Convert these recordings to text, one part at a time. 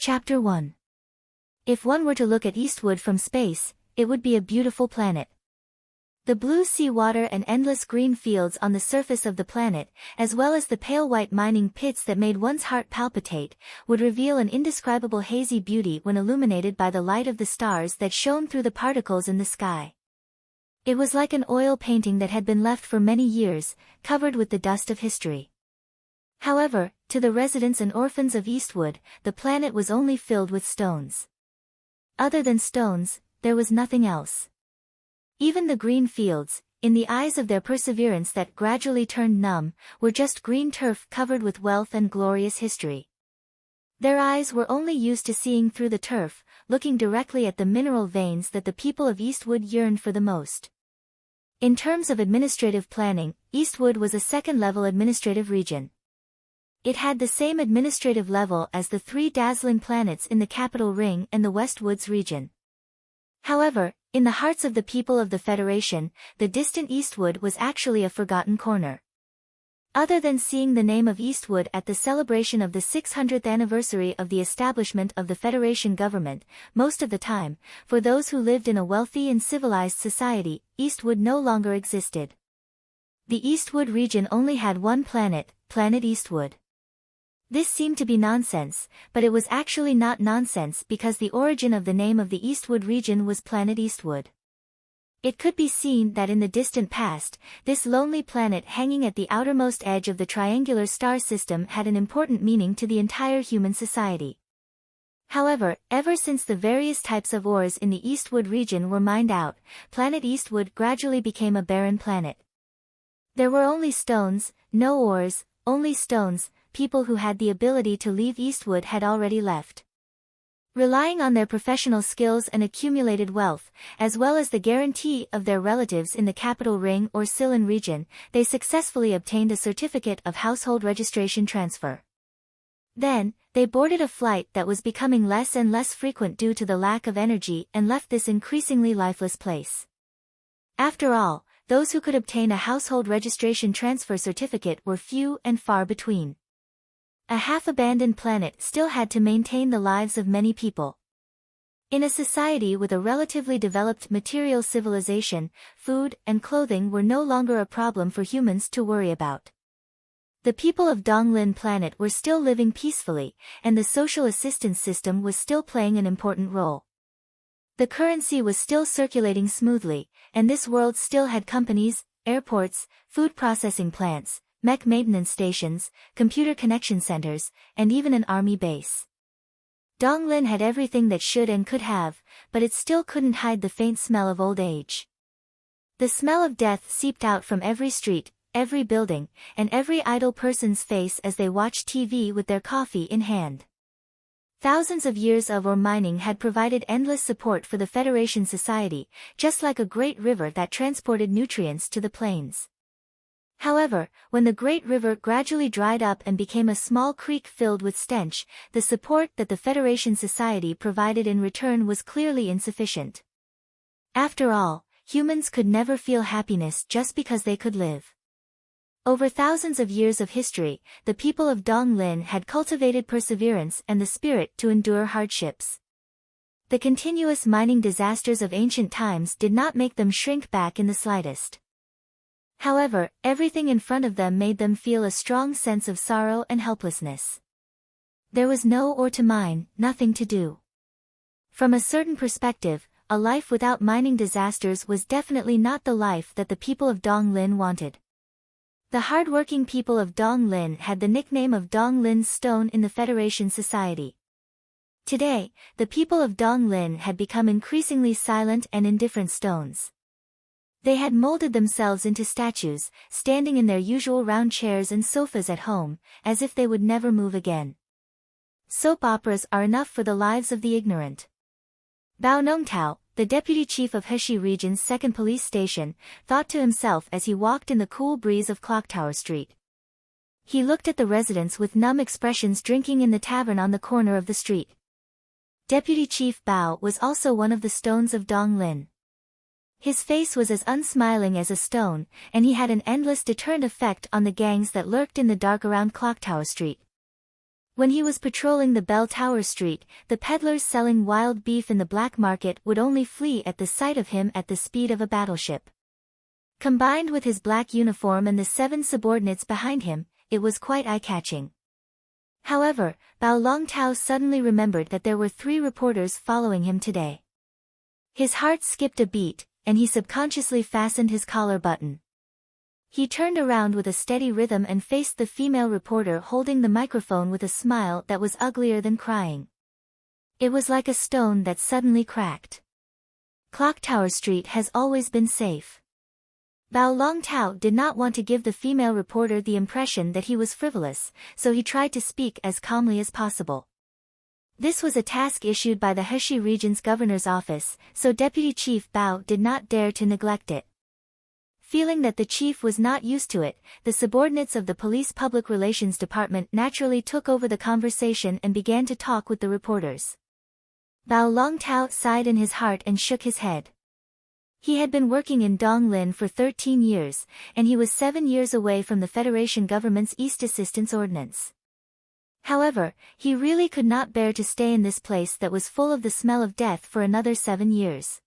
Chapter 1. If one were to look at Eastwood from space, it would be a beautiful planet. The blue sea water and endless green fields on the surface of the planet, as well as the pale white mining pits that made one's heart palpitate, would reveal an indescribable hazy beauty when illuminated by the light of the stars that shone through the particles in the sky. It was like an oil painting that had been left for many years, covered with the dust of history. However, to the residents and orphans of Eastwood, the planet was only filled with stones. Other than stones, there was nothing else. Even the green fields, in the eyes of their perseverance that gradually turned numb, were just green turf covered with wealth and glorious history. Their eyes were only used to seeing through the turf, looking directly at the mineral veins that the people of Eastwood yearned for the most. In terms of administrative planning, Eastwood was a second-level administrative region. It had the same administrative level as the three dazzling planets in the Capital Ring and the Westwoods region. However, in the hearts of the people of the Federation, the distant Eastwood was actually a forgotten corner. Other than seeing the name of Eastwood at the celebration of the 600th anniversary of the establishment of the Federation government, most of the time, for those who lived in a wealthy and civilized society, Eastwood no longer existed. The Eastwood region only had one planet, Planet Eastwood. This seemed to be nonsense, but it was actually not nonsense because the origin of the name of the Eastwood region was Planet Eastwood. It could be seen that in the distant past, this lonely planet hanging at the outermost edge of the triangular star system had an important meaning to the entire human society. However, ever since the various types of ores in the Eastwood region were mined out, Planet Eastwood gradually became a barren planet. There were only stones, no ores, only stones. People who had the ability to leave Eastwood had already left. Relying on their professional skills and accumulated wealth, as well as the guarantee of their relatives in the Capital Ring or Sillin region, they successfully obtained a certificate of household registration transfer. Then, they boarded a flight that was becoming less and less frequent due to the lack of energy and left this increasingly lifeless place. After all, those who could obtain a household registration transfer certificate were few and far between. A half-abandoned planet still had to maintain the lives of many people. In a society with a relatively developed material civilization, food and clothing were no longer a problem for humans to worry about. The people of Donglin planet were still living peacefully, and the social assistance system was still playing an important role. The currency was still circulating smoothly, and this world still had companies, airports, food processing plants, mech maintenance stations, computer connection centers, and even an army base. Donglin had everything that should and could have, but it still couldn't hide the faint smell of old age. The smell of death seeped out from every street, every building, and every idle person's face as they watched TV with their coffee in hand. Thousands of years of ore mining had provided endless support for the Federation society, just like a great river that transported nutrients to the plains. However, when the great river gradually dried up and became a small creek filled with stench, the support that the Federation Society provided in return was clearly insufficient. After all, humans could never feel happiness just because they could live. Over thousands of years of history, the people of Donglin had cultivated perseverance and the spirit to endure hardships. The continuous mining disasters of ancient times did not make them shrink back in the slightest. However, everything in front of them made them feel a strong sense of sorrow and helplessness. There was no ore to mine, nothing to do. From a certain perspective, a life without mining disasters was definitely not the life that the people of Donglin wanted. The hard-working people of Donglin had the nickname of Donglin's Stone in the Federation Society. Today, the people of Donglin had become increasingly silent and indifferent stones. They had molded themselves into statues, standing in their usual round chairs and sofas at home, as if they would never move again. Soap operas are enough for the lives of the ignorant. Bao Nongtao, the deputy chief of Heshi Region's second police station, thought to himself as he walked in the cool breeze of Clocktower Street. He looked at the residents with numb expressions drinking in the tavern on the corner of the street. Deputy Chief Bao was also one of the stones of Donglin. His face was as unsmiling as a stone, and he had an endless deterrent effect on the gangs that lurked in the dark around Clocktower Street. When he was patrolling the Bell Tower Street, the peddlers selling wild beef in the black market would only flee at the sight of him at the speed of a battleship. Combined with his black uniform and the 7 subordinates behind him, it was quite eye-catching. However, Bao Longtao suddenly remembered that there were 3 reporters following him today. His heart skipped a beat, and he subconsciously fastened his collar button. He turned around with a steady rhythm and faced the female reporter holding the microphone with a smile that was uglier than crying. It was like a stone that suddenly cracked. Clocktower Street has always been safe. Bao Longtao did not want to give the female reporter the impression that he was frivolous, so he tried to speak as calmly as possible. This was a task issued by the Heshi region's governor's office, so Deputy Chief Bao did not dare to neglect it. Feeling that the chief was not used to it, the subordinates of the police public relations department naturally took over the conversation and began to talk with the reporters. Bao Longtao sighed in his heart and shook his head. He had been working in Donglin for 13 years, and he was 7 years away from the Federation government's East Assistance Ordinance. However, he really could not bear to stay in this place that was full of the smell of death for another 7 years.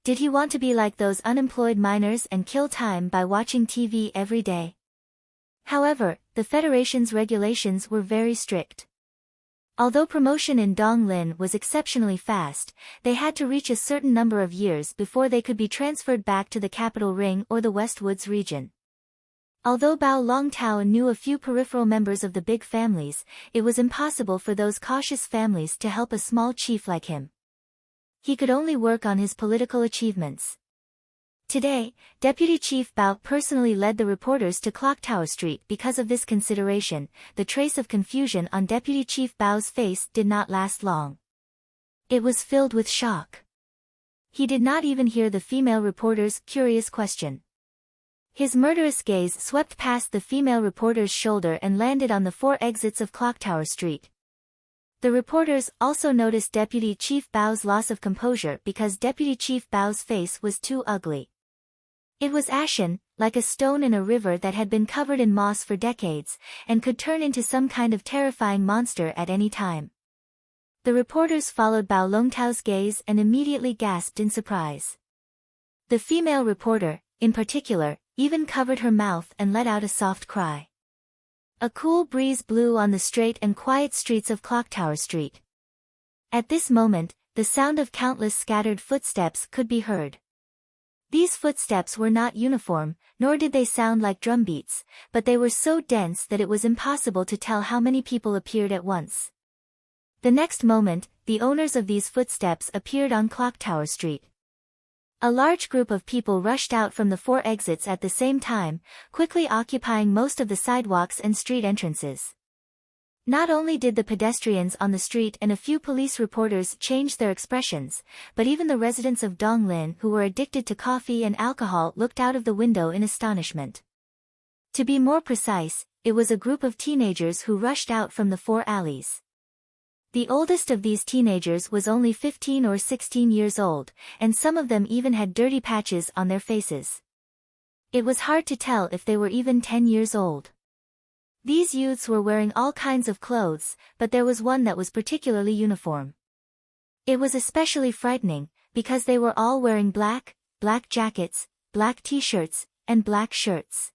Did he want to be like those unemployed miners and kill time by watching TV every day? However, the Federation's regulations were very strict. Although promotion in Donglin was exceptionally fast, they had to reach a certain number of years before they could be transferred back to the Capital Ring or the Westwoods region. Although Bao Longtao knew a few peripheral members of the big families, it was impossible for those cautious families to help a small chief like him. He could only work on his political achievements. Today, Deputy Chief Bao personally led the reporters to Clocktower Street because of this consideration. The trace of confusion on Deputy Chief Bao's face did not last long. It was filled with shock. He did not even hear the female reporter's curious question. His murderous gaze swept past the female reporter's shoulder and landed on the 4 exits of Clocktower Street. The reporters also noticed Deputy Chief Bao's loss of composure because Deputy Chief Bao's face was too ugly. It was ashen, like a stone in a river that had been covered in moss for decades, and could turn into some kind of terrifying monster at any time. The reporters followed Bao Longtao's gaze and immediately gasped in surprise. The female reporter, in particular, even covered her mouth and let out a soft cry. A cool breeze blew on the straight and quiet streets of Clocktower Street. At this moment, the sound of countless scattered footsteps could be heard. These footsteps were not uniform, nor did they sound like drumbeats, but they were so dense that it was impossible to tell how many people appeared at once. The next moment, the owners of these footsteps appeared on Clocktower Street. A large group of people rushed out from the 4 exits at the same time, quickly occupying most of the sidewalks and street entrances. Not only did the pedestrians on the street and a few police reporters change their expressions, but even the residents of Donglin who were addicted to coffee and alcohol looked out of the window in astonishment. To be more precise, it was a group of teenagers who rushed out from the 4 alleys. The oldest of these teenagers was only 15 or 16 years old, and some of them even had dirty patches on their faces. It was hard to tell if they were even 10 years old. These youths were wearing all kinds of clothes, but there was one that was particularly uniform. It was especially frightening, because they were all wearing black jackets, black t-shirts, and black shirts.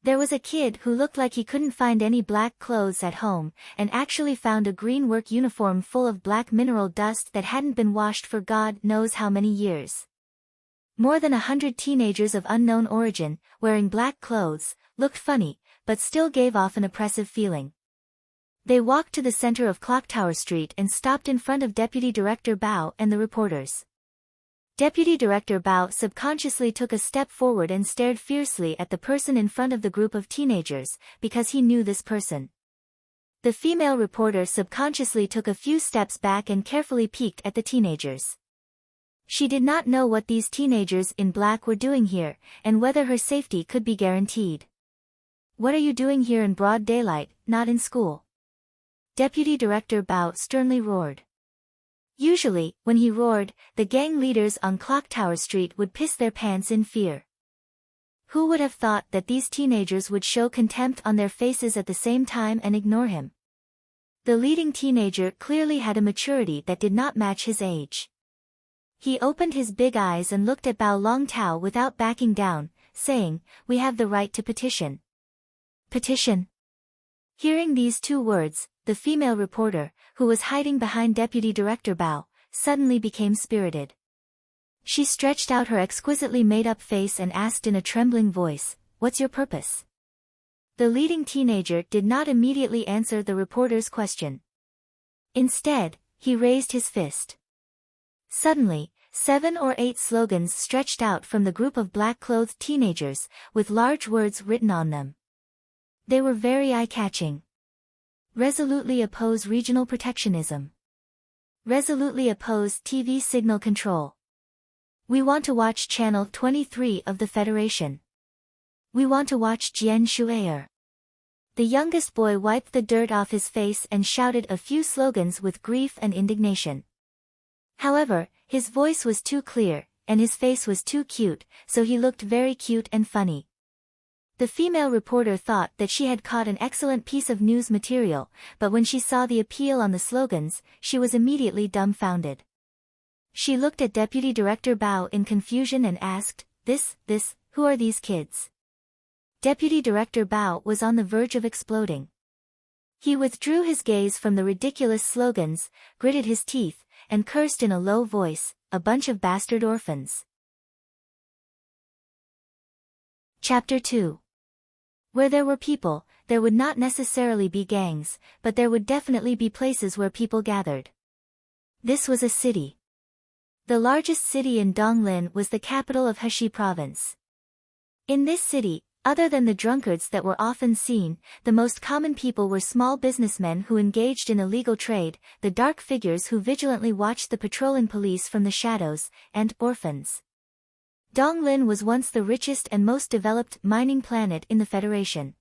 There was a kid who looked like he couldn't find any black clothes at home, and actually found a green work uniform full of black mineral dust that hadn't been washed for God knows how many years. More than 100 teenagers of unknown origin, wearing black clothes, looked funny, but still gave off an oppressive feeling. They walked to the center of Clocktower Street and stopped in front of Deputy Director Bao and the reporters. Deputy Director Bao subconsciously took a step forward and stared fiercely at the person in front of the group of teenagers, because he knew this person. The female reporter subconsciously took a few steps back and carefully peeked at the teenagers. She did not know what these teenagers in black were doing here, and whether her safety could be guaranteed. "What are you doing here in broad daylight, not in school?" Deputy Director Bao sternly roared. Usually, when he roared, the gang leaders on Clocktower Street would piss their pants in fear. Who would have thought that these teenagers would show contempt on their faces at the same time and ignore him? The leading teenager clearly had a maturity that did not match his age. He opened his big eyes and looked at Bao Longtao without backing down, saying, "We have the right to petition." Petition? Hearing these two words, the female reporter, who was hiding behind Deputy Director Bao, suddenly became spirited. She stretched out her exquisitely made-up face and asked in a trembling voice, "What's your purpose?" The leading teenager did not immediately answer the reporter's question. Instead, he raised his fist. Suddenly, 7 or 8 slogans stretched out from the group of black-clothed teenagers, with large words written on them. They were very eye-catching. Resolutely oppose regional protectionism. Resolutely oppose TV signal control. We want to watch Channel 23 of the Federation. We want to watch Jian Shui'er. The youngest boy wiped the dirt off his face and shouted a few slogans with grief and indignation. However, his voice was too clear, and his face was too cute, so he looked very cute and funny. The female reporter thought that she had caught an excellent piece of news material, but when she saw the appeal on the slogans, she was immediately dumbfounded. She looked at Deputy Director Bao in confusion and asked, Who are these kids?" Deputy Director Bao was on the verge of exploding. He withdrew his gaze from the ridiculous slogans, gritted his teeth, and cursed in a low voice, "A bunch of bastard orphans." Chapter 2. Where there were people, there would not necessarily be gangs, but there would definitely be places where people gathered. This was a city. The largest city in Donglin was the capital of Heshi Province. In this city, other than the drunkards that were often seen, the most common people were small businessmen who engaged in illegal trade, the dark figures who vigilantly watched the patrolling police from the shadows, and orphans. Donglin was once the richest and most developed mining planet in the Federation.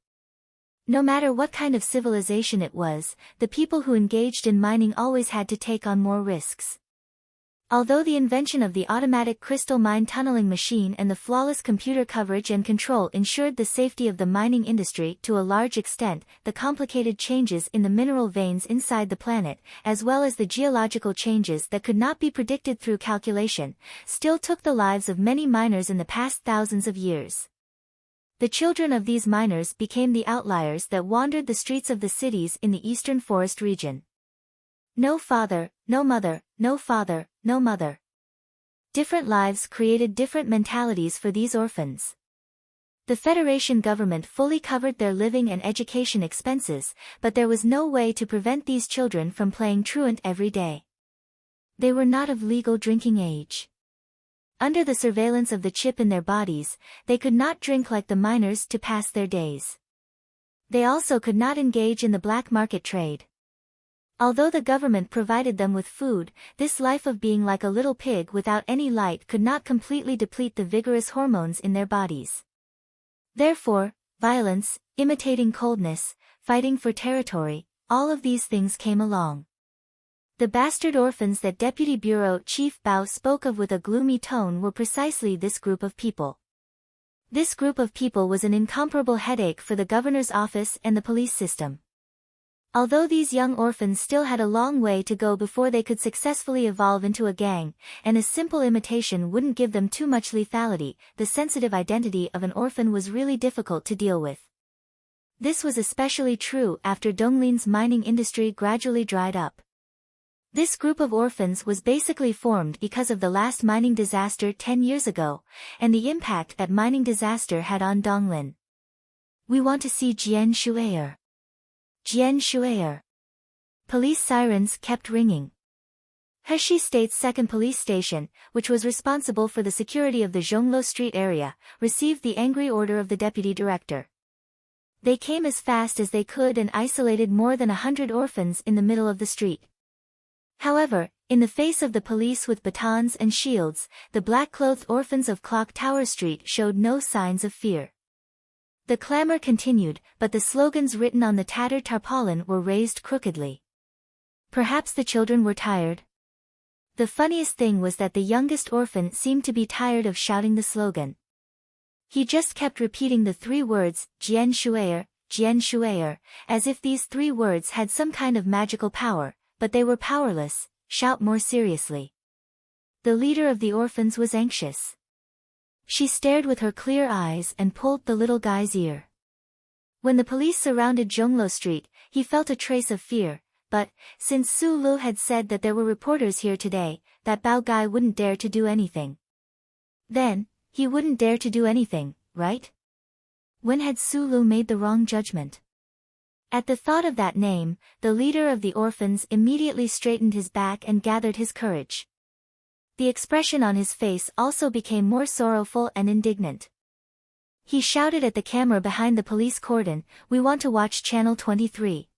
No matter what kind of civilization it was, the people who engaged in mining always had to take on more risks. Although the invention of the automatic crystal mine tunneling machine and the flawless computer coverage and control ensured the safety of the mining industry to a large extent, the complicated changes in the mineral veins inside the planet, as well as the geological changes that could not be predicted through calculation, still took the lives of many miners in the past thousands of years. The children of these miners became the outliers that wandered the streets of the cities in the eastern forest region. No father, no mother, no father, no mother. Different lives created different mentalities for these orphans. The Federation government fully covered their living and education expenses, but there was no way to prevent these children from playing truant every day. They were not of legal drinking age. Under the surveillance of the chip in their bodies, they could not drink like the miners to pass their days. They also could not engage in the black market trade. Although the government provided them with food, this life of being like a little pig without any light could not completely deplete the vigorous hormones in their bodies. Therefore, violence, imitating coldness, fighting for territory, all of these things came along. The bastard orphans that Deputy Bureau Chief Bao spoke of with a gloomy tone were precisely this group of people. This group of people was an incomparable headache for the governor's office and the police system. Although these young orphans still had a long way to go before they could successfully evolve into a gang, and a simple imitation wouldn't give them too much lethality, the sensitive identity of an orphan was really difficult to deal with. This was especially true after Donglin's mining industry gradually dried up. This group of orphans was basically formed because of the last mining disaster 10 years ago, and the impact that mining disaster had on Donglin. We want to see Jian Shui'er. Jian Shui'er. Police sirens kept ringing. Heshi State's second police station, which was responsible for the security of the Zhonglo Street area, received the angry order of the deputy director. They came as fast as they could and isolated more than 100 orphans in the middle of the street. However, in the face of the police with batons and shields, the black-clothed orphans of Clock Tower Street showed no signs of fear. The clamor continued, but the slogans written on the tattered tarpaulin were raised crookedly. Perhaps the children were tired. The funniest thing was that the youngest orphan seemed to be tired of shouting the slogan. He just kept repeating the 3 words, Jian Shui'er, Jian Shui'er, as if these 3 words had some kind of magical power, but they were powerless. Shout more seriously. The leader of the orphans was anxious. She stared with her clear eyes and pulled the little guy's ear. When the police surrounded Zhonglo Street, he felt a trace of fear, but, since Su Lu had said that there were reporters here today, that Bao guy wouldn't dare to do anything. Then, he wouldn't dare to do anything, right? When had Su Lu made the wrong judgment? At the thought of that name, the leader of the orphans immediately straightened his back and gathered his courage. The expression on his face also became more sorrowful and indignant. He shouted at the camera behind the police cordon, "We want to watch Channel 23.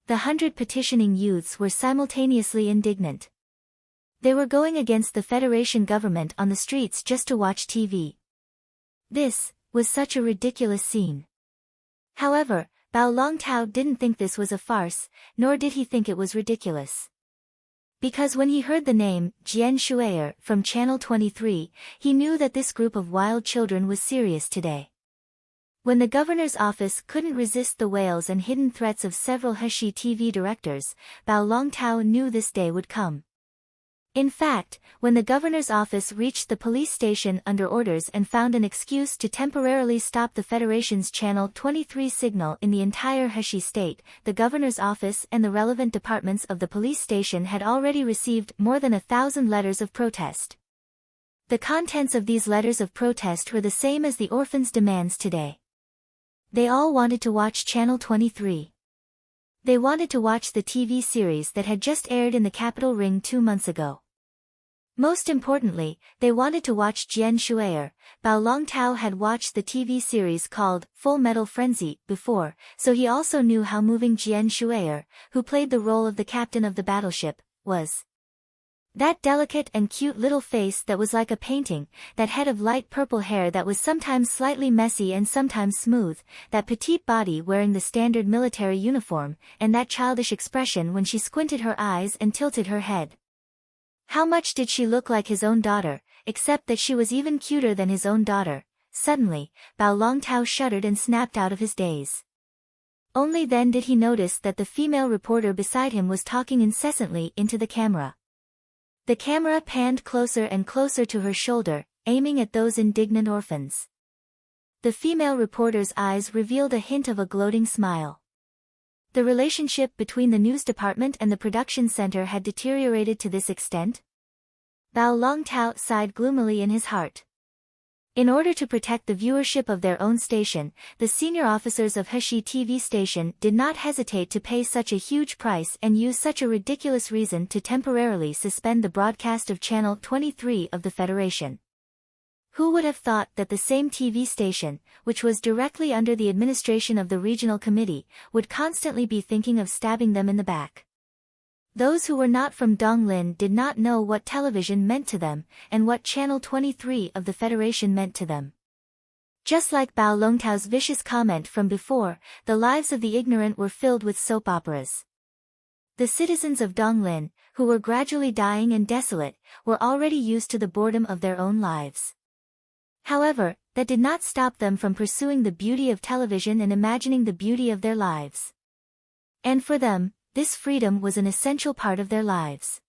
The 100 petitioning youths were simultaneously indignant. They were going against the Federation government on the streets just to watch TV. This was such a ridiculous scene. However, Bao Longtao didn't think this was a farce, nor did he think it was ridiculous. Because when he heard the name, Jian Shui'er, from Channel 23, he knew that this group of wild children was serious today. When the governor's office couldn't resist the wails and hidden threats of several Heshi TV directors, Bao Longtao knew this day would come. In fact, when the governor's office reached the police station under orders and found an excuse to temporarily stop the Federation's Channel 23 signal in the entire Heshi state, the governor's office and the relevant departments of the police station had already received more than 1,000 letters of protest. The contents of these letters of protest were the same as the orphans' demands today. They all wanted to watch Channel 23. They wanted to watch the TV series that had just aired in the capital Ring 2 months ago. Most importantly, they wanted to watch Jian Shui'er. Bao Longtao had watched the TV series called Full Metal Frenzy before, so he also knew how moving Jian Shui'er, who played the role of the captain of the battleship, was. That delicate and cute little face that was like a painting, that head of light purple hair that was sometimes slightly messy and sometimes smooth, that petite body wearing the standard military uniform, and that childish expression when she squinted her eyes and tilted her head. How much did she look like his own daughter, except that she was even cuter than his own daughter? Suddenly, Bao Longtao shuddered and snapped out of his daze. Only then did he notice that the female reporter beside him was talking incessantly into the camera. The camera panned closer and closer to her shoulder, aiming at those indignant orphans. The female reporter's eyes revealed a hint of a gloating smile. The relationship between the news department and the production center had deteriorated to this extent? Bao Longtao sighed gloomily in his heart. In order to protect the viewership of their own station, the senior officers of Heshi TV station did not hesitate to pay such a huge price and use such a ridiculous reason to temporarily suspend the broadcast of Channel 23 of the Federation. Who would have thought that the same TV station, which was directly under the administration of the regional committee, would constantly be thinking of stabbing them in the back? Those who were not from Donglin did not know what television meant to them, and what Channel 23 of the Federation meant to them. Just like Bao Longtao's vicious comment from before, the lives of the ignorant were filled with soap operas. The citizens of Donglin, who were gradually dying and desolate, were already used to the boredom of their own lives. However, that did not stop them from pursuing the beauty of television and imagining the beauty of their lives. And for them, this freedom was an essential part of their lives.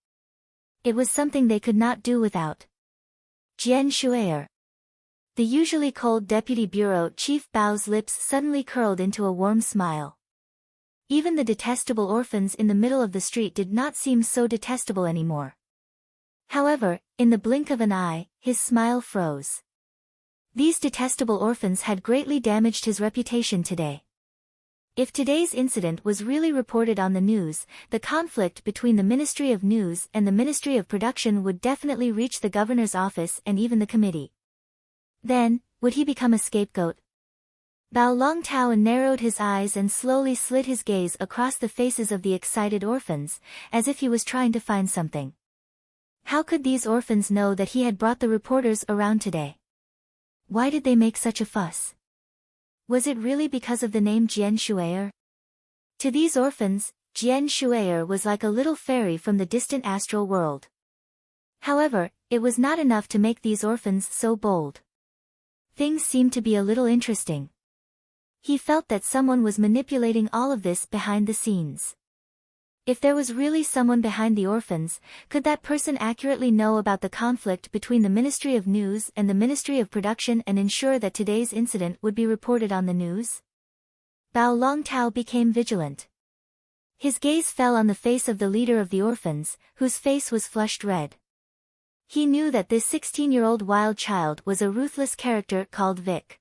It was something they could not do without. Jian Shui'er. The usually cold deputy bureau chief Bao's lips suddenly curled into a warm smile. Even the detestable orphans in the middle of the street did not seem so detestable anymore. However, in the blink of an eye, his smile froze. These detestable orphans had greatly damaged his reputation today. If today's incident was really reported on the news, the conflict between the Ministry of News and the Ministry of Production would definitely reach the governor's office and even the committee. Then, would he become a scapegoat? Bao Longtao narrowed his eyes and slowly slid his gaze across the faces of the excited orphans, as if he was trying to find something. How could these orphans know that he had brought the reporters around today? Why did they make such a fuss? Was it really because of the name Jian Shui'er? To these orphans, Jian Shui'er was like a little fairy from the distant astral world. However, it was not enough to make these orphans so bold. Things seemed to be a little interesting. He felt that someone was manipulating all of this behind the scenes. If there was really someone behind the orphans, could that person accurately know about the conflict between the Ministry of News and the Ministry of Production and ensure that today's incident would be reported on the news? Bao Longtao became vigilant. His gaze fell on the face of the leader of the orphans, whose face was flushed red. He knew that this 16-year-old wild child was a ruthless character called Vic.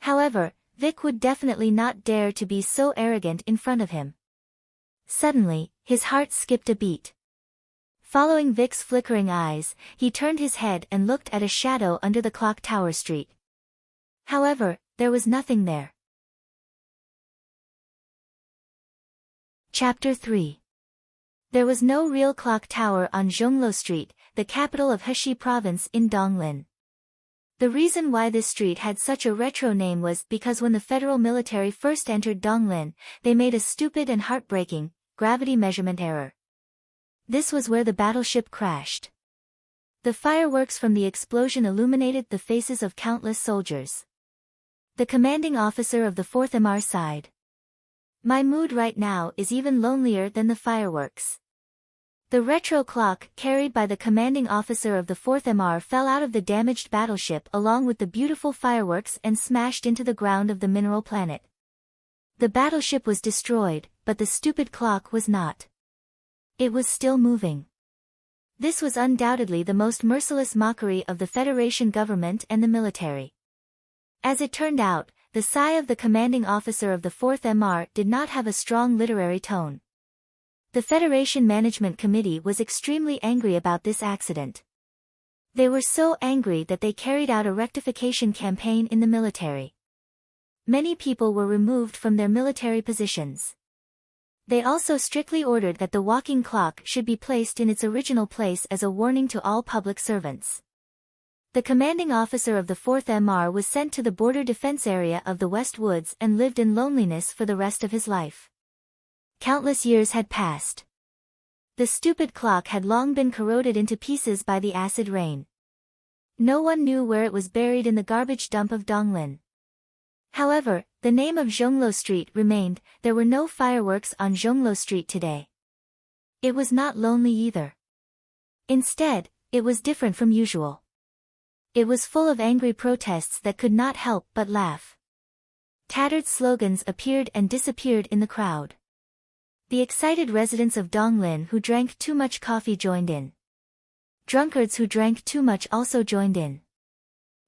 However, Vic would definitely not dare to be so arrogant in front of him. Suddenly, his heart skipped a beat. Following Vic's flickering eyes, he turned his head and looked at a shadow under the clock tower street. However, there was nothing there. Chapter 3. There was no real clock tower on Zhonglo Street, the capital of Heshi Province in Donglin. The reason why this street had such a retro name was because when the federal military first entered Donglin, they made a stupid and heartbreaking gravity measurement error. This was where the battleship crashed. The fireworks from the explosion illuminated the faces of countless soldiers. The commanding officer of the 4th MR sighed. My mood right now is even lonelier than the fireworks. The retro clock carried by the commanding officer of the 4th MR fell out of the damaged battleship along with the beautiful fireworks and smashed into the ground of the mineral planet. The battleship was destroyed, but the stupid clock was not. It was still moving. This was undoubtedly the most merciless mockery of the Federation government and the military. As it turned out, the sigh of the commanding officer of the 4th MR did not have a strong literary tone. The Federation Management Committee was extremely angry about this accident. They were so angry that they carried out a rectification campaign in the military. Many people were removed from their military positions. They also strictly ordered that the walking clock should be placed in its original place as a warning to all public servants. The commanding officer of the 4th MR was sent to the border defense area of the West Woods and lived in loneliness for the rest of his life. Countless years had passed. The stupid clock had long been corroded into pieces by the acid rain. No one knew where it was buried in the garbage dump of Donglin. However, the name of Zhonglo Street remained. There were no fireworks on Zhonglo Street today. It was not lonely either. Instead, it was different from usual. It was full of angry protests that could not help but laugh. Tattered slogans appeared and disappeared in the crowd. The excited residents of Donglin who drank too much coffee joined in. Drunkards who drank too much also joined in.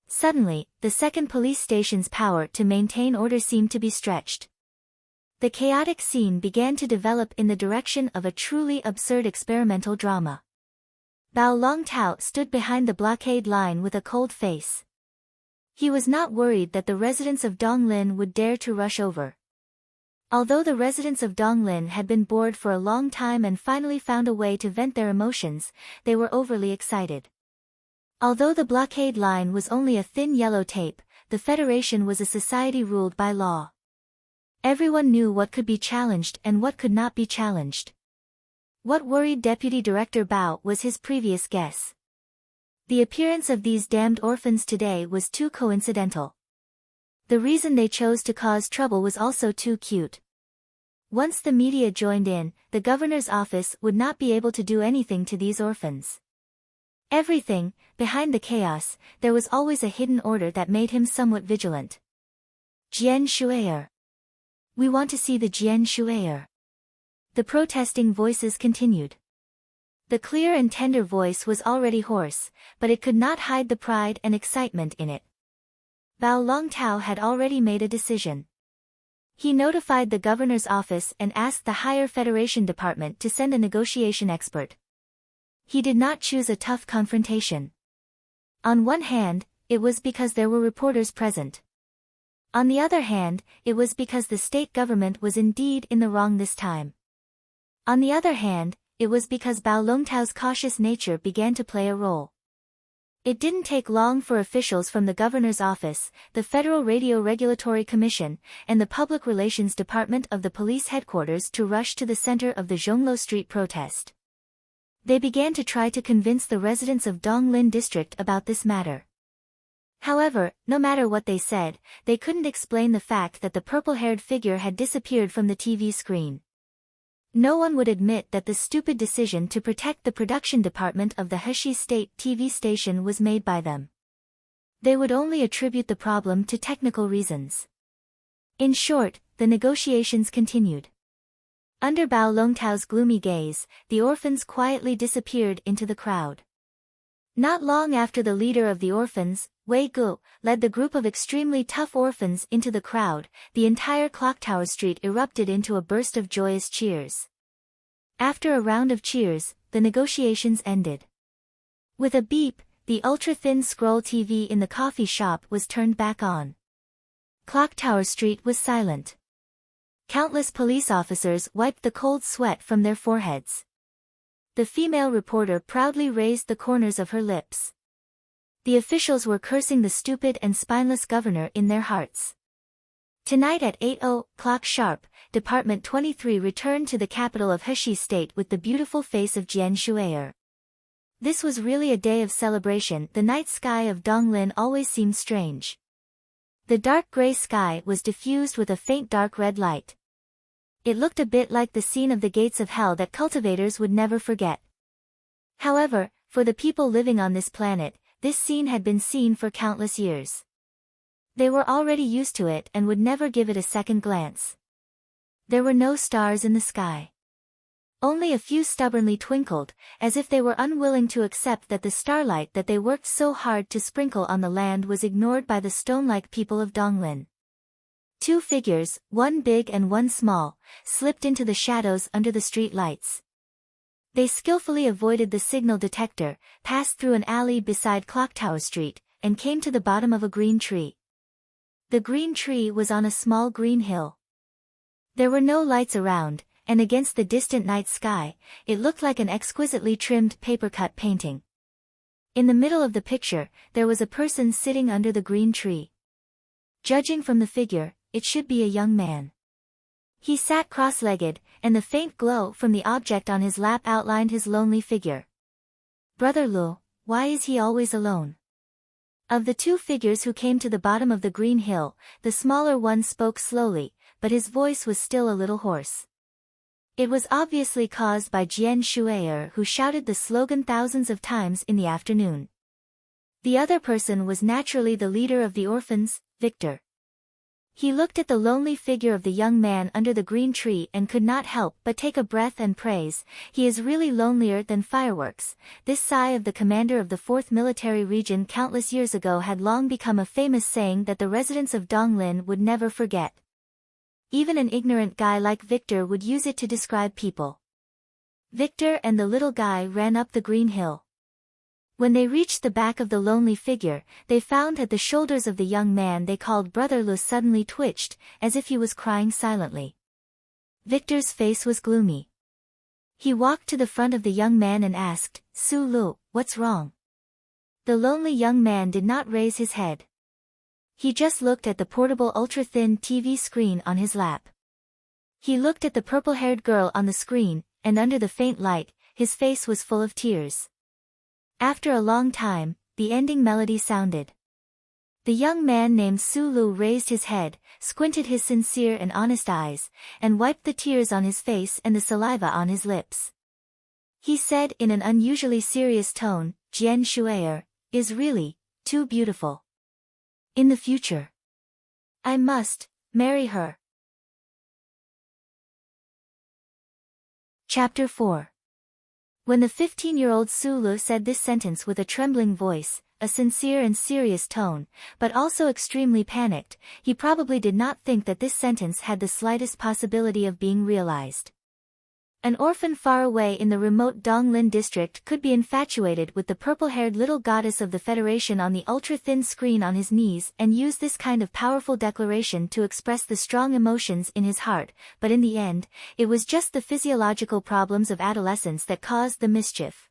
Suddenly, the second police station's power to maintain order seemed to be stretched. The chaotic scene began to develop in the direction of a truly absurd experimental drama. Bao Longtao stood behind the blockade line with a cold face. He was not worried that the residents of Donglin would dare to rush over. Although the residents of Donglin had been bored for a long time and finally found a way to vent their emotions, they were overly excited. Although the blockade line was only a thin yellow tape, the Federation was a society ruled by law. Everyone knew what could be challenged and what could not be challenged. What worried Deputy Director Bao was his previous guess. The appearance of these damned orphans today was too coincidental. The reason they chose to cause trouble was also too cute. Once the media joined in, the governor's office would not be able to do anything to these orphans. Everything, behind the chaos, there was always a hidden order that made him somewhat vigilant. Jian Shui'er. We want to see the Jian Shui'er. The protesting voices continued. The clear and tender voice was already hoarse, but it could not hide the pride and excitement in it. Bao Longtao had already made a decision. He notified the governor's office and asked the higher Federation department to send a negotiation expert. He did not choose a tough confrontation. On one hand, it was because there were reporters present. On the other hand, it was because the state government was indeed in the wrong this time. On the other hand, it was because Bao Longtao's cautious nature began to play a role. It didn't take long for officials from the governor's office, the Federal Radio Regulatory Commission, and the Public Relations Department of the police headquarters to rush to the center of the Zhonglo Street protest. They began to try to convince the residents of Donglin district about this matter. However, no matter what they said, they couldn't explain the fact that the purple-haired figure had disappeared from the TV screen. No one would admit that the stupid decision to protect the production department of the Hershey State TV station was made by them. They would only attribute the problem to technical reasons. In short, the negotiations continued. Under Bao Longtao's gloomy gaze, the orphans quietly disappeared into the crowd. Not long after the leader of the orphans, Wei Gu, led the group of extremely tough orphans into the crowd, the entire Clocktower Street erupted into a burst of joyous cheers. After a round of cheers, the negotiations ended. With a beep, the ultra-thin scroll TV in the coffee shop was turned back on. Clocktower Street was silent. Countless police officers wiped the cold sweat from their foreheads. The female reporter proudly raised the corners of her lips. The officials were cursing the stupid and spineless governor in their hearts. Tonight at 8:00 sharp, Department 23 returned to the capital of Hershey State with the beautiful face of Jian Shuier. This was really a day of celebration. The night sky of Donglin always seemed strange. The dark gray sky was diffused with a faint dark red light. It looked a bit like the scene of the gates of hell that cultivators would never forget. However, for the people living on this planet, this scene had been seen for countless years. They were already used to it and would never give it a second glance. There were no stars in the sky. Only a few stubbornly twinkled, as if they were unwilling to accept that the starlight that they worked so hard to sprinkle on the land was ignored by the stone-like people of Donglin. Two figures, one big and one small, slipped into the shadows under the street lights. They skillfully avoided the signal detector, passed through an alley beside Clocktower Street, and came to the bottom of a green tree. The green tree was on a small green hill. There were no lights around, and against the distant night sky, it looked like an exquisitely trimmed paper-cut painting. In the middle of the picture, there was a person sitting under the green tree. Judging from the figure, it should be a young man. He sat cross-legged, and the faint glow from the object on his lap outlined his lonely figure. Brother Lu, why is he always alone? Of the two figures who came to the bottom of the green hill, the smaller one spoke slowly, but his voice was still a little hoarse. It was obviously caused by Jian Shuier, who shouted the slogan thousands of times in the afternoon. The other person was naturally the leader of the orphans, Victor. He looked at the lonely figure of the young man under the green tree and could not help but take a breath and praise. He is really lonelier than fireworks. This sigh of the commander of the 4th Military Region countless years ago had long become a famous saying that the residents of Donglin would never forget. Even an ignorant guy like Victor would use it to describe people. Victor and the little guy ran up the green hill. When they reached the back of the lonely figure, they found at the shoulders of the young man they called Brother Lu suddenly twitched, as if he was crying silently. Victor's face was gloomy. He walked to the front of the young man and asked, "Su Lu, what's wrong?" The lonely young man did not raise his head. He just looked at the portable ultra-thin TV screen on his lap. He looked at the purple-haired girl on the screen, and under the faint light, his face was full of tears. After a long time, the ending melody sounded. The young man named Su Lu raised his head, squinted his sincere and honest eyes, and wiped the tears on his face and the saliva on his lips. He said in an unusually serious tone, "Jian Shuier is really too beautiful. In the future, I must marry her." Chapter 4. When the 15-year-old Su Lu said this sentence with a trembling voice, a sincere and serious tone, but also extremely panicked, he probably did not think that this sentence had the slightest possibility of being realized. An orphan far away in the remote Donglin district could be infatuated with the purple-haired little goddess of the Federation on the ultra-thin screen on his knees and use this kind of powerful declaration to express the strong emotions in his heart, but in the end, it was just the physiological problems of adolescence that caused the mischief.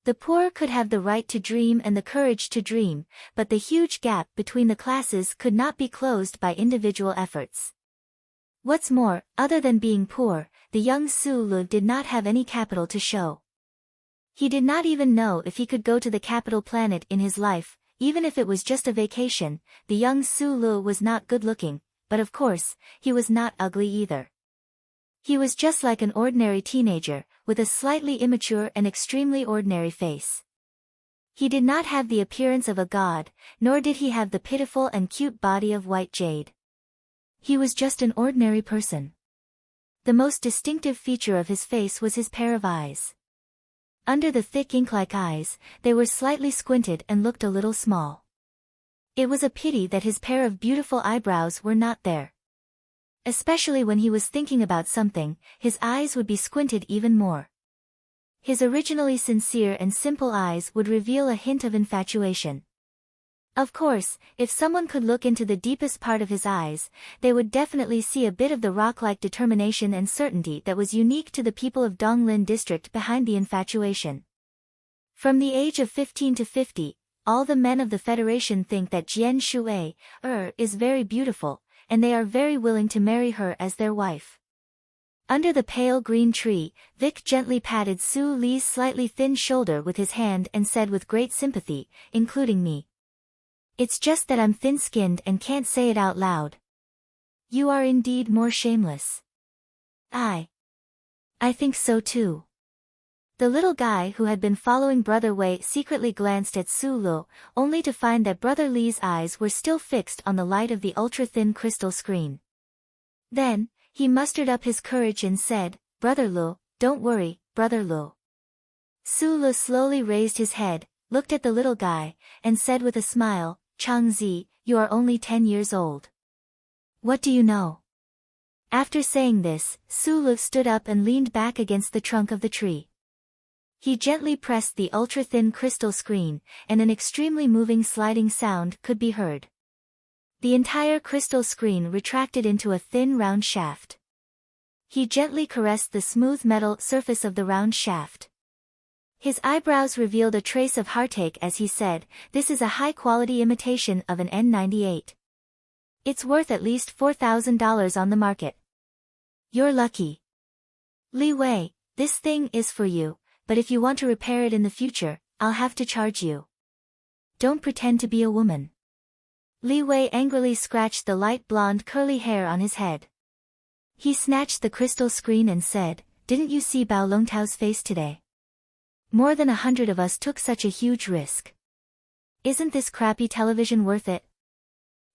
The poor could have the right to dream and the courage to dream, but the huge gap between the classes could not be closed by individual efforts. What's more, other than being poor, the young Su Lu did not have any capital to show. He did not even know if he could go to the capital planet in his life, even if it was just a vacation, the young Su-lu was not good-looking, but of course, he was not ugly either. He was just like an ordinary teenager, with a slightly immature and extremely ordinary face. He did not have the appearance of a god, nor did he have the pitiful and cute body of white jade. He was just an ordinary person. The most distinctive feature of his face was his pair of eyes. Under the thick ink-like eyes, they were slightly squinted and looked a little small. It was a pity that his pair of beautiful eyebrows were not there. Especially when he was thinking about something, his eyes would be squinted even more. His originally sincere and simple eyes would reveal a hint of infatuation. Of course, if someone could look into the deepest part of his eyes, they would definitely see a bit of the rock-like determination and certainty that was unique to the people of Donglin district behind the infatuation. From the age of 15 to 50, all the men of the Federation think that Jian Shui is very beautiful, and they are very willing to marry her as their wife. Under the pale green tree, Vic gently patted Su Li's slightly thin shoulder with his hand and said with great sympathy, including me. It's just that I'm thin-skinned and can't say it out loud. You are indeed more shameless. I think so too. The little guy who had been following Brother Wei secretly glanced at Su Lu, only to find that Brother Li's eyes were still fixed on the light of the ultra-thin crystal screen. Then, he mustered up his courage and said, Brother Lu, don't worry, Brother Lu. Su Lu slowly raised his head, looked at the little guy, and said with a smile, Changzi, you are only 10 years old. What do you know? After saying this, Su Lu stood up and leaned back against the trunk of the tree. He gently pressed the ultra-thin crystal screen, and an extremely moving sliding sound could be heard. The entire crystal screen retracted into a thin round shaft. He gently caressed the smooth metal surface of the round shaft. His eyebrows revealed a trace of heartache as he said, this is a high-quality imitation of an N98. It's worth at least $4,000 on the market. You're lucky. Li Wei, this thing is for you, but if you want to repair it in the future, I'll have to charge you. Don't pretend to be a woman. Li Wei angrily scratched the light blonde curly hair on his head. He snatched the crystal screen and said, didn't you see Bao Longtao's face today? More than 100 of us took such a huge risk. Isn't this crappy television worth it?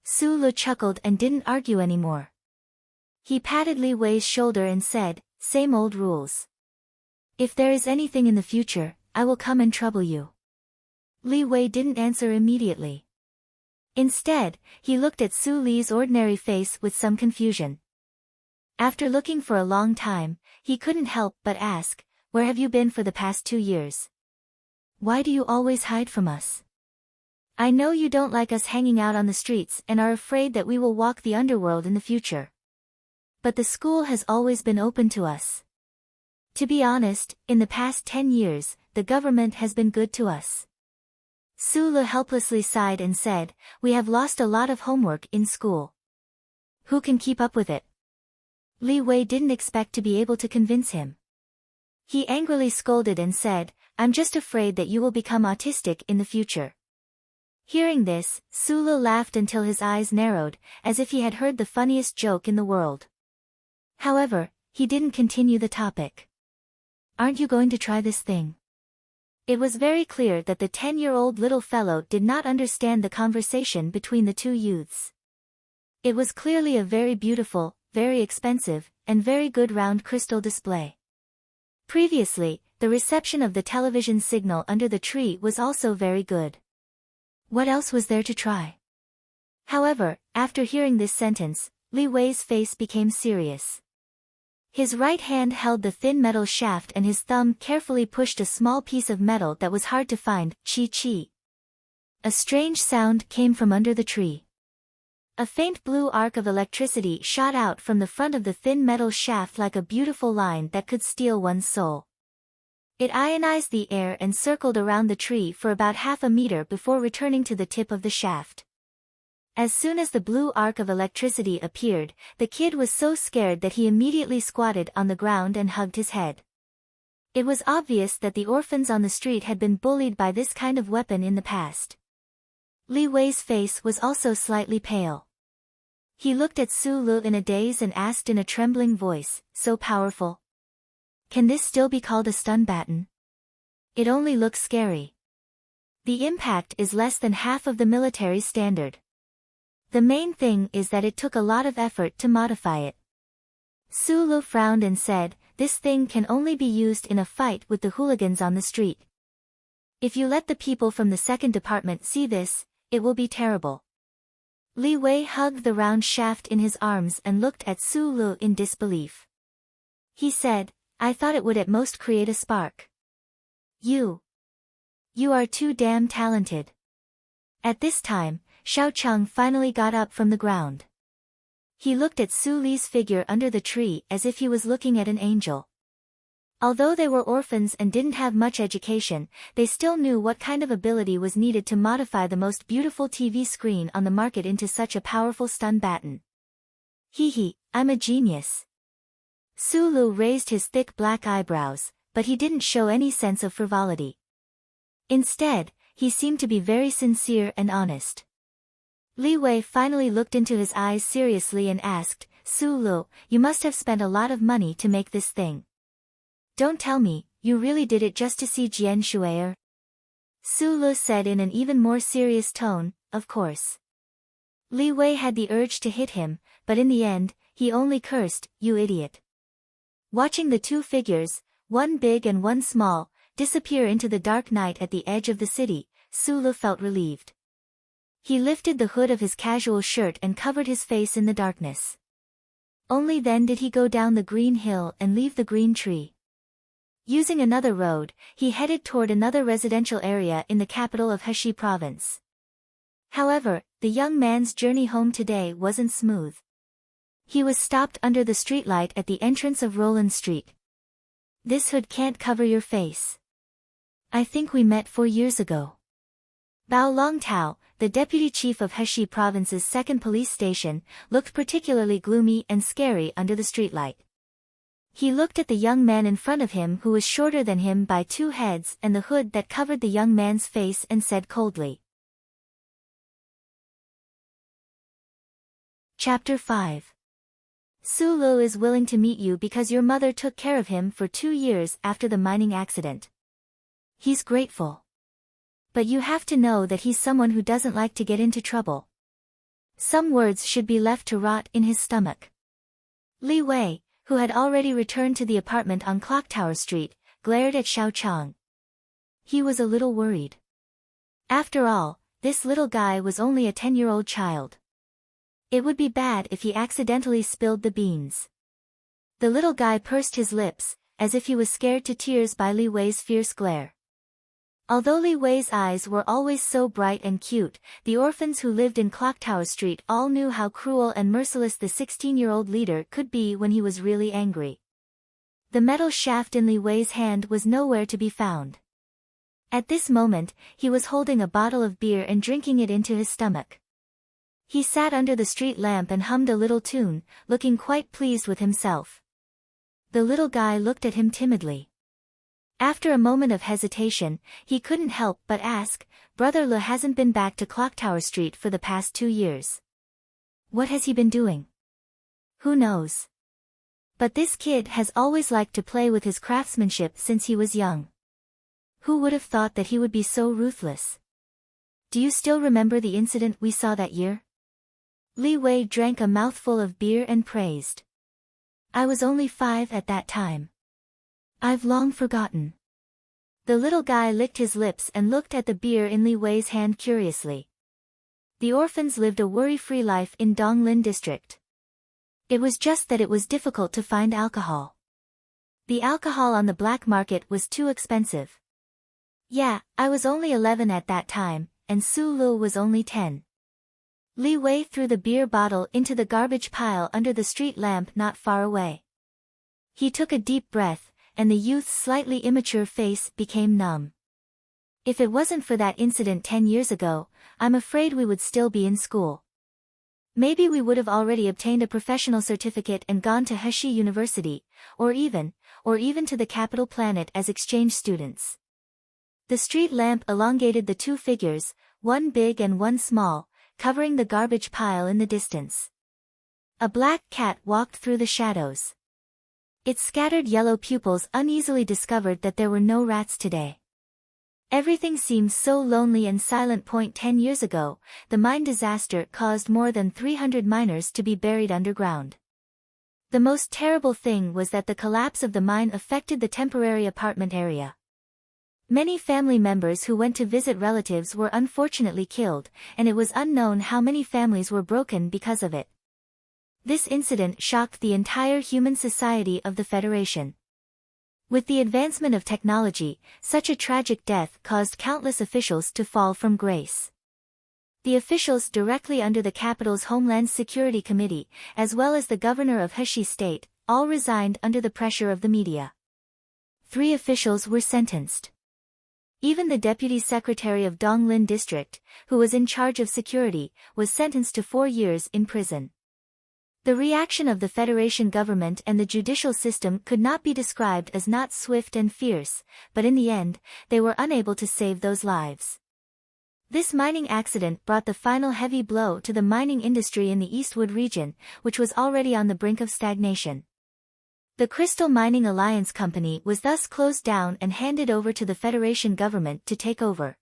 Su Lu chuckled and didn't argue anymore. He patted Li Wei's shoulder and said, same old rules. If there is anything in the future, I will come and trouble you. Li Wei didn't answer immediately. Instead, he looked at Su Li's ordinary face with some confusion. After looking for a long time, he couldn't help but ask, where have you been for the past 2 years? Why do you always hide from us? I know you don't like us hanging out on the streets and are afraid that we will walk the underworld in the future. But the school has always been open to us. To be honest, in the past 10 years, the government has been good to us. Su Lu helplessly sighed and said, we have lost a lot of homework in school. Who can keep up with it? Li Wei didn't expect to be able to convince him. He angrily scolded and said, I'm just afraid that you will become autistic in the future. Hearing this, Su Lu laughed until his eyes narrowed, as if he had heard the funniest joke in the world. However, he didn't continue the topic. Aren't you going to try this thing? It was very clear that the 10-year-old little fellow did not understand the conversation between the two youths. It was clearly a very beautiful, very expensive, and very good round crystal display. Previously, the reception of the television signal under the tree was also very good. What else was there to try? However, after hearing this sentence, Li Wei's face became serious. His right hand held the thin metal shaft and his thumb carefully pushed a small piece of metal that was hard to find, chi-chi. A strange sound came from under the tree. A faint blue arc of electricity shot out from the front of the thin metal shaft like a beautiful line that could steal one's soul. It ionized the air and circled around the tree for about half a meter before returning to the tip of the shaft. As soon as the blue arc of electricity appeared, the kid was so scared that he immediately squatted on the ground and hugged his head. It was obvious that the orphans on the street had been bullied by this kind of weapon in the past. Li Wei's face was also slightly pale. He looked at Su Lu in a daze and asked in a trembling voice, "So powerful? Can this still be called a stun baton? It only looks scary. The impact is less than half of the military standard. The main thing is that it took a lot of effort to modify it." Su Lu frowned and said, "This thing can only be used in a fight with the hooligans on the street. If you let the people from the second department see this, it will be terrible." Li Wei hugged the round shaft in his arms and looked at Su Lu in disbelief. He said, "I thought it would at most create a spark. You are too damn talented." At this time, Xiao Cheng finally got up from the ground. He looked at Su Li's figure under the tree as if he was looking at an angel. Although they were orphans and didn't have much education, they still knew what kind of ability was needed to modify the most beautiful TV screen on the market into such a powerful stun baton. "Hee, I'm a genius." Su Lu raised his thick black eyebrows, but he didn't show any sense of frivolity. Instead, he seemed to be very sincere and honest. Li Wei finally looked into his eyes seriously and asked, "Su Lu, you must have spent a lot of money to make this thing. Don't tell me, you really did it just to see Jian Shui'er?" Su Lu said in an even more serious tone, "Of course." Li Wei had the urge to hit him, but in the end, he only cursed, "You idiot." Watching the two figures, one big and one small, disappear into the dark night at the edge of the city, Su Lu felt relieved. He lifted the hood of his casual shirt and covered his face in the darkness. Only then did he go down the green hill and leave the green tree. Using another road, he headed toward another residential area in the capital of Heshi province. However, the young man's journey home today wasn't smooth. He was stopped under the streetlight at the entrance of Roland Street. "This hood can't cover your face. I think we met 4 years ago." Bao Longtao, the deputy chief of Heshi province's second police station, looked particularly gloomy and scary under the streetlight. He looked at the young man in front of him who was shorter than him by 2 heads and the hood that covered the young man's face and said coldly. Chapter 5. Su Lu is willing to meet you because your mother took care of him for 2 years after the mining accident. He's grateful. But you have to know that he's someone who doesn't like to get into trouble. Some words should be left to rot in his stomach. Li Wei, who had already returned to the apartment on Clocktower Street, glared at Xiao Cheng. He was a little worried. After all, this little guy was only a 10-year-old child. It would be bad if he accidentally spilled the beans. The little guy pursed his lips, as if he was scared to tears by Li Wei's fierce glare. Although Li Wei's eyes were always so bright and cute, the orphans who lived in Clocktower Street all knew how cruel and merciless the 16-year-old leader could be when he was really angry. The metal shaft in Li Wei's hand was nowhere to be found. At this moment, he was holding a bottle of beer and drinking it into his stomach. He sat under the street lamp and hummed a little tune, looking quite pleased with himself. The little guy looked at him timidly. After a moment of hesitation, he couldn't help but ask, "Brother Le hasn't been back to Clocktower Street for the past 2 years. What has he been doing? Who knows? But this kid has always liked to play with his craftsmanship since he was young. Who would have thought that he would be so ruthless? Do you still remember the incident we saw that year?" Li Wei drank a mouthful of beer and praised. "I was only 5 at that time. I've long forgotten." The little guy licked his lips and looked at the beer in Li Wei's hand curiously. The orphans lived a worry-free life in Donglin district. It was just that it was difficult to find alcohol. The alcohol on the black market was too expensive. "Yeah, I was only 11 at that time, and Su Lu was only 10. Li Wei threw the beer bottle into the garbage pile under the street lamp not far away. He took a deep breath, and the youth's slightly immature face became numb. "If it wasn't for that incident 10 years ago, I'm afraid we would still be in school. Maybe we would have already obtained a professional certificate and gone to Heshi University, or even to the capital planet as exchange students." The street lamp elongated the two figures, one big and one small, covering the garbage pile in the distance. A black cat walked through the shadows. Its scattered yellow pupils uneasily discovered that there were no rats today. Everything seemed so lonely and silent. 10 years ago, the mine disaster caused more than 300 miners to be buried underground. The most terrible thing was that the collapse of the mine affected the temporary apartment area. Many family members who went to visit relatives were unfortunately killed, and it was unknown how many families were broken because of it. This incident shocked the entire human society of the Federation. With the advancement of technology, such a tragic death caused countless officials to fall from grace. The officials directly under the capital's Homeland Security Committee, as well as the governor of Heshi State, all resigned under the pressure of the media. 3 officials were sentenced. Even the deputy secretary of Donglin District, who was in charge of security, was sentenced to 4 years in prison. The reaction of the Federation government and the judicial system could not be described as not swift and fierce, but in the end, they were unable to save those lives. This mining accident brought the final heavy blow to the mining industry in the Eastwood region, which was already on the brink of stagnation. The Crystal Mining Alliance Company was thus closed down and handed over to the Federation government to take over.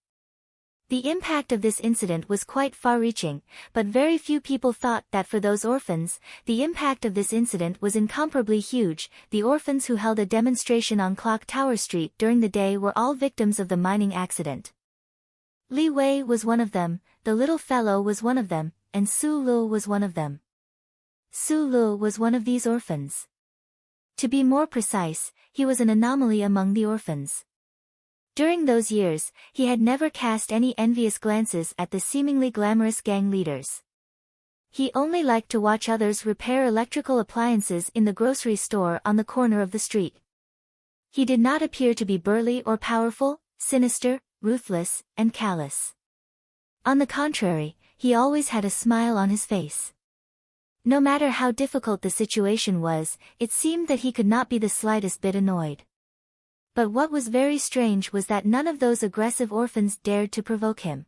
The impact of this incident was quite far-reaching, but very few people thought that for those orphans, the impact of this incident was incomparably huge. The orphans who held a demonstration on Clock Tower Street during the day were all victims of the mining accident. Li Wei was one of them, the little fellow was one of them, and Su Lu was one of them. Su Lu was one of these orphans. To be more precise, he was an anomaly among the orphans. During those years, he had never cast any envious glances at the seemingly glamorous gang leaders. He only liked to watch others repair electrical appliances in the grocery store on the corner of the street. He did not appear to be burly or powerful, sinister, ruthless, and callous. On the contrary, he always had a smile on his face. No matter how difficult the situation was, it seemed that he could not be the slightest bit annoyed. But what was very strange was that none of those aggressive orphans dared to provoke him.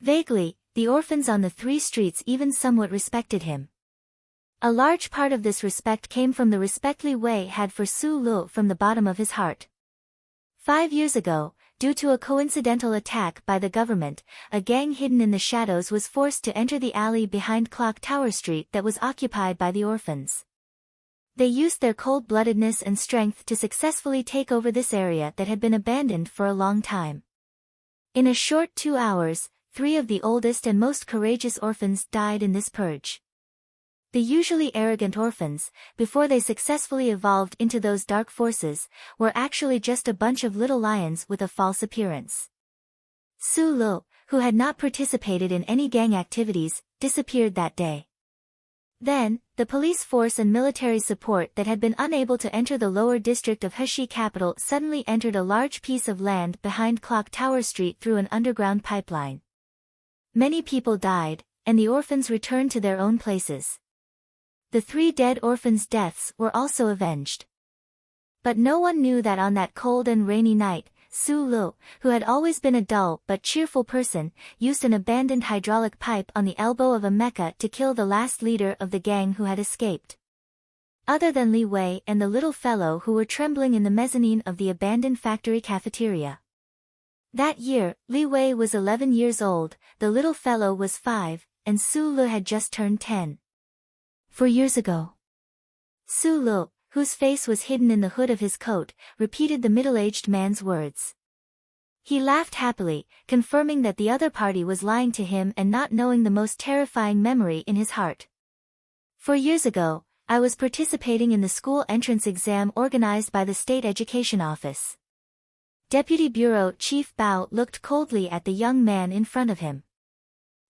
Vaguely, the orphans on the 3 streets even somewhat respected him. A large part of this respect came from the respect Li Wei had for Su Lu from the bottom of his heart. 5 years ago, due to a coincidental attack by the government, a gang hidden in the shadows was forced to enter the alley behind Clock Tower Street that was occupied by the orphans. They used their cold-bloodedness and strength to successfully take over this area that had been abandoned for a long time. In a short 2 hours, 3 of the oldest and most courageous orphans died in this purge. The usually arrogant orphans, before they successfully evolved into those dark forces, were actually just a bunch of little lions with a false appearance. Su Lu, who had not participated in any gang activities, disappeared that day. Then, the police force and military support that had been unable to enter the lower district of Heshi capital suddenly entered a large piece of land behind Clock Tower Street through an underground pipeline. Many people died, and the orphans returned to their own places. The 3 dead orphans' deaths were also avenged. But no one knew that on that cold and rainy night, Su Lu, who had always been a dull but cheerful person, used an abandoned hydraulic pipe on the elbow of a mecha to kill the last leader of the gang who had escaped. Other than Li Wei and the little fellow who were trembling in the mezzanine of the abandoned factory cafeteria. That year, Li Wei was 11 years old, the little fellow was 5, and Su Lu had just turned 10. 4 years ago. Su Lu, whose face was hidden in the hood of his coat, repeated the middle-aged man's words. He laughed happily, confirming that the other party was lying to him and not knowing the most terrifying memory in his heart. 4 years ago, I was participating in the school entrance exam organized by the State Education Office. Deputy Bureau Chief Bao looked coldly at the young man in front of him.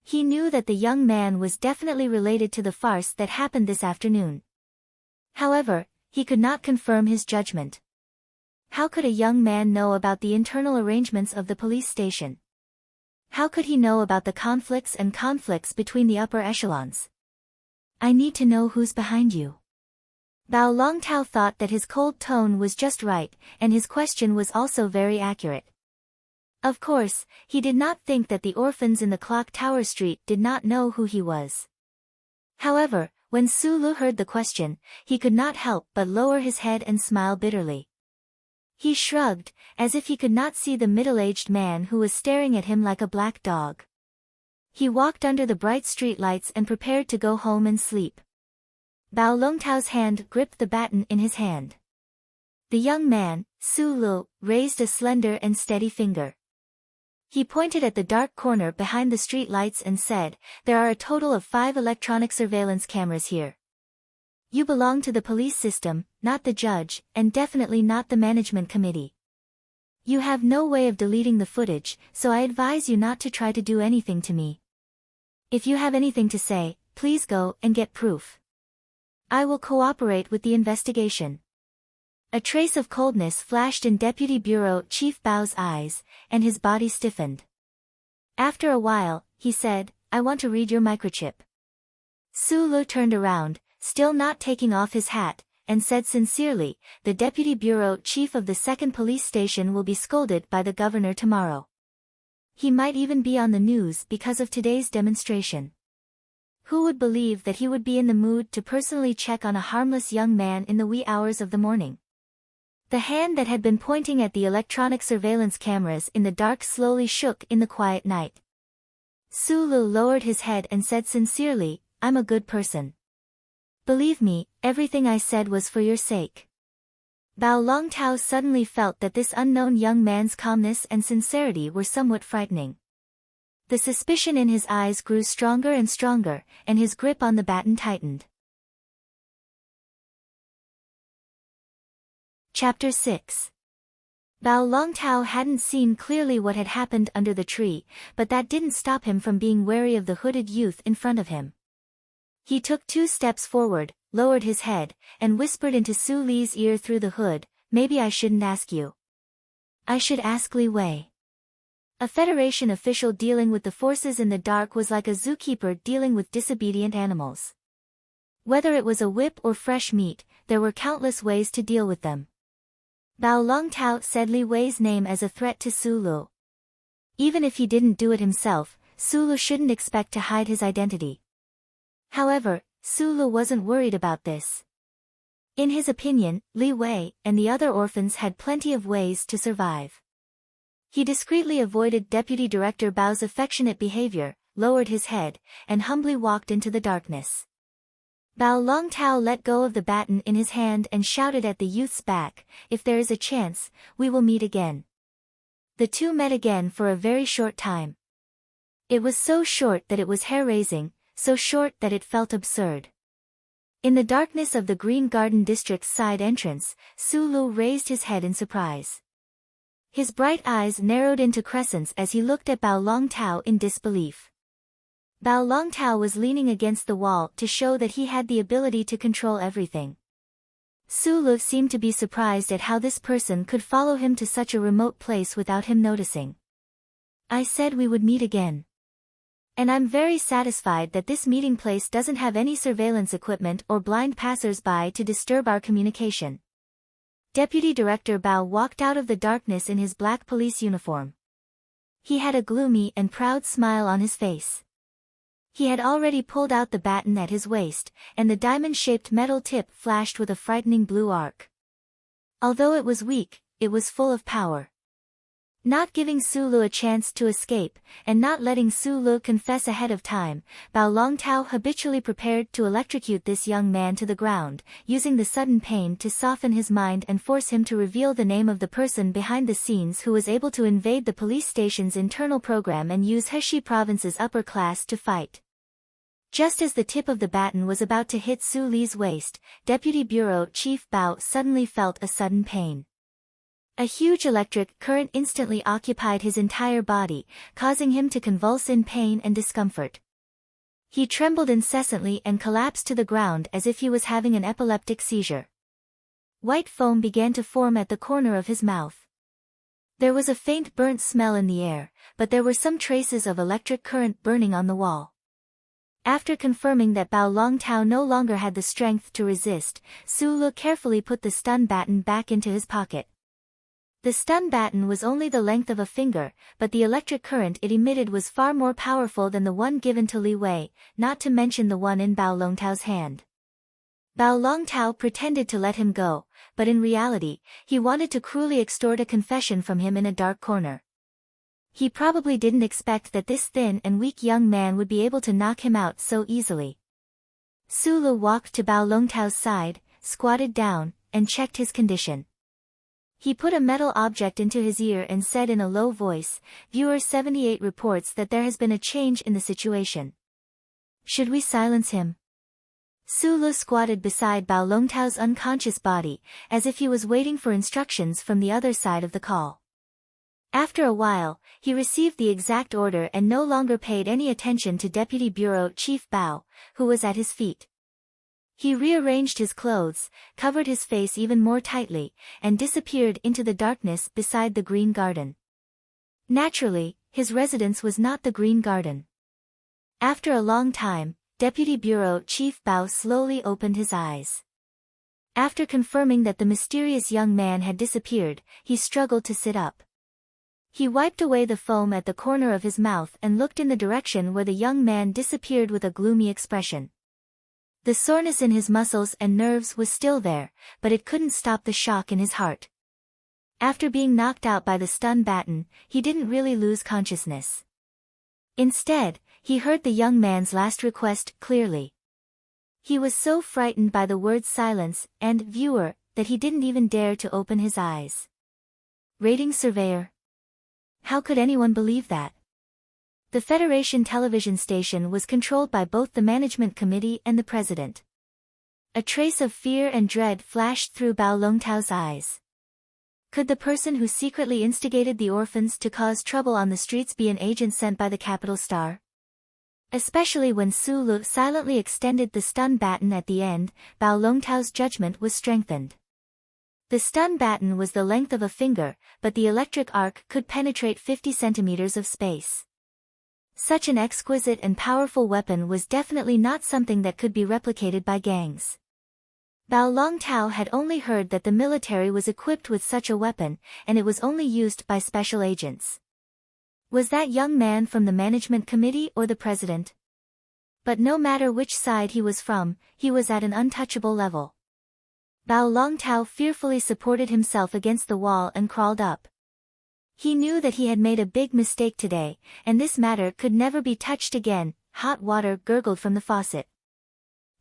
He knew that the young man was definitely related to the farce that happened this afternoon. However, he could not confirm his judgment. How could a young man know about the internal arrangements of the police station? How could he know about the conflicts between the upper echelons? I need to know who's behind you. Bao Longtao thought that his cold tone was just right, and his question was also very accurate. Of course, he did not think that the orphans in the clock tower street did not know who he was. However, when Sulu heard the question, he could not help but lower his head and smile bitterly. He shrugged, as if he could not see the middle-aged man who was staring at him like a black dog. He walked under the bright street lights and prepared to go home and sleep. Bao Longtao's hand gripped the baton in his hand. The young man, Sulu, raised a slender and steady finger. He pointed at the dark corner behind the street lights and said, "There are a total of 5 electronic surveillance cameras here. You belong to the police system, not the judge, and definitely not the management committee. You have no way of deleting the footage, so I advise you not to try to do anything to me. If you have anything to say, please go and get proof. I will cooperate with the investigation." A trace of coldness flashed in Deputy Bureau Chief Bao's eyes, and his body stiffened. After a while, he said, "I want to read your microchip." Sulu turned around, still not taking off his hat, and said sincerely, "The Deputy Bureau Chief of the 2nd Police Station will be scolded by the governor tomorrow. He might even be on the news because of today's demonstration. Who would believe that he would be in the mood to personally check on a harmless young man in the wee hours of the morning?" The hand that had been pointing at the electronic surveillance cameras in the dark slowly shook in the quiet night. Sulu lowered his head and said sincerely, "I'm a good person. Believe me, everything I said was for your sake." Bao Longtao suddenly felt that this unknown young man's calmness and sincerity were somewhat frightening. The suspicion in his eyes grew stronger and stronger, and his grip on the baton tightened. Chapter 6. Bao Longtao hadn't seen clearly what had happened under the tree, but that didn't stop him from being wary of the hooded youth in front of him. He took 2 steps forward, lowered his head, and whispered into Su Li's ear through the hood, "Maybe I shouldn't ask you. I should ask Li Wei." A Federation official dealing with the forces in the dark was like a zookeeper dealing with disobedient animals. Whether it was a whip or fresh meat, there were countless ways to deal with them. Bao Longtao said Li Wei's name as a threat to Sulu. Even if he didn't do it himself, Sulu shouldn't expect to hide his identity. However, Sulu wasn't worried about this. In his opinion, Li Wei and the other orphans had plenty of ways to survive. He discreetly avoided Deputy Director Bao's affectionate behavior, lowered his head, and humbly walked into the darkness. Bao Longtao let go of the baton in his hand and shouted at the youth's back, "If there is a chance, we will meet again." The two met again for a very short time. It was so short that it was hair-raising, so short that it felt absurd. In the darkness of the Green Garden District's side entrance, Sulu raised his head in surprise. His bright eyes narrowed into crescents as he looked at Bao Longtao in disbelief. Bao Longtao was leaning against the wall to show that he had the ability to control everything. Sulu seemed to be surprised at how this person could follow him to such a remote place without him noticing. "I said we would meet again. And I'm very satisfied that this meeting place doesn't have any surveillance equipment or blind passers-by to disturb our communication." Deputy Director Bao walked out of the darkness in his black police uniform. He had a gloomy and proud smile on his face. He had already pulled out the baton at his waist, and the diamond-shaped metal tip flashed with a frightening blue arc. Although it was weak, it was full of power. Not giving Sulu a chance to escape, and not letting Sulu confess ahead of time, Bao Longtao habitually prepared to electrocute this young man to the ground, using the sudden pain to soften his mind and force him to reveal the name of the person behind the scenes who was able to invade the police station's internal program and use Heshi province's upper class to fight. Just as the tip of the baton was about to hit Su Li's waist, Deputy Bureau Chief Bao suddenly felt a sudden pain. A huge electric current instantly occupied his entire body, causing him to convulse in pain and discomfort. He trembled incessantly and collapsed to the ground as if he was having an epileptic seizure. White foam began to form at the corner of his mouth. There was a faint burnt smell in the air, but there were some traces of electric current burning on the wall. After confirming that Bao Longtao no longer had the strength to resist, Sulu carefully put the stun baton back into his pocket. The stun baton was only the length of a finger, but the electric current it emitted was far more powerful than the one given to Li Wei, not to mention the one in Bao Longtao's hand. Bao Longtao pretended to let him go, but in reality, he wanted to cruelly extort a confession from him in a dark corner. He probably didn't expect that this thin and weak young man would be able to knock him out so easily. Su Lu walked to Bao Longtao's side, squatted down, and checked his condition. He put a metal object into his ear and said in a low voice, "Viewer 78 reports that there has been a change in the situation. Should we silence him?" Su Lu squatted beside Bao Longtao's unconscious body, as if he was waiting for instructions from the other side of the call. After a while, he received the exact order and no longer paid any attention to Deputy Bureau Chief Bao, who was at his feet. He rearranged his clothes, covered his face even more tightly, and disappeared into the darkness beside the Green Garden. Naturally, his residence was not the Green Garden. After a long time, Deputy Bureau Chief Bao slowly opened his eyes. After confirming that the mysterious young man had disappeared, he struggled to sit up. He wiped away the foam at the corner of his mouth and looked in the direction where the young man disappeared with a gloomy expression. The soreness in his muscles and nerves was still there, but it couldn't stop the shock in his heart. After being knocked out by the stun baton, he didn't really lose consciousness. Instead, he heard the young man's last request clearly. He was so frightened by the words silence and viewer that he didn't even dare to open his eyes. Rating surveyor. How could anyone believe that? The Federation television station was controlled by both the management committee and the president. A trace of fear and dread flashed through Bao Longtao's eyes. Could the person who secretly instigated the orphans to cause trouble on the streets be an agent sent by the Capital Star? Especially when Su Lu silently extended the stun baton at the end, Bao Longtao's judgment was strengthened. The stun baton was the length of a finger, but the electric arc could penetrate 50 centimeters of space. Such an exquisite and powerful weapon was definitely not something that could be replicated by gangs. Bao Longtao had only heard that the military was equipped with such a weapon, and it was only used by special agents. Was that young man from the management committee or the president? But no matter which side he was from, he was at an untouchable level. Bao Longtao fearfully supported himself against the wall and crawled up. He knew that he had made a big mistake today, and this matter could never be touched again. Hot water gurgled from the faucet.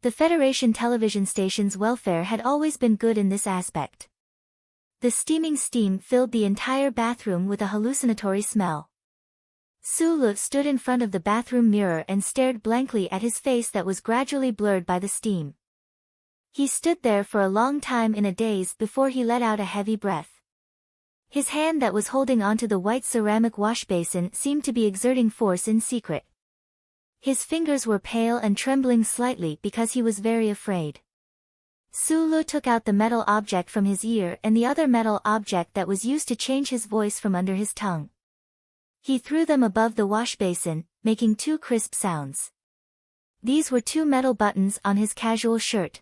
The Federation television station's welfare had always been good in this aspect. The steaming steam filled the entire bathroom with a hallucinatory smell. Su Lu stood in front of the bathroom mirror and stared blankly at his face that was gradually blurred by the steam. He stood there for a long time in a daze before he let out a heavy breath. His hand that was holding onto the white ceramic wash basin seemed to be exerting force in secret. His fingers were pale and trembling slightly because he was very afraid. Su Lu took out the metal object from his ear and the other metal object that was used to change his voice from under his tongue. He threw them above the wash basin, making two crisp sounds. These were two metal buttons on his casual shirt.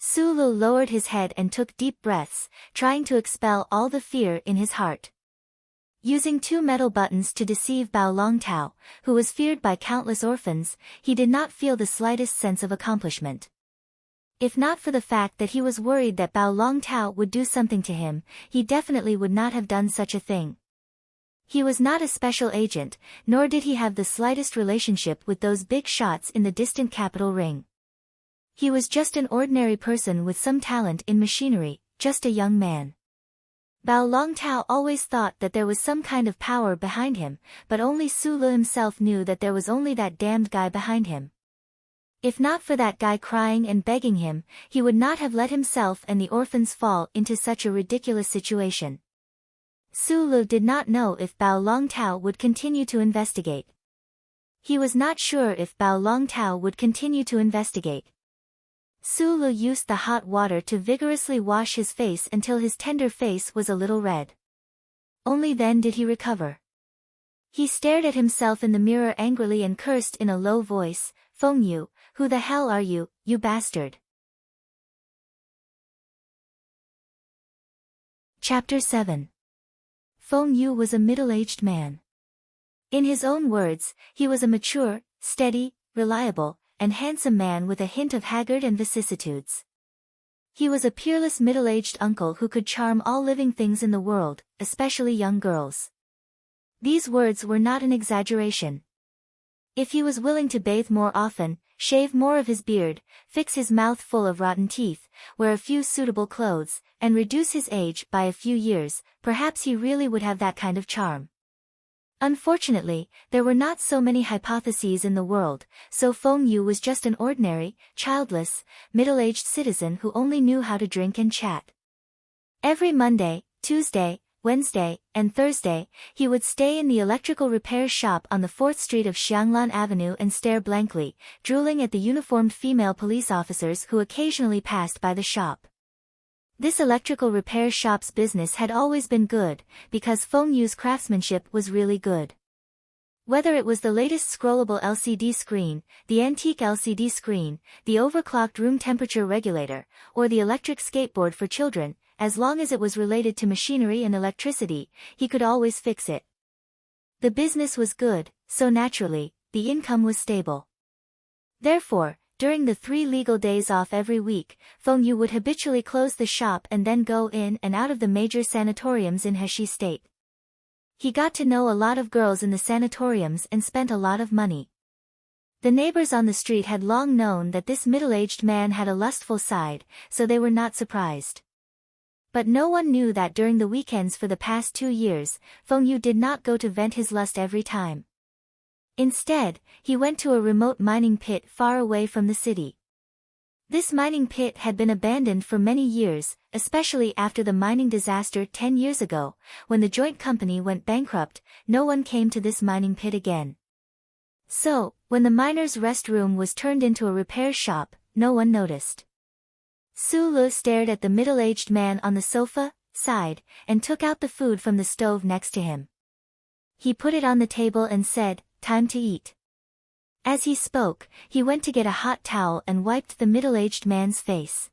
Su Lu lowered his head and took deep breaths, trying to expel all the fear in his heart. Using two metal buttons to deceive Bao Longtao, who was feared by countless orphans, he did not feel the slightest sense of accomplishment. If not for the fact that he was worried that Bao Longtao would do something to him, he definitely would not have done such a thing. He was not a special agent, nor did he have the slightest relationship with those big shots in the distant capital ring. He was just an ordinary person with some talent in machinery, just a young man. Bao Longtao always thought that there was some kind of power behind him, but only Su Lu himself knew that there was only that damned guy behind him. If not for that guy crying and begging him, he would not have let himself and the orphans fall into such a ridiculous situation. Su Lu did not know if Bao Longtao would continue to investigate. He was not sure if Bao Longtao would continue to investigate. Su Lu used the hot water to vigorously wash his face until his tender face was a little red. Only then did he recover. He stared at himself in the mirror angrily and cursed in a low voice, "Feng Yu, who the hell are you, you bastard?" Chapter 7. Feng Yu was a middle-aged man. In his own words, he was a mature, steady, reliable, and handsome man with a hint of haggard and vicissitudes. He was a peerless middle-aged uncle who could charm all living things in the world, especially young girls. These words were not an exaggeration. If he was willing to bathe more often, shave more of his beard, fix his mouth full of rotten teeth, wear a few suitable clothes, and reduce his age by a few years, perhaps he really would have that kind of charm. Unfortunately, there were not so many hypotheses in the world, so Feng Yu was just an ordinary, childless, middle-aged citizen who only knew how to drink and chat. Every Monday, Tuesday, Wednesday, and Thursday, he would stay in the electrical repair shop on the 4th Street of Xianglan Avenue and stare blankly, drooling at the uniformed female police officers who occasionally passed by the shop. This electrical repair shop's business had always been good, because Feng Yu's craftsmanship was really good. Whether it was the latest scrollable LCD screen, the antique LCD screen, the overclocked room temperature regulator, or the electric skateboard for children, as long as it was related to machinery and electricity, he could always fix it. The business was good, so naturally, the income was stable. Therefore, during the 3 legal days off every week, Feng Yu would habitually close the shop and then go in and out of the major sanatoriums in Heshi State. He got to know a lot of girls in the sanatoriums and spent a lot of money. The neighbors on the street had long known that this middle-aged man had a lustful side, so they were not surprised. But no one knew that during the weekends for the past 2 years, Feng Yu did not go to vent his lust every time. Instead, he went to a remote mining pit far away from the city. This mining pit had been abandoned for many years, especially after the mining disaster 10 years ago, when the joint company went bankrupt. No one came to this mining pit again. So, when the miners' rest room was turned into a repair shop, no one noticed. Su Lu stared at the middle-aged man on the sofa, sighed, and took out the food from the stove next to him. He put it on the table and said, "Time to eat." As he spoke, he went to get a hot towel and wiped the middle-aged man's face.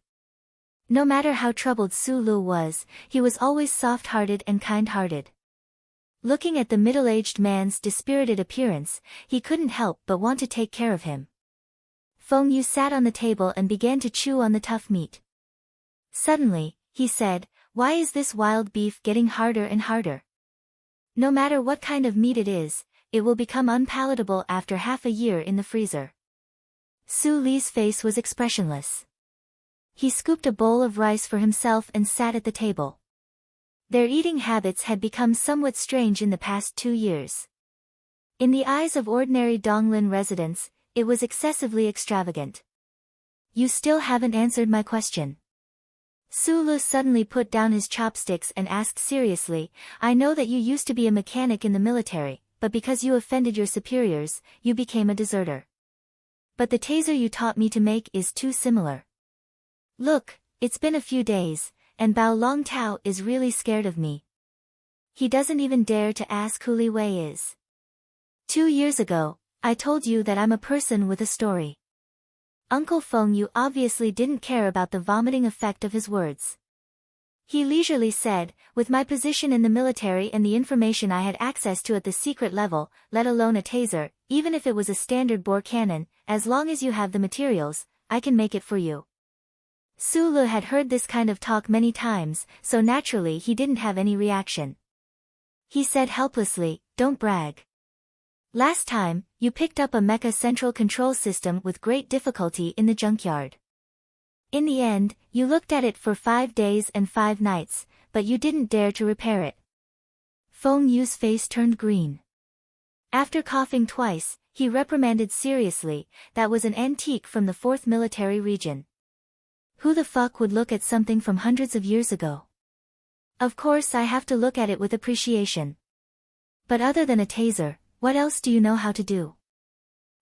No matter how troubled Su Lu was, he was always soft-hearted and kind-hearted. Looking at the middle-aged man's dispirited appearance, he couldn't help but want to take care of him. Feng Yu sat on the table and began to chew on the tough meat. Suddenly, he said, "Why is this wild beef getting harder and harder? No matter what kind of meat it is, it will become unpalatable after half a year in the freezer." Su Li's face was expressionless. He scooped a bowl of rice for himself and sat at the table. Their eating habits had become somewhat strange in the past 2 years. In the eyes of ordinary Donglin residents, it was excessively extravagant. "You still haven't answered my question." Su Lu suddenly put down his chopsticks and asked seriously, "I know that you used to be a mechanic in the military, but because you offended your superiors, you became a deserter. But the taser you taught me to make is too similar. Look, it's been a few days, and Bao Long Tao is really scared of me. He doesn't even dare to ask who Li Wei is. 2 years ago, I told you that I'm a person with a story." Uncle Feng Yu obviously didn't care about the vomiting effect of his words. He leisurely said, "With my position in the military and the information I had access to at the secret level, let alone a taser, even if it was a standard bore cannon, as long as you have the materials, I can make it for you." Su Lu had heard this kind of talk many times, so naturally he didn't have any reaction. He said helplessly, "Don't brag. Last time, you picked up a mecha central control system with great difficulty in the junkyard. In the end, you looked at it for 5 days and 5 nights, but you didn't dare to repair it." Feng Yu's face turned green. After coughing twice, he reprimanded seriously, "That was an antique from the 4th Military Region. Who the fuck would look at something from hundreds of years ago? Of course I have to look at it with appreciation. But other than a taser, what else do you know how to do?"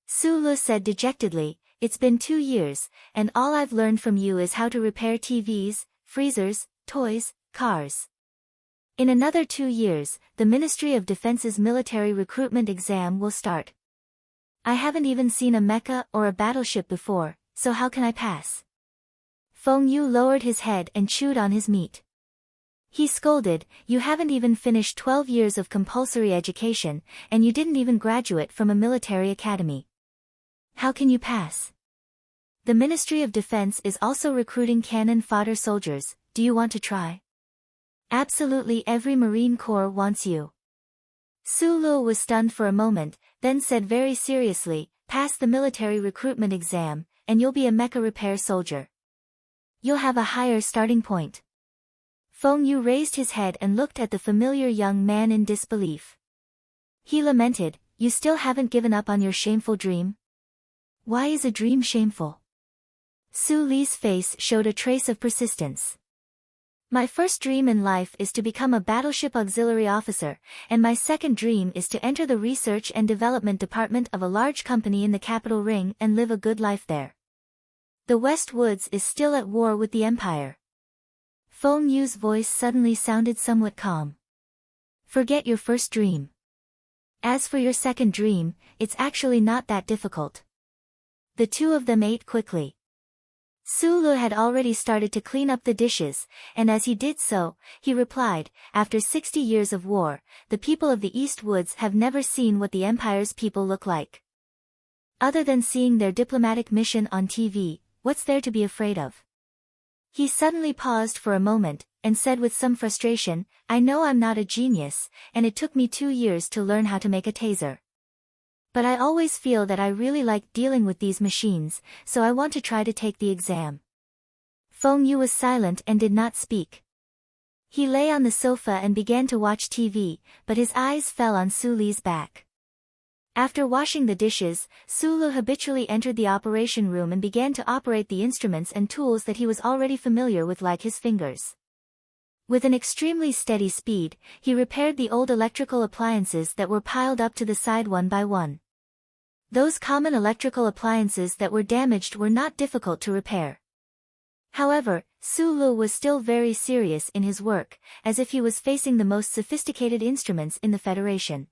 Su Lu said dejectedly, "It's been 2 years, and all I've learned from you is how to repair TVs, freezers, toys, cars. In another 2 years, the Ministry of Defense's military recruitment exam will start. I haven't even seen a mecha or a battleship before, so how can I pass?" Feng Yu lowered his head and chewed on his meat. He scolded, "You haven't even finished 12 years of compulsory education, and you didn't even graduate from a military academy. How can you pass? The Ministry of Defense is also recruiting cannon fodder soldiers. Do you want to try? Absolutely every Marine Corps wants you." Sulu was stunned for a moment, then said very seriously, "Pass the military recruitment exam, and you'll be a mecha repair soldier. You'll have a higher starting point." Feng Yu raised his head and looked at the familiar young man in disbelief. He lamented, "You still haven't given up on your shameful dream? Why is a dream shameful?" Su Li's face showed a trace of persistence. "My first dream in life is to become a battleship auxiliary officer, and my second dream is to enter the research and development department of a large company in the capital ring and live a good life there. The West Woods is still at war with the Empire." Feng Yu's voice suddenly sounded somewhat calm. "Forget your first dream. As for your second dream, it's actually not that difficult." The two of them ate quickly. Sulu had already started to clean up the dishes, and as he did so, he replied, "After 60 years of war, the people of the East Woods have never seen what the Empire's people look like. Other than seeing their diplomatic mission on TV, what's there to be afraid of?" He suddenly paused for a moment, and said with some frustration, "I know I'm not a genius, and it took me 2 years to learn how to make a taser. But I always feel that I really like dealing with these machines, so I want to try to take the exam." Feng Yu was silent and did not speak. He lay on the sofa and began to watch TV, but his eyes fell on Su Li's back. After washing the dishes, Sulu habitually entered the operation room and began to operate the instruments and tools that he was already familiar with, like his fingers. With an extremely steady speed, he repaired the old electrical appliances that were piled up to the side one by one. Those common electrical appliances that were damaged were not difficult to repair. However, Sulu was still very serious in his work, as if he was facing the most sophisticated instruments in the Federation.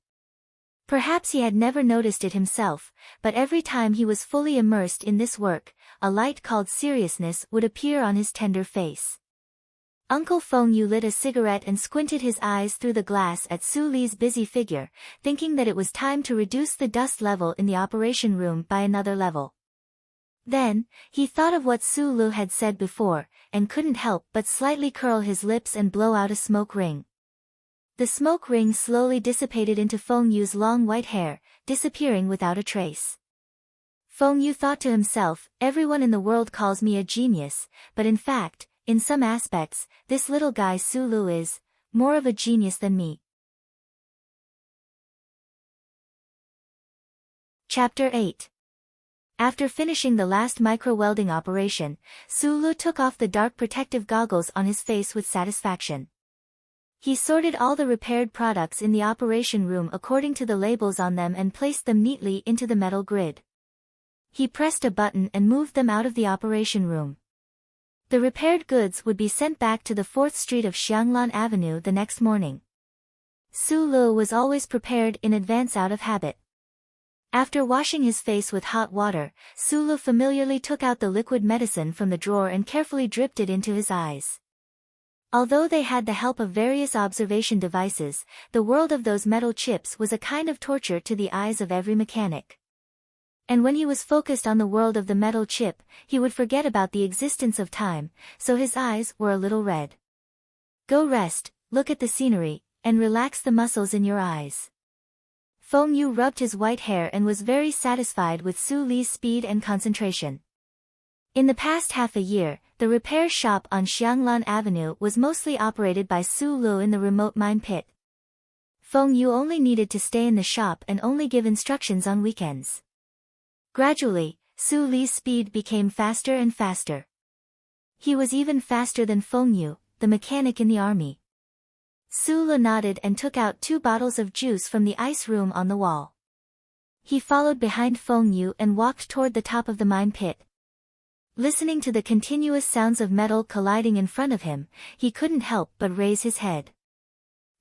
Perhaps he had never noticed it himself, but every time he was fully immersed in this work, a light called seriousness would appear on his tender face. Uncle Feng Yu lit a cigarette and squinted his eyes through the glass at Su Li's busy figure, thinking that it was time to reduce the dust level in the operation room by another level. Then, he thought of what Su Lu had said before, and couldn't help but slightly curl his lips and blow out a smoke ring. The smoke ring slowly dissipated into Feng Yu's long white hair, disappearing without a trace. Feng Yu thought to himself, "Everyone in the world calls me a genius, but in fact, in some aspects, this little guy Su Lu is more of a genius than me." Chapter 8. After finishing the last micro-welding operation, Su Lu took off the dark protective goggles on his face with satisfaction. He sorted all the repaired products in the operation room according to the labels on them and placed them neatly into the metal grid. He pressed a button and moved them out of the operation room. The repaired goods would be sent back to the 4th Street of Xianglan Avenue the next morning. Su Lu was always prepared in advance out of habit. After washing his face with hot water, Su Lu familiarly took out the liquid medicine from the drawer and carefully dripped it into his eyes. Although they had the help of various observation devices, the world of those metal chips was a kind of torture to the eyes of every mechanic. And when he was focused on the world of the metal chip, he would forget about the existence of time, so his eyes were a little red. "Go rest, look at the scenery, and relax the muscles in your eyes." Feng Yu rubbed his white hair and was very satisfied with Su Li's speed and concentration. In the past half a year, the repair shop on Xianglan Avenue was mostly operated by Su Lu in the remote mine pit. Feng Yu only needed to stay in the shop and only give instructions on weekends. Gradually, Su Li's speed became faster and faster. He was even faster than Feng Yu, the mechanic in the army. Su Lu nodded and took out 2 bottles of juice from the ice room on the wall. He followed behind Feng Yu and walked toward the top of the mine pit. Listening to the continuous sounds of metal colliding in front of him, he couldn't help but raise his head.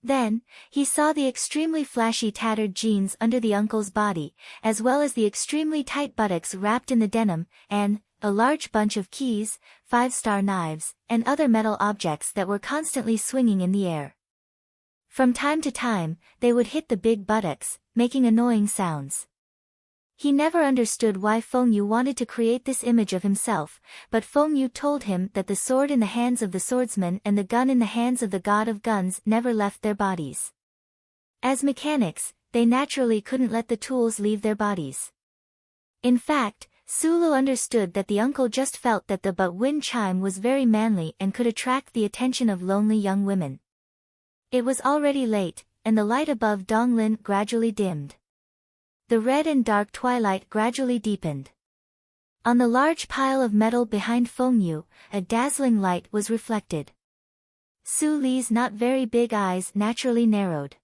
Then, he saw the extremely flashy tattered jeans under the uncle's body, as well as the extremely tight buttocks wrapped in the denim, and, a large bunch of keys, 5-star knives, and other metal objects that were constantly swinging in the air. From time to time, they would hit the big buttocks, making annoying sounds. He never understood why Feng Yu wanted to create this image of himself, but Feng Yu told him that the sword in the hands of the swordsman and the gun in the hands of the god of guns never left their bodies. As mechanics, they naturally couldn't let the tools leave their bodies. In fact, Sulu understood that the uncle just felt that the wind chime was very manly and could attract the attention of lonely young women. It was already late, and the light above Donglin gradually dimmed. The red and dark twilight gradually deepened. On the large pile of metal behind Feng Yu, a dazzling light was reflected. Su Li's not very big eyes naturally narrowed.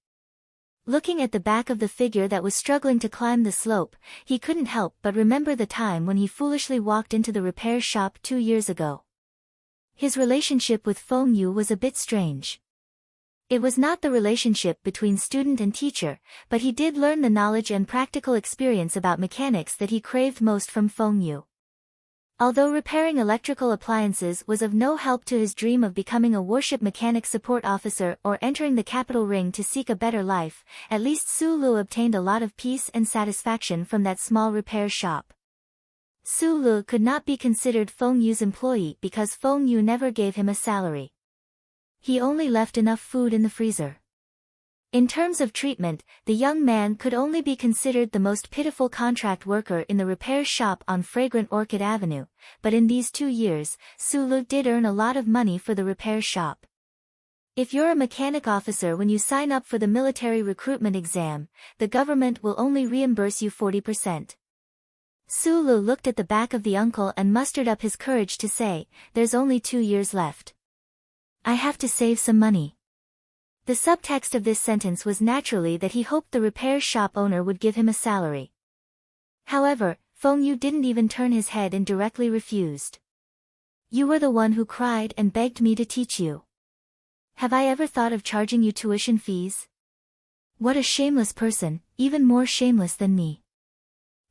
Looking at the back of the figure that was struggling to climb the slope, he couldn't help but remember the time when he foolishly walked into the repair shop 2 years ago. His relationship with Feng Yu was a bit strange. It was not the relationship between student and teacher, but he did learn the knowledge and practical experience about mechanics that he craved most from Feng Yu. Although repairing electrical appliances was of no help to his dream of becoming a warship mechanic support officer or entering the capital ring to seek a better life, at least Su Lu obtained a lot of peace and satisfaction from that small repair shop. Su Lu could not be considered Feng Yu's employee because Feng Yu never gave him a salary. He only left enough food in the freezer. In terms of treatment, the young man could only be considered the most pitiful contract worker in the repair shop on Fragrant Orchid Avenue, but in these 2 years, Sulu did earn a lot of money for the repair shop. If you're a mechanic officer when you sign up for the military recruitment exam, the government will only reimburse you 40%. Sulu looked at the back of the uncle and mustered up his courage to say, "There's only 2 years left. I have to save some money." The subtext of this sentence was naturally that he hoped the repair shop owner would give him a salary. However, Feng Yu didn't even turn his head and directly refused. "You were the one who cried and begged me to teach you. Have I ever thought of charging you tuition fees? What a shameless person, even more shameless than me."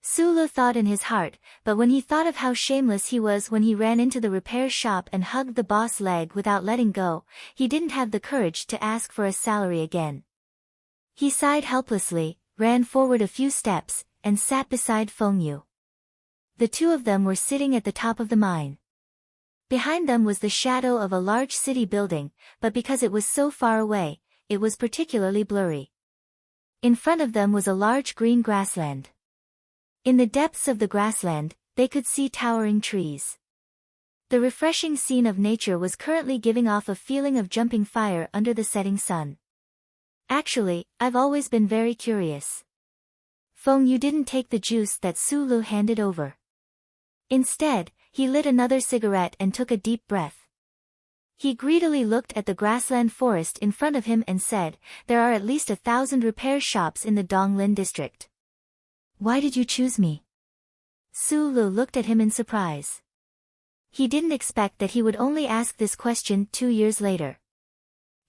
Sulu thought in his heart, but when he thought of how shameless he was when he ran into the repair shop and hugged the boss' leg without letting go, he didn't have the courage to ask for a salary again. He sighed helplessly, ran forward a few steps, and sat beside Feng Yu. The two of them were sitting at the top of the mine. Behind them was the shadow of a large city building, but because it was so far away, it was particularly blurry. In front of them was a large green grassland. In the depths of the grassland, they could see towering trees. The refreshing scene of nature was currently giving off a feeling of jumping fire under the setting sun. "Actually, I've always been very curious." Feng Yu didn't take the juice that Sulu handed over. Instead, he lit another cigarette and took a deep breath. He greedily looked at the grassland forest in front of him and said, "There are at least 1,000 repair shops in the Donglin district. Why did you choose me?" Sulu looked at him in surprise. He didn't expect that he would only ask this question 2 years later.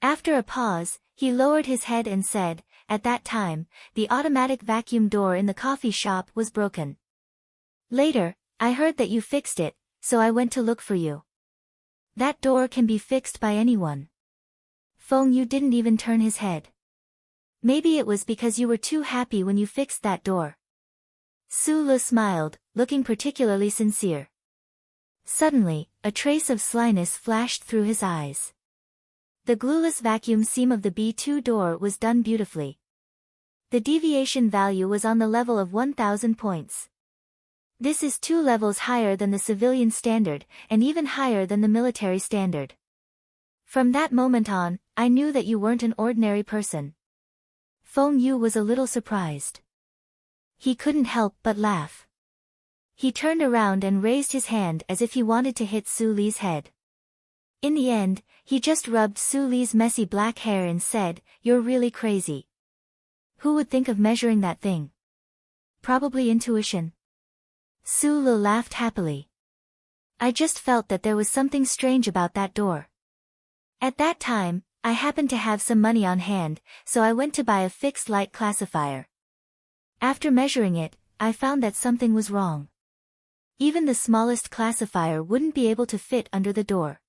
After a pause, he lowered his head and said, "At that time, the automatic vacuum door in the coffee shop was broken. Later, I heard that you fixed it, so I went to look for you. That door can be fixed by anyone." Feng Yu didn't even turn his head. "Maybe it was because you were too happy when you fixed that door." Sulu smiled, looking particularly sincere. Suddenly, a trace of slyness flashed through his eyes. The glueless vacuum seam of the B2 door was done beautifully. The deviation value was on the level of 1,000 points. This is 2 levels higher than the civilian standard, and even higher than the military standard. From that moment on, I knew that you weren't an ordinary person." Feng Yu was a little surprised. He couldn't help but laugh. He turned around and raised his hand as if he wanted to hit Su Li's head. In the end, he just rubbed Su Li's messy black hair and said, "You're really crazy. Who would think of measuring that thing? Probably intuition." Su Li laughed happily. "I just felt that there was something strange about that door. At that time, I happened to have some money on hand, so I went to buy a fixed light classifier. After measuring it, I found that something was wrong. Even the smallest classifier wouldn't be able to fit under the door.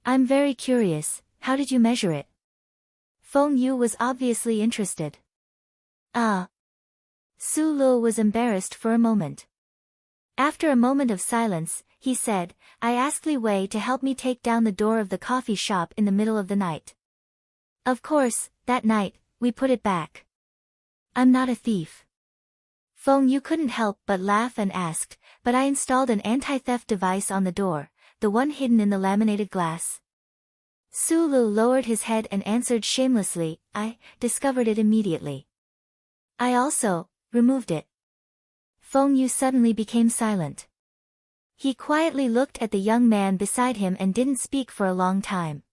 I'm very curious, how did you measure it? Feng Yu was obviously interested. Su Lu was embarrassed for a moment. After a moment of silence, he said, I asked Li Wei to help me take down the door of the coffee shop in the middle of the night. Of course, that night, we put it back. I'm not a thief. Feng Yu couldn't help but laugh and asked, but I installed an anti-theft device on the door, the one hidden in the laminated glass. Su Lu lowered his head and answered shamelessly, I discovered it immediately. I also removed it. Feng Yu suddenly became silent. He quietly looked at the young man beside him and didn't speak for a long time.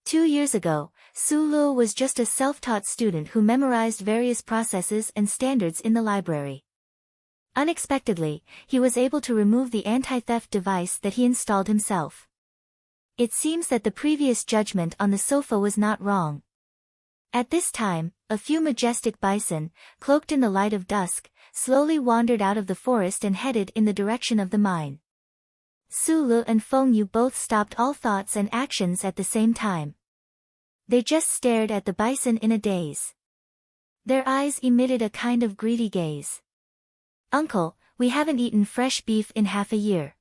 2 years ago, Su Lu was just a self-taught student who memorized various processes and standards in the library. Unexpectedly, he was able to remove the anti-theft device that he installed himself. It seems that the previous judgment on the sofa was not wrong. At this time, a few majestic bison, cloaked in the light of dusk, slowly wandered out of the forest and headed in the direction of the mine. Su Lu and Feng Yu both stopped all thoughts and actions at the same time. They just stared at the bison in a daze. Their eyes emitted a kind of greedy gaze. Uncle, we haven't eaten fresh beef in half a year.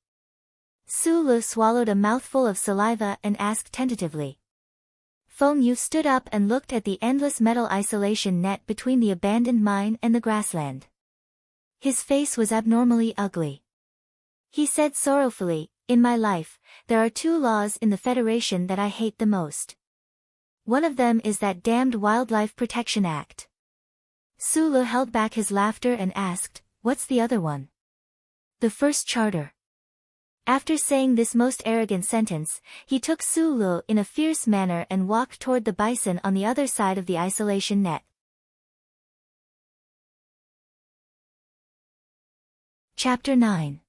Su Lu swallowed a mouthful of saliva and asked tentatively. Feng Yu stood up and looked at the endless metal isolation net between the abandoned mine and the grassland. His face was abnormally ugly. He said sorrowfully, in my life, there are 2 laws in the Federation that I hate the most. One of them is that damned Wildlife Protection Act. Su Lu held back his laughter and asked, what's the other one? The first charter. After saying this most arrogant sentence, he took Su Lu in a fierce manner and walked toward the bison on the other side of the isolation net. Chapter 9.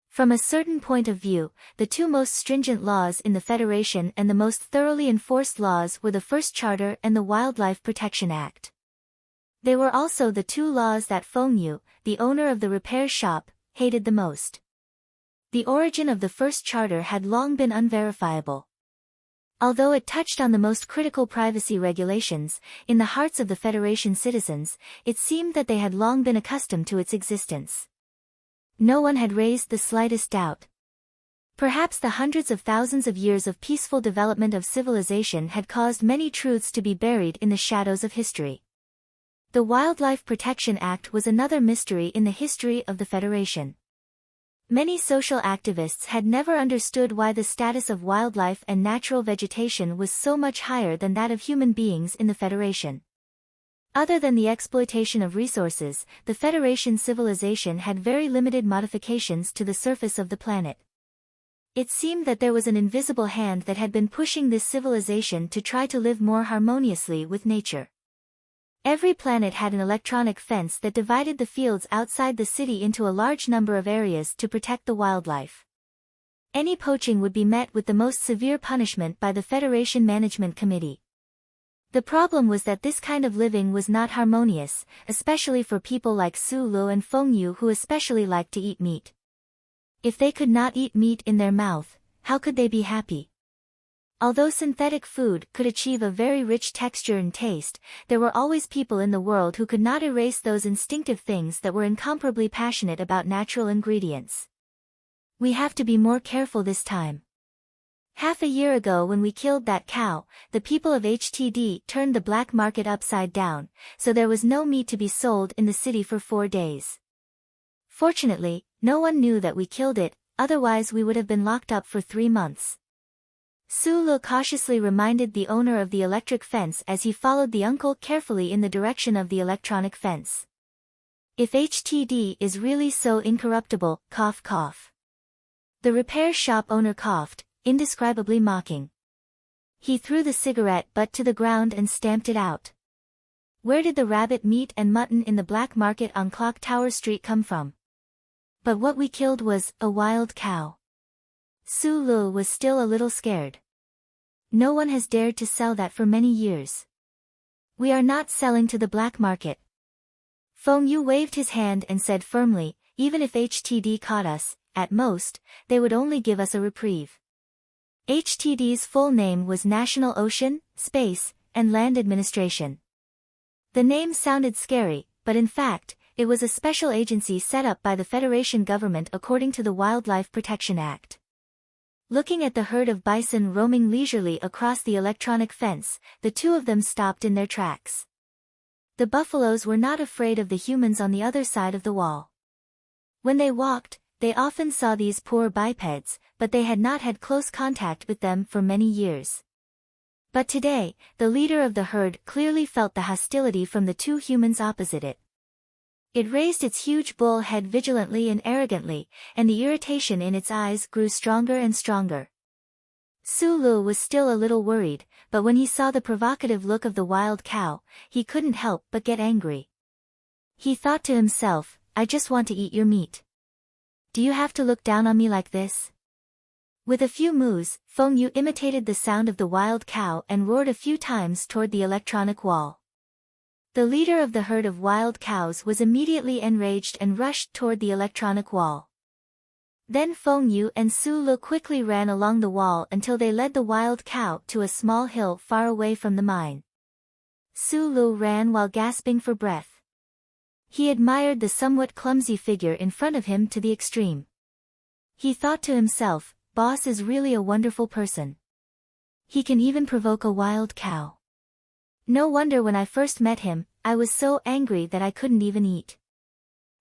From a certain point of view, the 2 most stringent laws in the Federation and the most thoroughly enforced laws were the First Charter and the Wildlife Protection Act. They were also the 2 laws that Feng Yu, the owner of the repair shop, hated the most. The origin of the First Charter had long been unverifiable. Although it touched on the most critical privacy regulations, in the hearts of the Federation citizens, it seemed that they had long been accustomed to its existence. No one had raised the slightest doubt. Perhaps the hundreds of thousands of years of peaceful development of civilization had caused many truths to be buried in the shadows of history. The Wildlife Protection Act was another mystery in the history of the Federation. Many social activists had never understood why the status of wildlife and natural vegetation was so much higher than that of human beings in the Federation. Other than the exploitation of resources, the Federation civilization had very limited modifications to the surface of the planet. It seemed that there was an invisible hand that had been pushing this civilization to try to live more harmoniously with nature. Every planet had an electronic fence that divided the fields outside the city into a large number of areas to protect the wildlife. Any poaching would be met with the most severe punishment by the Federation Management Committee. The problem was that this kind of living was not harmonious, especially for people like Su Lu and Feng Yu who especially liked to eat meat. If they could not eat meat in their mouth, how could they be happy? Although synthetic food could achieve a very rich texture and taste, there were always people in the world who could not erase those instinctive things that were incomparably passionate about natural ingredients. We have to be more careful this time. Half a year ago when we killed that cow, the people of HTD turned the black market upside down, so there was no meat to be sold in the city for 4 days. Fortunately, no one knew that we killed it, otherwise we would have been locked up for 3 months. Su Lu cautiously reminded the owner of the electric fence as he followed the uncle carefully in the direction of the electronic fence. If HTD is really so incorruptible, cough cough. The repair shop owner coughed, indescribably mocking. He threw the cigarette butt to the ground and stamped it out. Where did the rabbit meat and mutton in the black market on Clock Tower Street come from? But what we killed was a wild cow. Su Lu was still a little scared. No one has dared to sell that for many years. We are not selling to the black market. Feng Yu waved his hand and said firmly, even if HTD caught us, at most, they would only give us a reprieve. HTD's full name was National Ocean, Space, and Land Administration. The name sounded scary, but in fact, it was a special agency set up by the Federation government according to the Wildlife Protection Act. Looking at the herd of bison roaming leisurely across the electronic fence, the two of them stopped in their tracks. The buffaloes were not afraid of the humans on the other side of the wall. When they walked, they often saw these poor bipeds, but they had not had close contact with them for many years. But today, the leader of the herd clearly felt the hostility from the two humans opposite it. It raised its huge bull head vigilantly and arrogantly, and the irritation in its eyes grew stronger and stronger. Sulu was still a little worried, but when he saw the provocative look of the wild cow, he couldn't help but get angry. He thought to himself, "I just want to eat your meat. Do you have to look down on me like this?" With a few moos, Feng Yu imitated the sound of the wild cow and roared a few times toward the electronic wall. The leader of the herd of wild cows was immediately enraged and rushed toward the electronic wall. Then Feng Yu and Su Lu quickly ran along the wall until they led the wild cow to a small hill far away from the mine. Su Lu ran while gasping for breath. He admired the somewhat clumsy figure in front of him to the extreme. He thought to himself, "Boss is really a wonderful person. He can even provoke a wild cow. No wonder when I first met him, I was so angry that I couldn't even eat."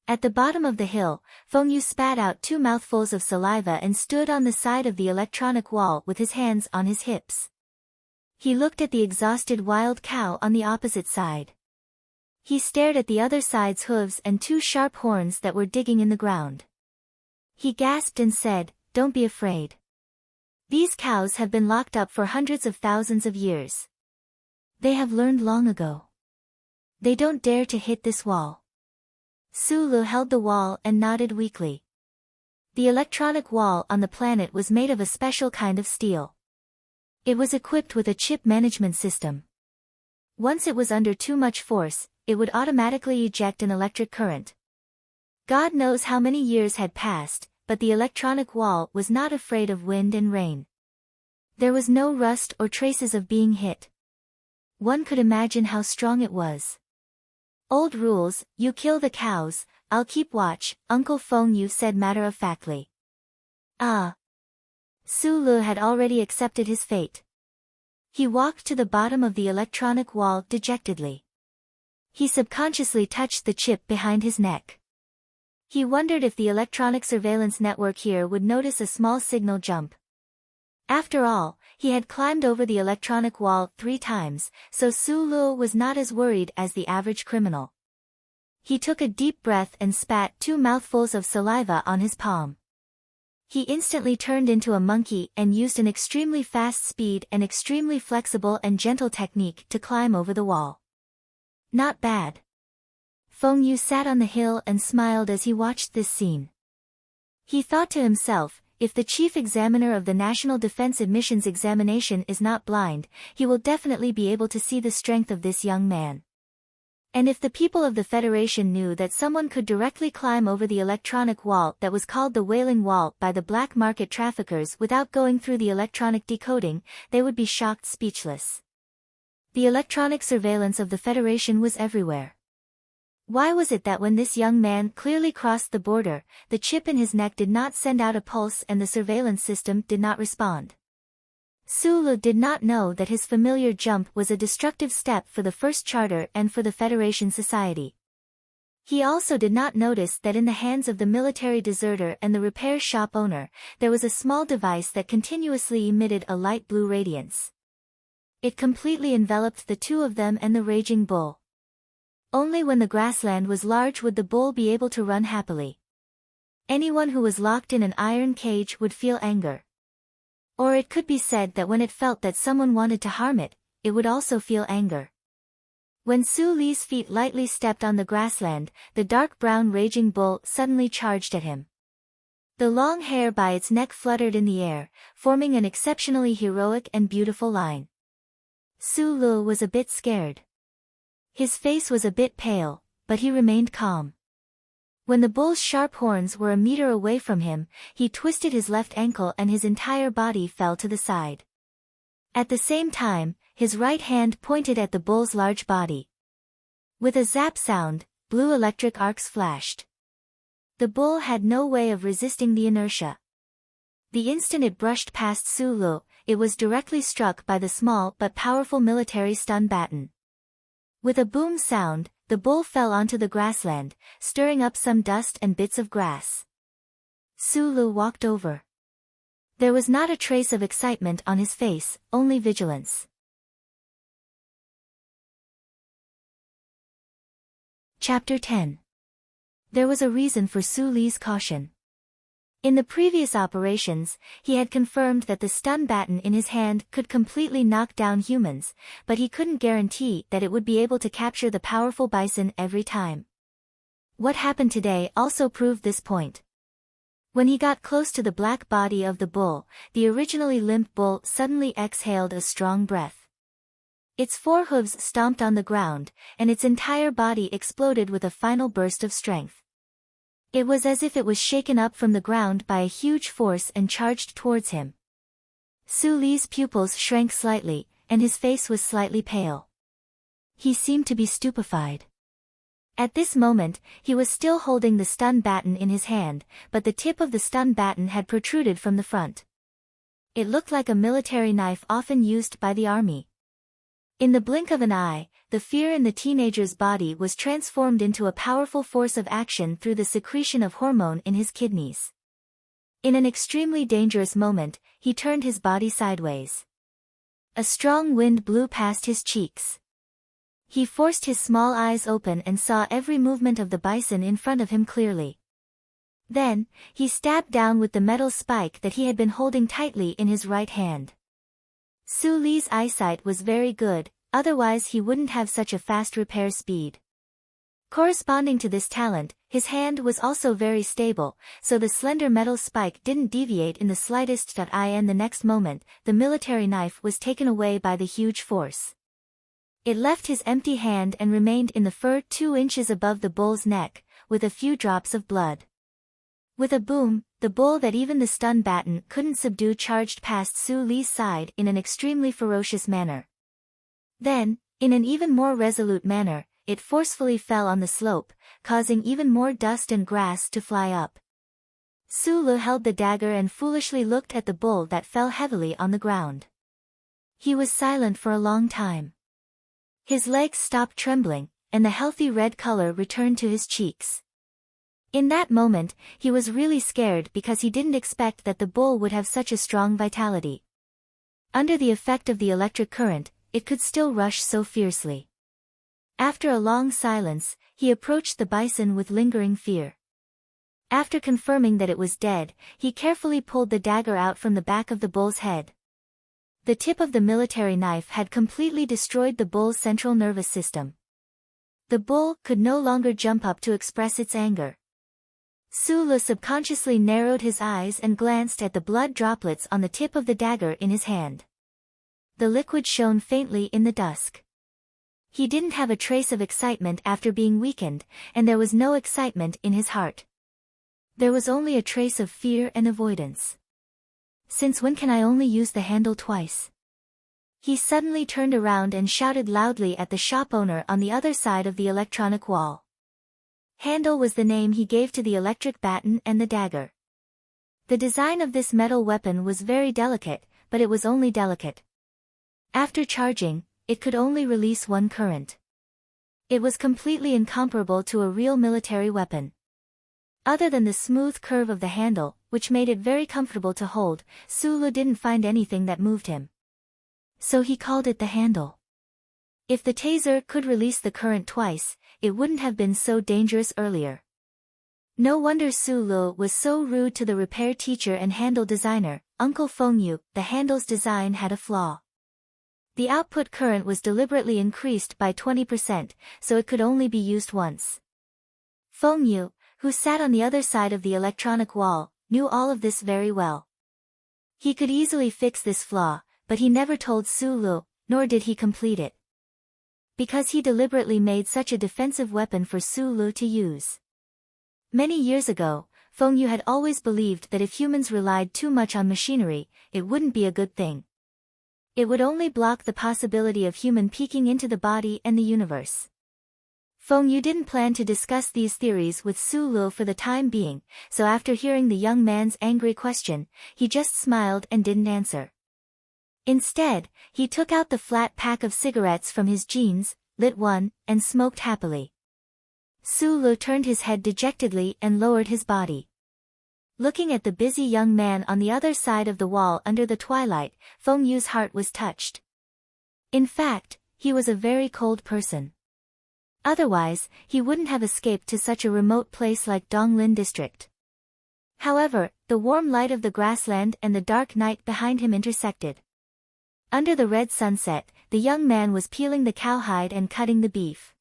At the bottom of the hill, Feng Yu spat out 2 mouthfuls of saliva and stood on the side of the electronic wall with his hands on his hips. He looked at the exhausted wild cow on the opposite side. He stared at the other side's hooves and 2 sharp horns that were digging in the ground. He gasped and said, "Don't be afraid. These cows have been locked up for hundreds of thousands of years. They have learned long ago. They don't dare to hit this wall." Sulu held the wall and nodded weakly. The electronic wall on the planet was made of a special kind of steel. It was equipped with a chip management system. Once it was under too much force, it would automatically eject an electric current. God knows how many years had passed, but the electronic wall was not afraid of wind and rain. There was no rust or traces of being hit. One could imagine how strong it was. "Old rules, you kill the cows, I'll keep watch," Uncle Feng Yu said matter-of-factly. Ah. Sulu had already accepted his fate. He walked to the bottom of the electronic wall dejectedly. He subconsciously touched the chip behind his neck. He wondered if the electronic surveillance network here would notice a small signal jump. After all, he had climbed over the electronic wall 3 times, so Sulu was not as worried as the average criminal. He took a deep breath and spat 2 mouthfuls of saliva on his palm. He instantly turned into a monkey and used an extremely fast speed and extremely flexible and gentle technique to climb over the wall. Not bad. Feng Yu sat on the hill and smiled as he watched this scene. He thought to himself, if the chief examiner of the National Defense Admissions Examination is not blind, he will definitely be able to see the strength of this young man. And if the people of the Federation knew that someone could directly climb over the electronic wall that was called the Wailing Wall by the black market traffickers without going through the electronic decoding, they would be shocked speechless. The electronic surveillance of the Federation was everywhere. Why was it that when this young man clearly crossed the border, the chip in his neck did not send out a pulse and the surveillance system did not respond? Sulu did not know that his familiar jump was a destructive step for the First Charter and for the Federation Society. He also did not notice that in the hands of the military deserter and the repair shop owner, there was a small device that continuously emitted a light blue radiance. It completely enveloped the two of them and the raging bull. Only when the grassland was large would the bull be able to run happily. Anyone who was locked in an iron cage would feel anger. Or it could be said that when it felt that someone wanted to harm it, it would also feel anger. When Su Li's feet lightly stepped on the grassland, the dark brown raging bull suddenly charged at him. The long hair by its neck fluttered in the air, forming an exceptionally heroic and beautiful line. Su Lu was a bit scared. His face was a bit pale, but he remained calm. When the bull's sharp horns were a meter away from him, he twisted his left ankle and his entire body fell to the side. At the same time, his right hand pointed at the bull's large body. With a zap sound, blue electric arcs flashed. The bull had no way of resisting the inertia. The instant it brushed past Su Lu, it was directly struck by the small but powerful military stun baton. With a boom sound, the bull fell onto the grassland, stirring up some dust and bits of grass. Su Lu walked over. There was not a trace of excitement on his face, only vigilance. Chapter 10. There was a reason for Su Li's caution. In the previous operations, he had confirmed that the stun baton in his hand could completely knock down humans, but he couldn't guarantee that it would be able to capture the powerful bison every time. What happened today also proved this point. When he got close to the black body of the bull, the originally limp bull suddenly exhaled a strong breath. Its forehooves stomped on the ground, and its entire body exploded with a final burst of strength. It was as if it was shaken up from the ground by a huge force and charged towards him. Su Li's pupils shrank slightly, and his face was slightly pale. He seemed to be stupefied. At this moment, he was still holding the stun baton in his hand, but the tip of the stun baton had protruded from the front. It looked like a military knife often used by the army. In the blink of an eye, the fear in the teenager's body was transformed into a powerful force of action through the secretion of hormone in his kidneys. In an extremely dangerous moment, he turned his body sideways. A strong wind blew past his cheeks. He forced his small eyes open and saw every movement of the bison in front of him clearly. Then, he stabbed down with the metal spike that he had been holding tightly in his right hand. Su Li's eyesight was very good, otherwise he wouldn't have such a fast repair speed. Corresponding to this talent, his hand was also very stable, so the slender metal spike didn't deviate in the slightest. And the next moment, the military knife was taken away by the huge force. It left his empty hand and remained in the fur 2 inches above the bull's neck, with a few drops of blood. With a boom, the bull that even the stun baton couldn't subdue charged past Su Li's side in an extremely ferocious manner. Then, in an even more resolute manner, it forcefully fell on the slope, causing even more dust and grass to fly up. Su Lu held the dagger and foolishly looked at the bull that fell heavily on the ground. He was silent for a long time. His legs stopped trembling, and the healthy red color returned to his cheeks. In that moment, he was really scared because he didn't expect that the bull would have such a strong vitality. Under the effect of the electric current, it could still rush so fiercely. After a long silence, he approached the bison with lingering fear. After confirming that it was dead, he carefully pulled the dagger out from the back of the bull's head. The tip of the military knife had completely destroyed the bull's central nervous system. The bull could no longer jump up to express its anger. Su Lu subconsciously narrowed his eyes and glanced at the blood droplets on the tip of the dagger in his hand. The liquid shone faintly in the dusk. He didn't have a trace of excitement after being weakened, and there was no excitement in his heart. There was only a trace of fear and avoidance. Since when can I only use the handle twice? He suddenly turned around and shouted loudly at the shop owner on the other side of the electronic wall. Handle was the name he gave to the electric baton and the dagger. The design of this metal weapon was very delicate, but it was only delicate. After charging, it could only release one current. It was completely incomparable to a real military weapon. Other than the smooth curve of the handle, which made it very comfortable to hold, Su Lu didn't find anything that moved him. So he called it the handle. If the taser could release the current twice, it wouldn't have been so dangerous earlier. No wonder Su Lu was so rude to the repair teacher and handle designer, Uncle Feng Yu. The handle's design had a flaw. The output current was deliberately increased by 20%, so it could only be used once. Feng Yu, who sat on the other side of the electronic wall, knew all of this very well. He could easily fix this flaw, but he never told Su Lu, nor did he complete it. Because he deliberately made such a defensive weapon for Su Lu to use. Many years ago, Feng Yu had always believed that if humans relied too much on machinery, it wouldn't be a good thing. It would only block the possibility of human peeking into the body and the universe. Feng Yu didn't plan to discuss these theories with Su Lu for the time being, so after hearing the young man's angry question, he just smiled and didn't answer. Instead, he took out the flat pack of cigarettes from his jeans, lit one, and smoked happily. Su Lu turned his head dejectedly and lowered his body. Looking at the busy young man on the other side of the wall under the twilight, Feng Yu's heart was touched. In fact, he was a very cold person. Otherwise, he wouldn't have escaped to such a remote place like Donglin district. However, the warm light of the grassland and the dark night behind him intersected. Under the red sunset, the young man was peeling the cowhide and cutting the beef.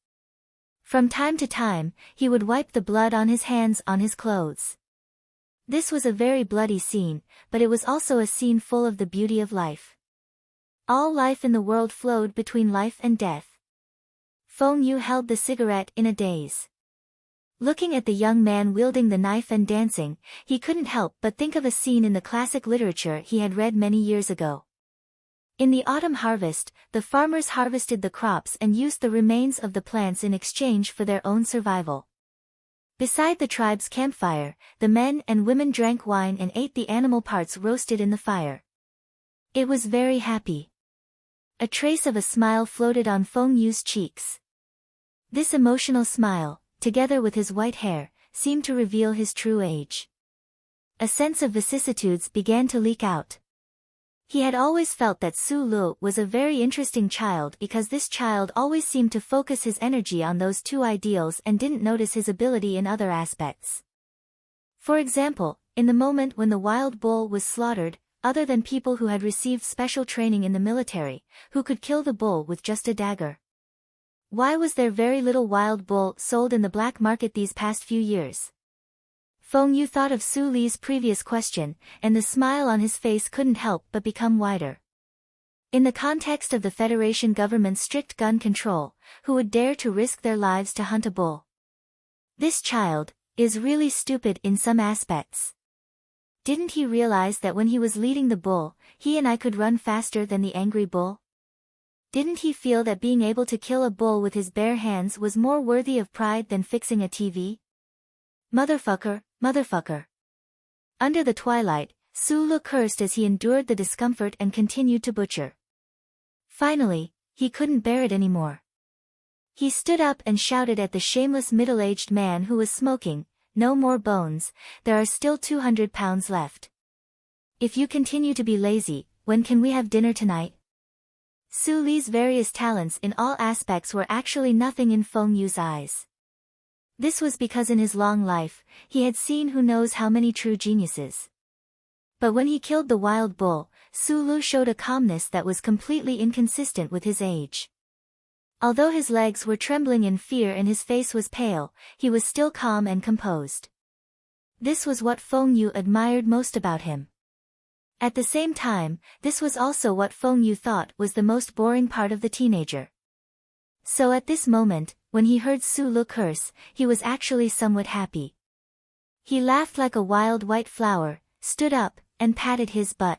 From time to time, he would wipe the blood on his hands on his clothes. This was a very bloody scene, but it was also a scene full of the beauty of life. All life in the world flowed between life and death. Feng Yu held the cigarette in a daze. Looking at the young man wielding the knife and dancing, he couldn't help but think of a scene in the classic literature he had read many years ago. In the autumn harvest, the farmers harvested the crops and used the remains of the plants in exchange for their own survival. Beside the tribe's campfire, the men and women drank wine and ate the animal parts roasted in the fire. It was very happy. A trace of a smile floated on Feng Yu's cheeks. This emotional smile, together with his white hair, seemed to reveal his true age. A sense of vicissitudes began to leak out. He had always felt that Su Lu was a very interesting child because this child always seemed to focus his energy on those two ideals and didn't notice his ability in other aspects. For example, in the moment when the wild bull was slaughtered, other than people who had received special training in the military, who could kill the bull with just a dagger. Why was there very little wild bull sold in the black market these past few years? Feng Yu thought of Su Li's previous question, and the smile on his face couldn't help but become wider. In the context of the Federation government's strict gun control, who would dare to risk their lives to hunt a bull? This child is really stupid in some aspects. Didn't he realize that when he was leading the bull, he and I could run faster than the angry bull? Didn't he feel that being able to kill a bull with his bare hands was more worthy of pride than fixing a TV? Motherfucker, motherfucker. Under the twilight, Su Lu cursed as he endured the discomfort and continued to butcher. Finally, he couldn't bear it anymore. He stood up and shouted at the shameless middle-aged man who was smoking, "No more bones, there are still 200 pounds left. If you continue to be lazy, when can we have dinner tonight?" Su Li's various talents in all aspects were actually nothing in Feng Yu's eyes. This was because in his long life, he had seen who knows how many true geniuses. But when he killed the wild bull, Su Lu showed a calmness that was completely inconsistent with his age. Although his legs were trembling in fear and his face was pale, he was still calm and composed. This was what Feng Yu admired most about him. At the same time, this was also what Feng Yu thought was the most boring part of the teenager. So at this moment, when he heard Su Lu curse, he was actually somewhat happy. He laughed like a wild white flower, stood up, and patted his butt.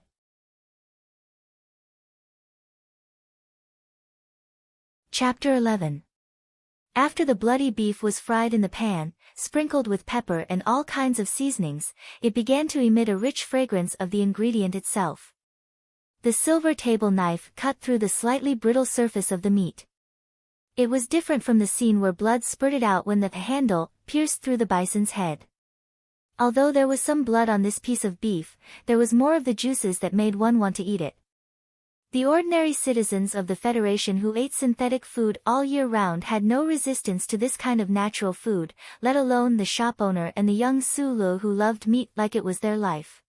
Chapter 11. After the bloody beef was fried in the pan, sprinkled with pepper and all kinds of seasonings, it began to emit a rich fragrance of the ingredient itself. The silver table knife cut through the slightly brittle surface of the meat. It was different from the scene where blood spurted out when the handle pierced through the bison's head. Although there was some blood on this piece of beef, there was more of the juices that made one want to eat it. The ordinary citizens of the Federation who ate synthetic food all year round had no resistance to this kind of natural food, let alone the shop owner and the young Su Lu who loved meat like it was their life.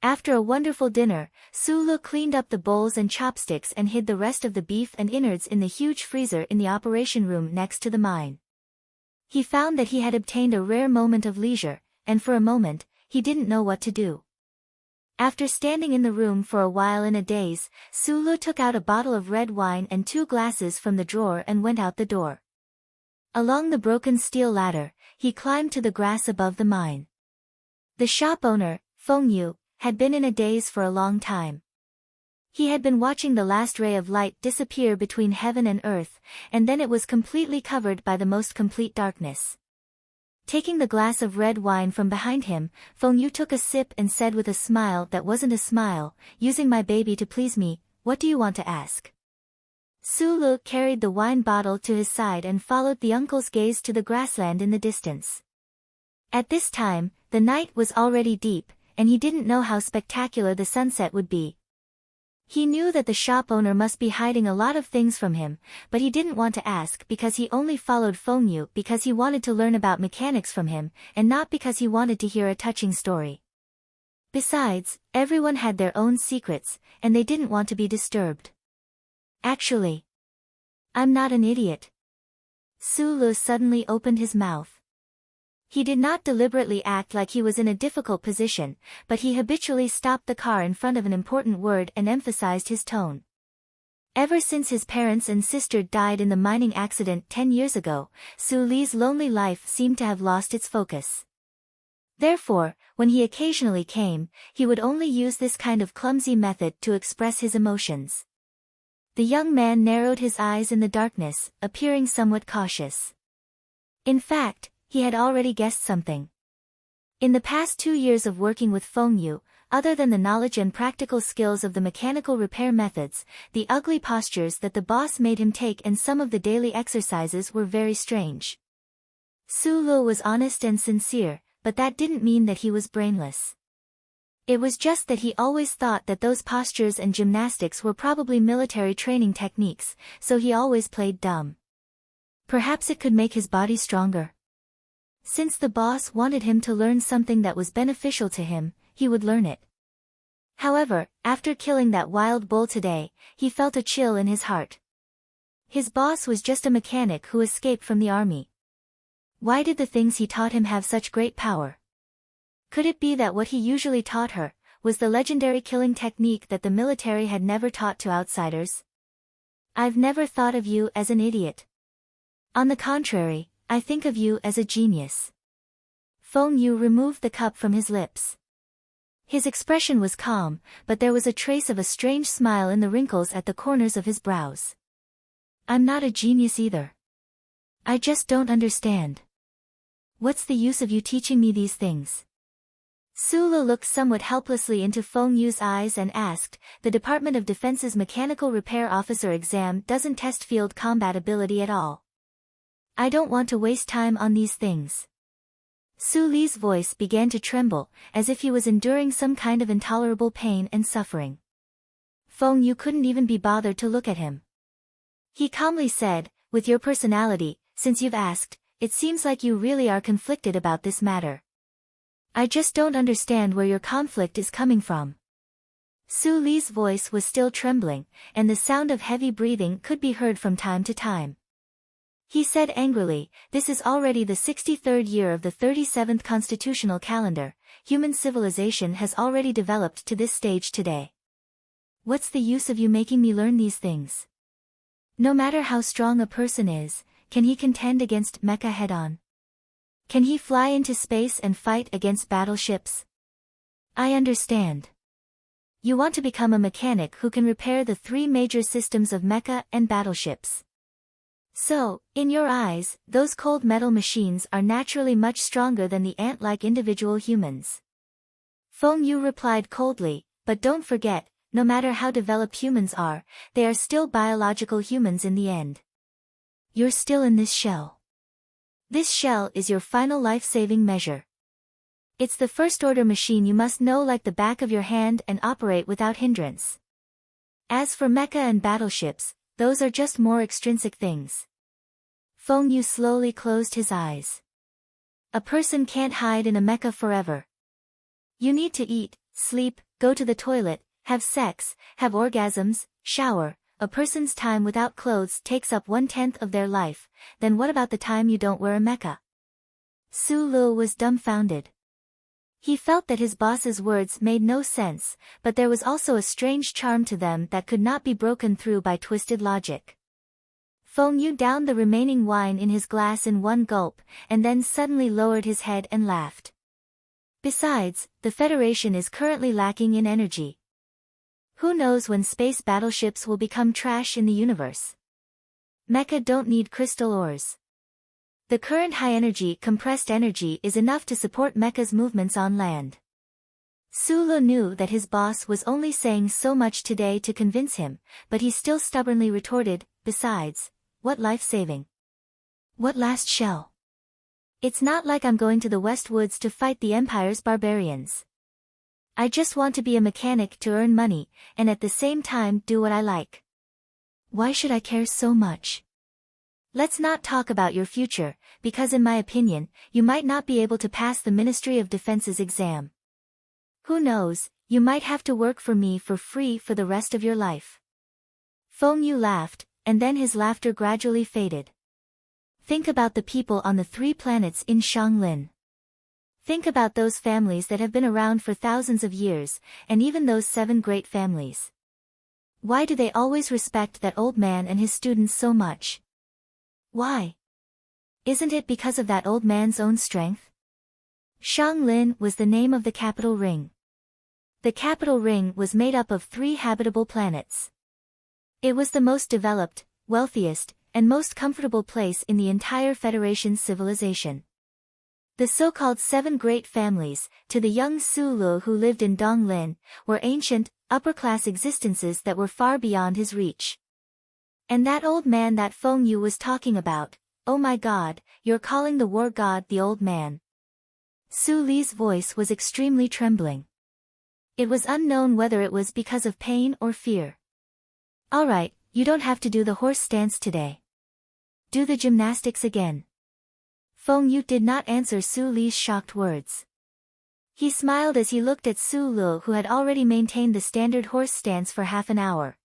After a wonderful dinner, Su Lu cleaned up the bowls and chopsticks and hid the rest of the beef and innards in the huge freezer in the operation room next to the mine. He found that he had obtained a rare moment of leisure, and for a moment, he didn't know what to do. After standing in the room for a while in a daze, Su Lu took out a bottle of red wine and 2 glasses from the drawer and went out the door. Along the broken steel ladder, he climbed to the grass above the mine. The shop owner, Feng Yu, had been in a daze for a long time. He had been watching the last ray of light disappear between heaven and earth, and then it was completely covered by the most complete darkness. Taking the glass of red wine from behind him, Feng Yu took a sip and said with a smile that wasn't a smile, "Using my baby to please me, what do you want to ask?" Su Lu carried the wine bottle to his side and followed the uncle's gaze to the grassland in the distance. At this time, the night was already deep, and he didn't know how spectacular the sunset would be. He knew that the shop owner must be hiding a lot of things from him, but he didn't want to ask because he only followed Feng Yu because he wanted to learn about mechanics from him, and not because he wanted to hear a touching story. Besides, everyone had their own secrets, and they didn't want to be disturbed. "Actually, I'm not an idiot." Su Lu suddenly opened his mouth. He did not deliberately act like he was in a difficult position, but he habitually stopped the car in front of an important word and emphasized his tone. Ever since his parents and sister died in the mining accident 10 years ago, Su Li's lonely life seemed to have lost its focus. Therefore, when he occasionally came, he would only use this kind of clumsy method to express his emotions. The young man narrowed his eyes in the darkness, appearing somewhat cautious. In fact, he had already guessed something. In the past 2 years of working with Feng Yu, other than the knowledge and practical skills of the mechanical repair methods, the ugly postures that the boss made him take and some of the daily exercises were very strange. Su Lu was honest and sincere, but that didn't mean that he was brainless. It was just that he always thought that those postures and gymnastics were probably military training techniques, so he always played dumb. Perhaps it could make his body stronger. Since the boss wanted him to learn something that was beneficial to him, he would learn it. However, after killing that wild bull today, he felt a chill in his heart. His boss was just a mechanic who escaped from the army. Why did the things he taught him have such great power? Could it be that what he usually taught her was the legendary killing technique that the military had never taught to outsiders? "I've never thought of you as an idiot. On the contrary, I think of you as a genius." Feng Yu removed the cup from his lips. His expression was calm, but there was a trace of a strange smile in the wrinkles at the corners of his brows. "I'm not a genius either. I just don't understand. What's the use of you teaching me these things?" Su Lu looked somewhat helplessly into Feng Yu's eyes and asked, "The Department of Defense's Mechanical Repair Officer exam doesn't test field combat ability at all. I don't want to waste time on these things." Su Li's voice began to tremble, as if he was enduring some kind of intolerable pain and suffering. Feng Yu couldn't even be bothered to look at him. He calmly said, "With your personality, since you've asked, it seems like you really are conflicted about this matter. I just don't understand where your conflict is coming from." Su Li's voice was still trembling, and the sound of heavy breathing could be heard from time to time. He said angrily, "This is already the 63rd year of the 37th constitutional calendar. Human civilization has already developed to this stage today. What's the use of you making me learn these things? No matter how strong a person is, can he contend against mecha head-on? Can he fly into space and fight against battleships? I understand. You want to become a mechanic who can repair the 3 major systems of mecha and battleships. So, in your eyes, those cold metal machines are naturally much stronger than the ant-like individual humans." Feng Yu replied coldly, "But don't forget, no matter how developed humans are, they are still biological humans in the end. You're still in this shell. This shell is your final life-saving measure. It's the first-order machine you must know like the back of your hand and operate without hindrance. As for mecha and battleships, those are just more extrinsic things." Feng Yu slowly closed his eyes. A person can't hide in a mecha forever. You need to eat, sleep, go to the toilet, have sex, have orgasms, shower. A person's time without clothes takes up 1/10 of their life, then what about the time you don't wear a mecha? Su Lu was dumbfounded. He felt that his boss's words made no sense, but there was also a strange charm to them that could not be broken through by twisted logic. Feng Yu downed the remaining wine in his glass in one gulp, and then suddenly lowered his head and laughed. Besides, the Federation is currently lacking in energy. Who knows when space battleships will become trash in the universe? Mecha don't need crystal ores. The current high-energy compressed energy is enough to support Mecha's movements on land. Su Le knew that his boss was only saying so much today to convince him, but he still stubbornly retorted, besides, what life-saving? What last shell? It's not like I'm going to the West Woods to fight the Empire's barbarians. I just want to be a mechanic to earn money, and at the same time do what I like. Why should I care so much? Let's not talk about your future, because in my opinion, you might not be able to pass the Ministry of Defense's exam. Who knows, you might have to work for me for free for the rest of your life. Feng Yu laughed, and then his laughter gradually faded. Think about the people on the 3 planets in Shanglin. Think about those families that have been around for thousands of years, and even those 7 great families. Why do they always respect that old man and his students so much? Why? Isn't it because of that old man's own strength? Shanglin was the name of the capital ring. The capital ring was made up of 3 habitable planets. It was the most developed, wealthiest, and most comfortable place in the entire Federation's civilization. The so-called 7 great families, to the young Su Lu who lived in Donglin, were ancient, upper-class existences that were far beyond his reach. And that old man that Feng Yu was talking about, oh my god, you're calling the war god the old man. Su Li's voice was extremely trembling. It was unknown whether it was because of pain or fear. Alright, you don't have to do the horse stance today. Do the gymnastics again. Feng Yu did not answer Su Li's shocked words. He smiled as he looked at Su Lu who had already maintained the standard horse stance for half an hour.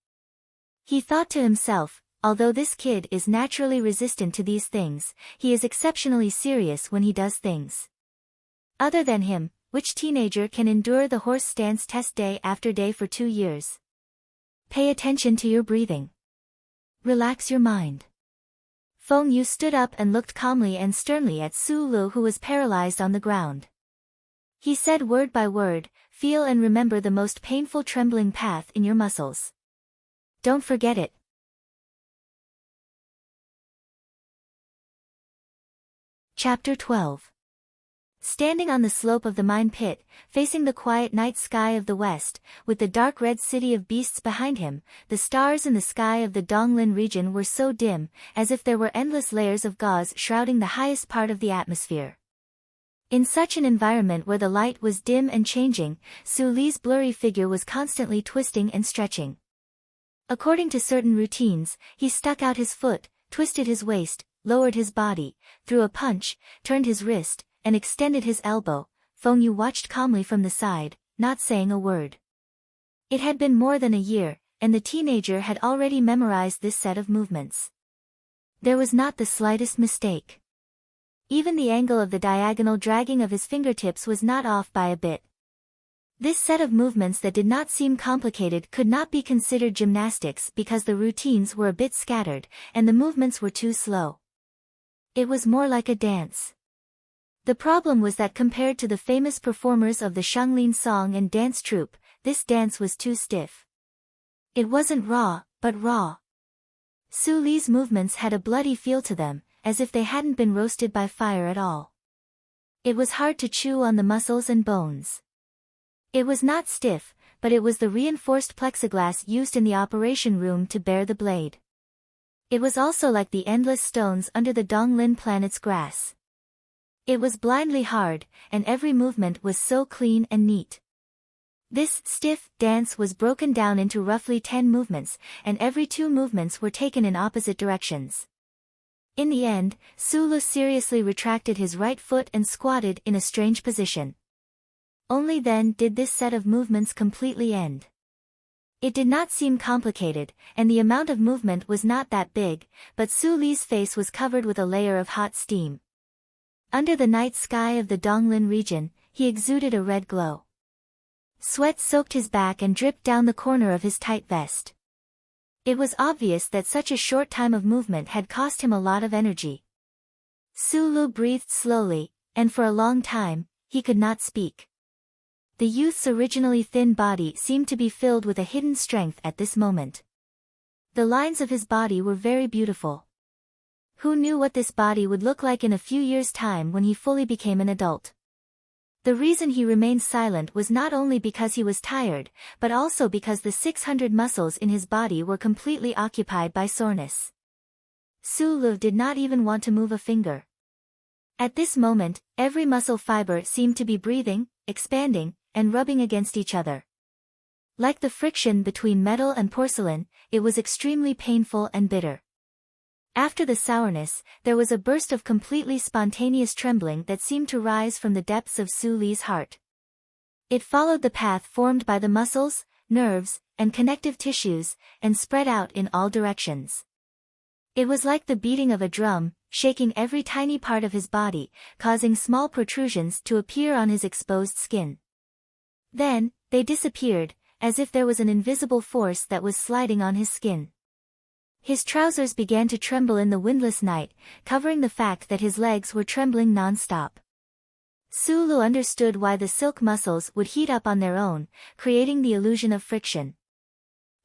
He thought to himself, although this kid is naturally resistant to these things, he is exceptionally serious when he does things. Other than him, which teenager can endure the horse stance test day after day for 2 years? Pay attention to your breathing. Relax your mind. Feng Yu stood up and looked calmly and sternly at Su Lu who was paralyzed on the ground. He said word by word, feel and remember the most painful trembling path in your muscles. Don't forget it. Chapter 12. Standing on the slope of the mine pit, facing the quiet night sky of the west, with the dark red city of beasts behind him, the stars in the sky of the Donglin region were so dim, as if there were endless layers of gauze shrouding the highest part of the atmosphere. In such an environment where the light was dim and changing, Su Li's blurry figure was constantly twisting and stretching. According to certain routines, he stuck out his foot, twisted his waist, lowered his body, threw a punch, turned his wrist, and extended his elbow. Feng Yu watched calmly from the side, not saying a word. It had been more than a year, and the teenager had already memorized this set of movements. There was not the slightest mistake. Even the angle of the diagonal dragging of his fingertips was not off by a bit. This set of movements that did not seem complicated could not be considered gymnastics because the routines were a bit scattered, and the movements were too slow. It was more like a dance. The problem was that compared to the famous performers of the Shanglin song and dance troupe, this dance was too stiff. It wasn't raw, but raw. Su Li's movements had a bloody feel to them, as if they hadn't been roasted by fire at all. It was hard to chew on the muscles and bones. It was not stiff, but it was the reinforced plexiglass used in the operation room to bear the blade. It was also like the endless stones under the Donglin planet's grass. It was blindly hard, and every movement was so clean and neat. This stiff dance was broken down into roughly 10 movements, and every 2 movements were taken in opposite directions. In the end, Su Lu seriously retracted his right foot and squatted in a strange position. Only then did this set of movements completely end. It did not seem complicated, and the amount of movement was not that big, but Su Li's face was covered with a layer of hot steam. Under the night sky of the Donglin region, he exuded a red glow. Sweat soaked his back and dripped down the corner of his tight vest. It was obvious that such a short time of movement had cost him a lot of energy. Sulu breathed slowly, and for a long time, he could not speak. The youth's originally thin body seemed to be filled with a hidden strength at this moment. The lines of his body were very beautiful. Who knew what this body would look like in a few years' time when he fully became an adult? The reason he remained silent was not only because he was tired, but also because the 600 muscles in his body were completely occupied by soreness. Sulu did not even want to move a finger. At this moment, every muscle fiber seemed to be breathing, expanding, and rubbing against each other. Like the friction between metal and porcelain, it was extremely painful and bitter. After the sourness, there was a burst of completely spontaneous trembling that seemed to rise from the depths of Sulu's heart. It followed the path formed by the muscles, nerves, and connective tissues, and spread out in all directions. It was like the beating of a drum, shaking every tiny part of his body, causing small protrusions to appear on his exposed skin. Then, they disappeared, as if there was an invisible force that was sliding on his skin. His trousers began to tremble in the windless night, covering the fact that his legs were trembling non-stop. Sulu understood why the silk muscles would heat up on their own, creating the illusion of friction.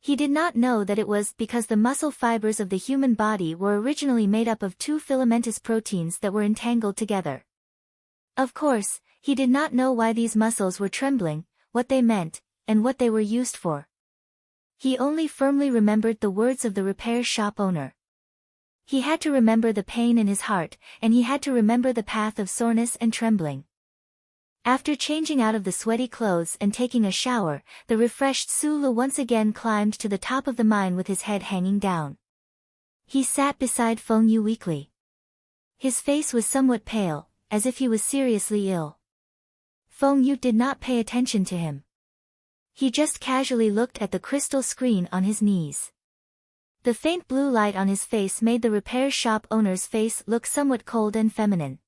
He did not know that it was because the muscle fibers of the human body were originally made up of two filamentous proteins that were entangled together. Of course, he did not know why these muscles were trembling, what they meant, and what they were used for. He only firmly remembered the words of the repair shop owner. He had to remember the pain in his heart, and he had to remember the path of soreness and trembling. After changing out of the sweaty clothes and taking a shower, the refreshed Sulu once again climbed to the top of the mine with his head hanging down. He sat beside Feng Yu weakly. His face was somewhat pale, as if he was seriously ill. Feng Yu did not pay attention to him. He just casually looked at the crystal screen on his knees. The faint blue light on his face made the repair shop owner's face look somewhat cold and feminine.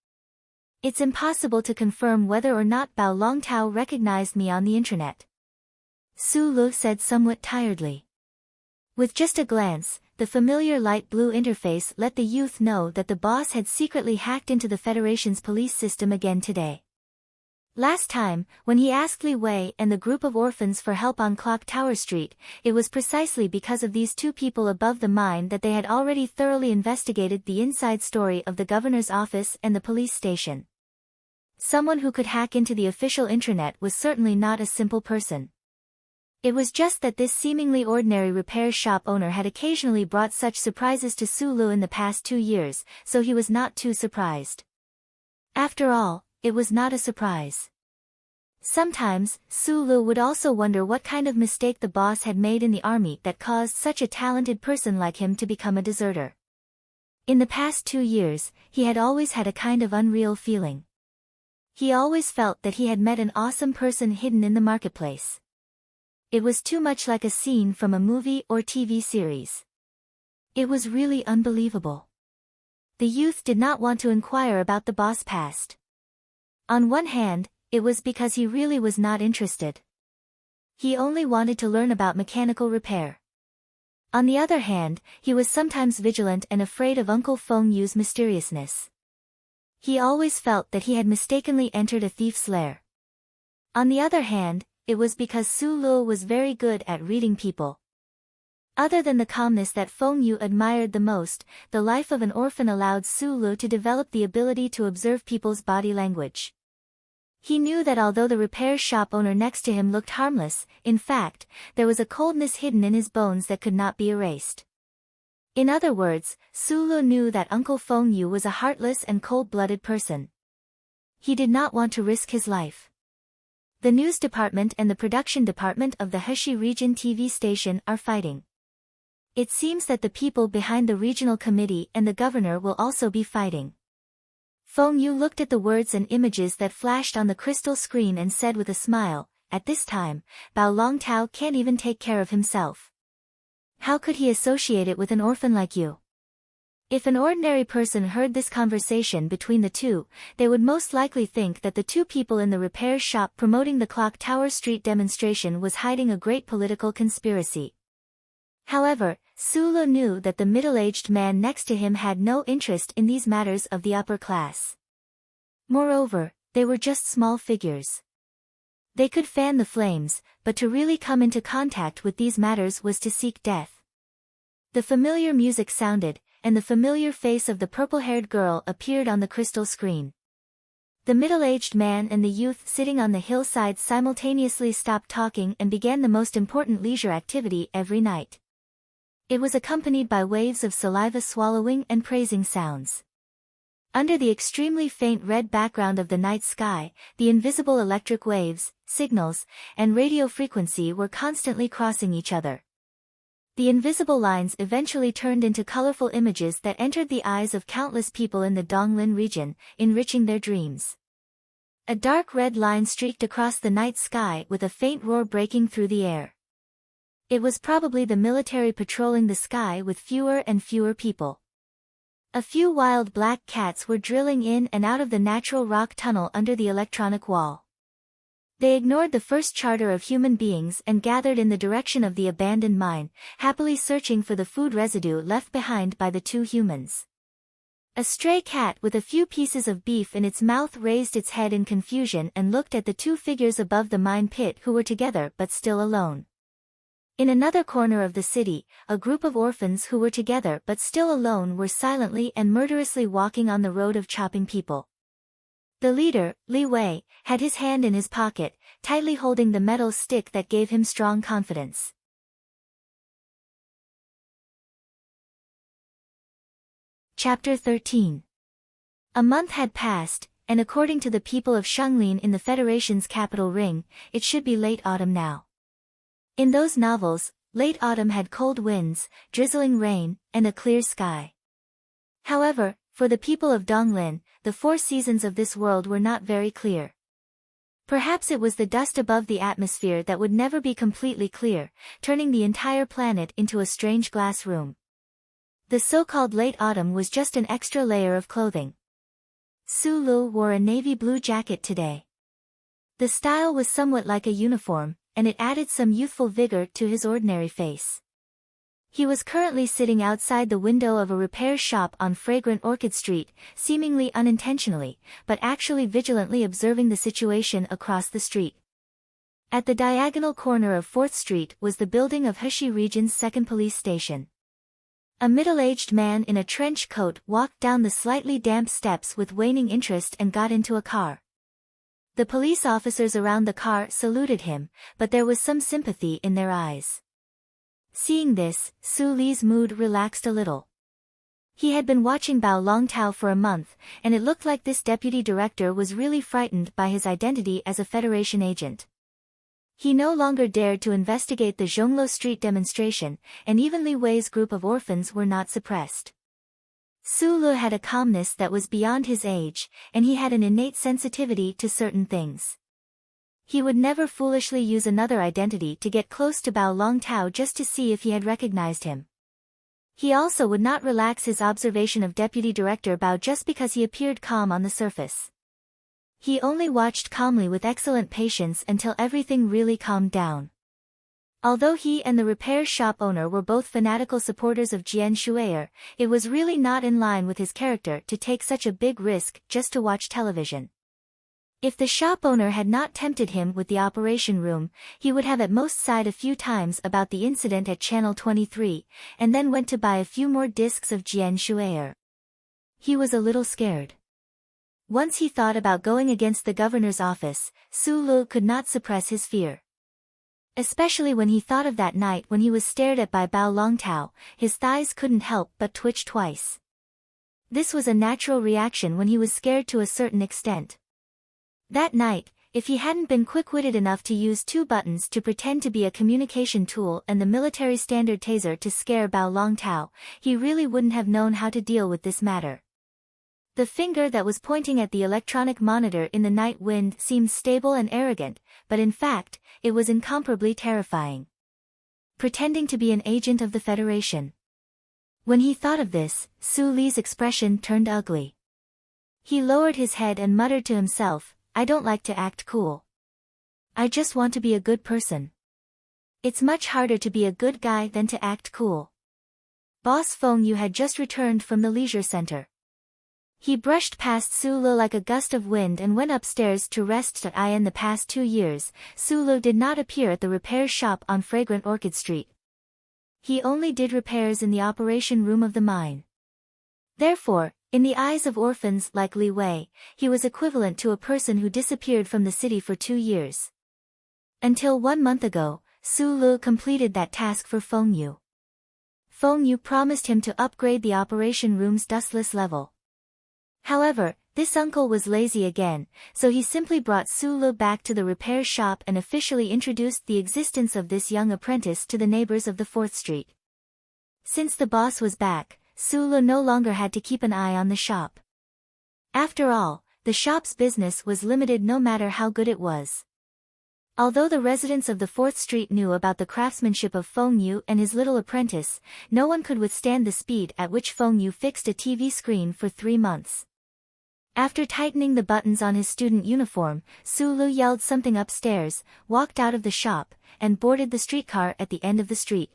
It's impossible to confirm whether or not Bao Longtao recognized me on the internet, Sulu said somewhat tiredly. With just a glance, the familiar light blue interface let the youth know that the boss had secretly hacked into the Federation's police system again today. Last time, when he asked Li Wei and the group of orphans for help on Clock Tower Street, it was precisely because of these two people above the mine that they had already thoroughly investigated the inside story of the governor's office and the police station. Someone who could hack into the official intranet was certainly not a simple person. It was just that this seemingly ordinary repair shop owner had occasionally brought such surprises to Sulu in the past 2 years, so he was not too surprised. After all, it was not a surprise. Sometimes, Sulu would also wonder what kind of mistake the boss had made in the army that caused such a talented person like him to become a deserter. In the past 2 years, he had always had a kind of unreal feeling. He always felt that he had met an awesome person hidden in the marketplace. It was too much like a scene from a movie or TV series. It was really unbelievable. The youth did not want to inquire about the boss' past. On one hand, it was because he really was not interested. He only wanted to learn about mechanical repair. On the other hand, he was sometimes vigilant and afraid of Uncle Feng Yu's mysteriousness. He always felt that he had mistakenly entered a thief's lair. On the other hand, it was because Sulu was very good at reading people. Other than the calmness that Feng Yu admired the most, the life of an orphan allowed Sulu to develop the ability to observe people's body language. He knew that although the repair shop owner next to him looked harmless, in fact, there was a coldness hidden in his bones that could not be erased. In other words, Sulu knew that Uncle Feng Yu was a heartless and cold-blooded person. He did not want to risk his life. The news department and the production department of the Heshi region TV station are fighting. It seems that the people behind the regional committee and the governor will also be fighting. Feng Yu looked at the words and images that flashed on the crystal screen and said with a smile, "At this time, Bao Longtao can't even take care of himself. How could he associate it with an orphan like you?" If an ordinary person heard this conversation between the two, they would most likely think that the two people in the repair shop promoting the Clock Tower Street demonstration was hiding a great political conspiracy. However, Su Lu knew that the middle-aged man next to him had no interest in these matters of the upper class. Moreover, they were just small figures. They could fan the flames, but to really come into contact with these matters was to seek death. The familiar music sounded, and the familiar face of the purple-haired girl appeared on the crystal screen. The middle-aged man and the youth sitting on the hillside simultaneously stopped talking and began the most important leisure activity every night. It was accompanied by waves of saliva swallowing and praising sounds. Under the extremely faint red background of the night sky, the invisible electric waves, signals, and radio frequency were constantly crossing each other. The invisible lines eventually turned into colorful images that entered the eyes of countless people in the Donglin region, enriching their dreams. A dark red line streaked across the night sky with a faint roar breaking through the air. It was probably the military patrolling the sky with fewer and fewer people. A few wild black cats were drilling in and out of the natural rock tunnel under the electronic wall. They ignored the first charter of human beings and gathered in the direction of the abandoned mine, happily searching for the food residue left behind by the two humans. A stray cat with a few pieces of beef in its mouth raised its head in confusion and looked at the two figures above the mine pit who were together but still alone. In another corner of the city, a group of orphans who were together but still alone were silently and murderously walking on the road of chopping people. The leader, Li Wei, had his hand in his pocket, tightly holding the metal stick that gave him strong confidence. Chapter 13. A month had passed, and according to the people of Shenglin in the Federation's capital Ring, it should be late autumn now. In those novels, late autumn had cold winds, drizzling rain, and a clear sky. However, for the people of Donglin, the 4 seasons of this world were not very clear. Perhaps it was the dust above the atmosphere that would never be completely clear, turning the entire planet into a strange glass room. The so-called late autumn was just an extra layer of clothing. Su Lu wore a navy blue jacket today. The style was somewhat like a uniform, and it added some youthful vigor to his ordinary face. He was currently sitting outside the window of a repair shop on Fragrant Orchid Street, seemingly unintentionally, but actually vigilantly observing the situation across the street. At the diagonal corner of 4th Street was the building of Heshi Region's 2nd Police Station. A middle-aged man in a trench coat walked down the slightly damp steps with waning interest and got into a car. The police officers around the car saluted him, but there was some sympathy in their eyes. Seeing this, Su Li's mood relaxed a little. He had been watching Bao Longtao for a month, and it looked like this deputy director was really frightened by his identity as a Federation agent. He no longer dared to investigate the Zhonglo Street demonstration, and even Li Wei's group of orphans were not suppressed. Su Lu had a calmness that was beyond his age, and he had an innate sensitivity to certain things. He would never foolishly use another identity to get close to Bao Longtao just to see if he had recognized him. He also would not relax his observation of Deputy Director Bao just because he appeared calm on the surface. He only watched calmly with excellent patience until everything really calmed down. Although he and the repair shop owner were both fanatical supporters of Jian Shuier, it was really not in line with his character to take such a big risk just to watch television. If the shop owner had not tempted him with the operation room, he would have at most sighed a few times about the incident at Channel 23, and then went to buy a few more discs of Jian Shuier. He was a little scared. Once he thought about going against the governor's office, Su Lu could not suppress his fear. Especially when he thought of that night when he was stared at by Bao Longtao, his thighs couldn't help but twitch twice. This was a natural reaction when he was scared to a certain extent. That night, if he hadn't been quick-witted enough to use 2 buttons to pretend to be a communication tool and the military standard taser to scare Bao Longtao, he really wouldn't have known how to deal with this matter. The finger that was pointing at the electronic monitor in the night wind seemed stable and arrogant, but in fact, it was incomparably terrifying. Pretending to be an agent of the Federation. When he thought of this, Su Li's expression turned ugly. He lowered his head and muttered to himself, "I don't like to act cool. I just want to be a good person." It's much harder to be a good guy than to act cool. Boss Feng Yu had just returned from the leisure center. He brushed past Su Lu like a gust of wind and went upstairs to rest. In the past 2 years, Su Lu did not appear at the repair shop on Fragrant Orchid Street. He only did repairs in the operation room of the mine. Therefore, in the eyes of orphans like Li Wei, he was equivalent to a person who disappeared from the city for 2 years. Until 1 month ago, Su Lu completed that task for Feng Yu. Feng Yu promised him to upgrade the operation room's dustless level. However, this uncle was lazy again, so he simply brought Su Lu back to the repair shop and officially introduced the existence of this young apprentice to the neighbors of the 4th Street. Since the boss was back, Su Lu no longer had to keep an eye on the shop. After all, the shop's business was limited no matter how good it was. Although the residents of the 4th Street knew about the craftsmanship of Feng Yu and his little apprentice, no one could withstand the speed at which Feng Yu fixed a TV screen for 3 months. After tightening the buttons on his student uniform, Su Lu yelled something upstairs, walked out of the shop, and boarded the streetcar at the end of the street.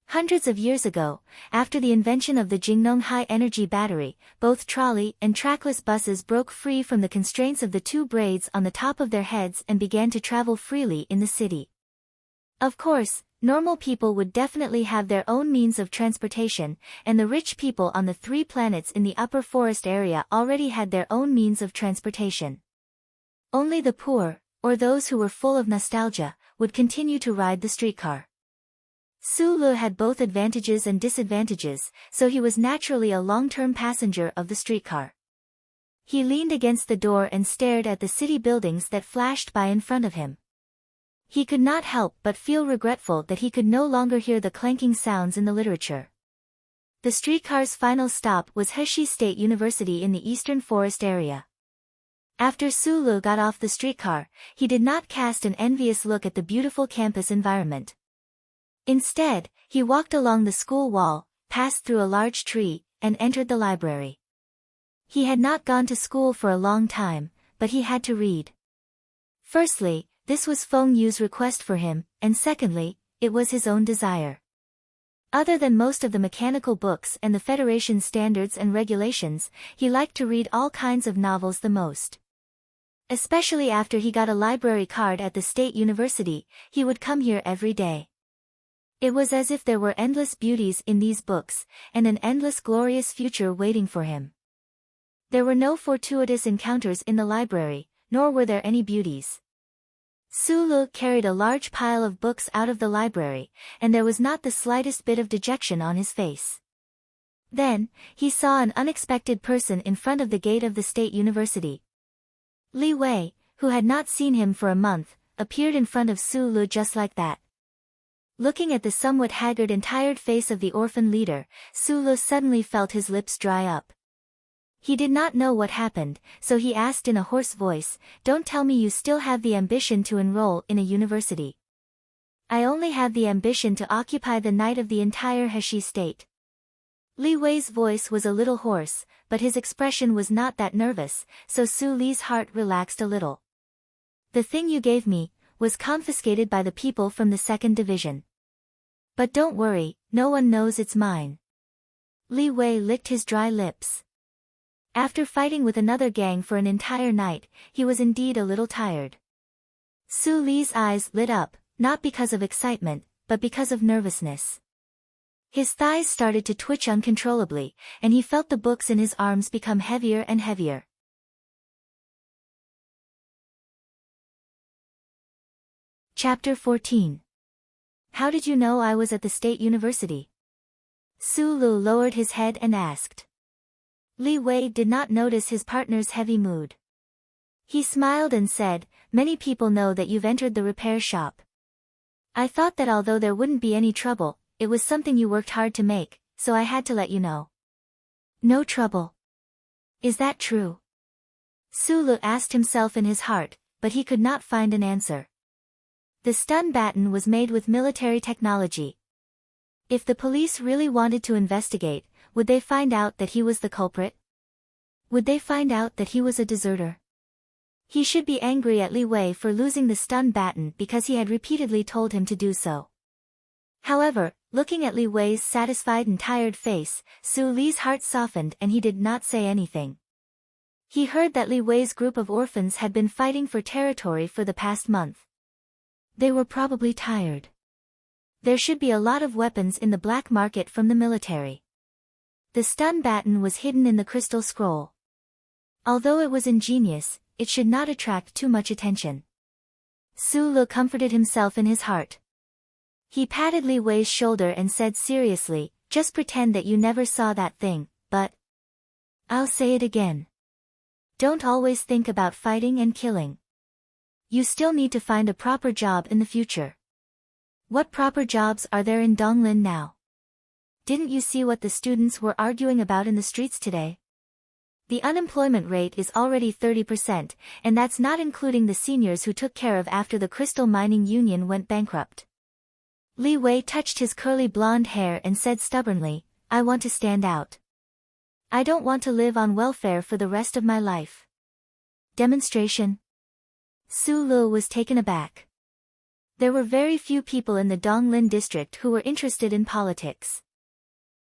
Hundreds of years ago, after the invention of the Jingnong high-energy battery, both trolley and trackless buses broke free from the constraints of the 2 braids on the top of their heads and began to travel freely in the city. Of course, normal people would definitely have their own means of transportation, and the rich people on the 3 planets in the upper forest area already had their own means of transportation. Only the poor, or those who were full of nostalgia, would continue to ride the streetcar. Su Lu had both advantages and disadvantages, so he was naturally a long-term passenger of the streetcar. He leaned against the door and stared at the city buildings that flashed by in front of him. He could not help but feel regretful that he could no longer hear the clanking sounds in the literature. The streetcar's final stop was Heshi State University in the Eastern Forest area. After Su Lu got off the streetcar, he did not cast an envious look at the beautiful campus environment. Instead, he walked along the school wall, passed through a large tree, and entered the library. He had not gone to school for a long time, but he had to read. Firstly, this was Feng Yu's request for him, and secondly, it was his own desire. Other than most of the mechanical books and the Federation's standards and regulations, he liked to read all kinds of novels the most. Especially after he got a library card at the State University, he would come here every day. It was as if there were endless beauties in these books, and an endless glorious future waiting for him. There were no fortuitous encounters in the library, nor were there any beauties. Su Lu carried a large pile of books out of the library, and there was not the slightest bit of dejection on his face. Then, he saw an unexpected person in front of the gate of the State University. Li Wei, who had not seen him for a month, appeared in front of Su Lu just like that. Looking at the somewhat haggard and tired face of the orphan leader, Su Lu suddenly felt his lips dry up. He did not know what happened, so he asked in a hoarse voice, "Don't tell me you still have the ambition to enroll in a university." "I only have the ambition to occupy the night of the entire Heshi state." Li Wei's voice was a little hoarse, but his expression was not that nervous, so Su Li's heart relaxed a little. "The thing you gave me was confiscated by the people from the 2nd Division. But don't worry, no one knows it's mine." Li Wei licked his dry lips. After fighting with another gang for an entire night, he was indeed a little tired. Su Li's eyes lit up, not because of excitement, but because of nervousness. His thighs started to twitch uncontrollably, and he felt the books in his arms become heavier and heavier. Chapter 14. How did you know I was at the State University? Su Lu lowered his head and asked. Li Wei did not notice his partner's heavy mood. He smiled and said, "Many people know that you've entered the repair shop. I thought that although there wouldn't be any trouble, it was something you worked hard to make, so I had to let you know." "No trouble. Is that true?" Su Lu asked himself in his heart, but he could not find an answer. The stun baton was made with military technology. If the police really wanted to investigate, would they find out that he was the culprit? Would they find out that he was a deserter? He should be angry at Li Wei for losing the stun baton because he had repeatedly told him to do so. However, looking at Li Wei's satisfied and tired face, Su Li's heart softened and he did not say anything. He heard that Li Wei's group of orphans had been fighting for territory for the past month. They were probably tired. There should be a lot of weapons in the black market from the military. The stun baton was hidden in the crystal scroll. Although it was ingenious, it should not attract too much attention. Su Lu comforted himself in his heart. He patted Li Wei's shoulder and said seriously, just pretend that you never saw that thing, but I'll say it again. Don't always think about fighting and killing. You still need to find a proper job in the future. What proper jobs are there in Donglin now? Didn't you see what the students were arguing about in the streets today? The unemployment rate is already 30%, and that's not including the seniors who took care of after the Crystal Mining Union went bankrupt. Li Wei touched his curly blonde hair and said stubbornly, I want to stand out. I don't want to live on welfare for the rest of my life. Demonstration? Su Lu was taken aback. There were very few people in the Donglin district who were interested in politics.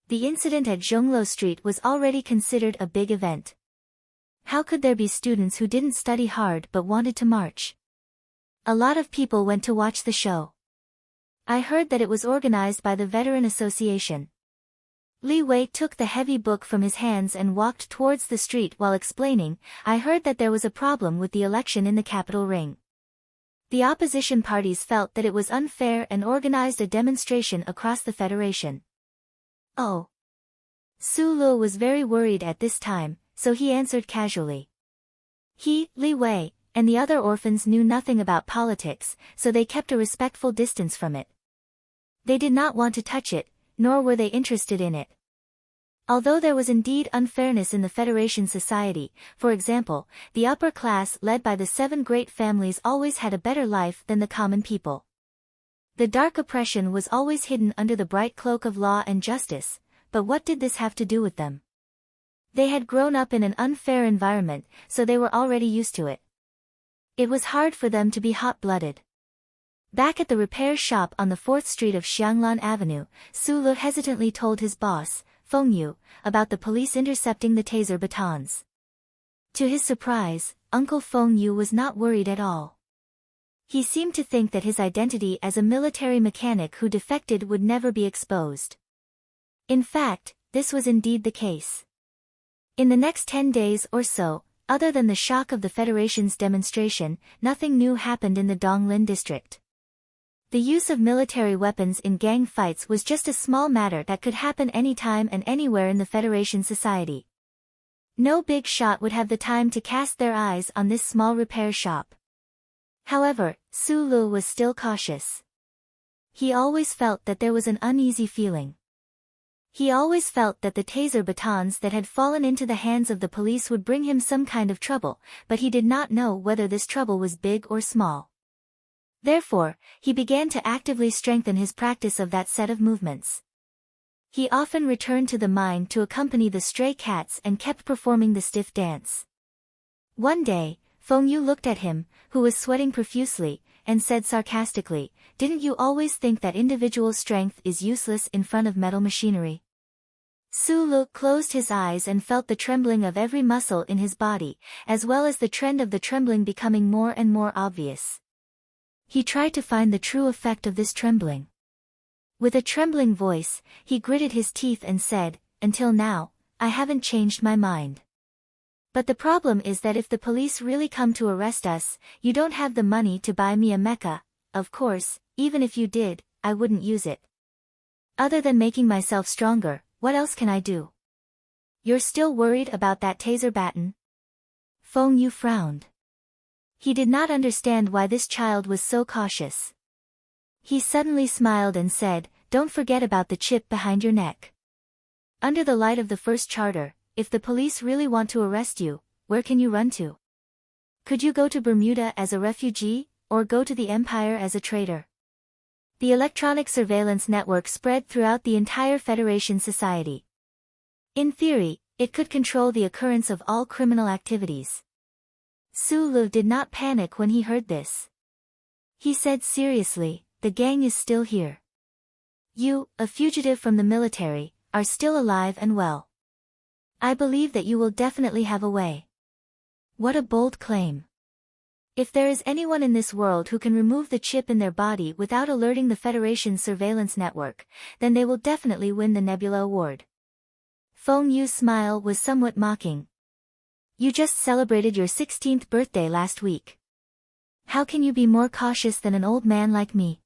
The incident at Zhongluo Street was already considered a big event. How could there be students who didn't study hard but wanted to march? A lot of people went to watch the show. I heard that it was organized by the Veteran Association. Li Wei took the heavy book from his hands and walked towards the street while explaining, I heard that there was a problem with the election in the capital ring. The opposition parties felt that it was unfair and organized a demonstration across the federation. Oh. Su Lu was very worried at this time, so he answered casually. He, Li Wei, and the other orphans knew nothing about politics, so they kept a respectful distance from it. They did not want to touch it, nor were they interested in it. Although there was indeed unfairness in the Federation society, for example, the upper class led by the 7 great families always had a better life than the common people. The dark oppression was always hidden under the bright cloak of law and justice, but what did this have to do with them? They had grown up in an unfair environment, so they were already used to it. It was hard for them to be hot-blooded. Back at the repair shop on the 4th Street of Xianglan Avenue, Su Lu hesitantly told his boss, Feng Yu, about the police intercepting the taser batons. To his surprise, Uncle Feng Yu was not worried at all. He seemed to think that his identity as a military mechanic who defected would never be exposed. In fact, this was indeed the case. In the next 10 days or so, other than the shock of the Federation's demonstration, nothing new happened in the Donglin district. The use of military weapons in gang fights was just a small matter that could happen anytime and anywhere in the Federation society. No big shot would have the time to cast their eyes on this small repair shop. However, Su Lu was still cautious. He always felt that there was an uneasy feeling. He always felt that the taser batons that had fallen into the hands of the police would bring him some kind of trouble, but he did not know whether this trouble was big or small. Therefore, he began to actively strengthen his practice of that set of movements. He often returned to the mine to accompany the stray cats and kept performing the stiff dance. One day, Feng Yu looked at him, who was sweating profusely, and said sarcastically, "Didn't you always think that individual strength is useless in front of metal machinery?" Su Lu closed his eyes and felt the trembling of every muscle in his body, as well as the trend of the trembling becoming more and more obvious. He tried to find the true effect of this trembling. With a trembling voice, he gritted his teeth and said, "Until now, I haven't changed my mind. But the problem is that if the police really come to arrest us, you don't have the money to buy me a mecha. Of course, even if you did, I wouldn't use it. Other than making myself stronger, what else can I do?" "You're still worried about that taser baton?" Feng Yu frowned. He did not understand why this child was so cautious. He suddenly smiled and said, "Don't forget about the chip behind your neck. Under the light of the first charter, if the police really want to arrest you, where can you run to? Could you go to Bermuda as a refugee, or go to the Empire as a traitor?" The electronic surveillance network spread throughout the entire Federation society. In theory, it could control the occurrence of all criminal activities. Sulu did not panic when he heard this. He said seriously, "The gang is still here. You, a fugitive from the military, are still alive and well. I believe that you will definitely have a way." What a bold claim. If there is anyone in this world who can remove the chip in their body without alerting the Federation's surveillance network, then they will definitely win the Nebula Award. Feng Yu's smile was somewhat mocking. You just celebrated your 16th birthday last week. How can you be more cautious than an old man like me?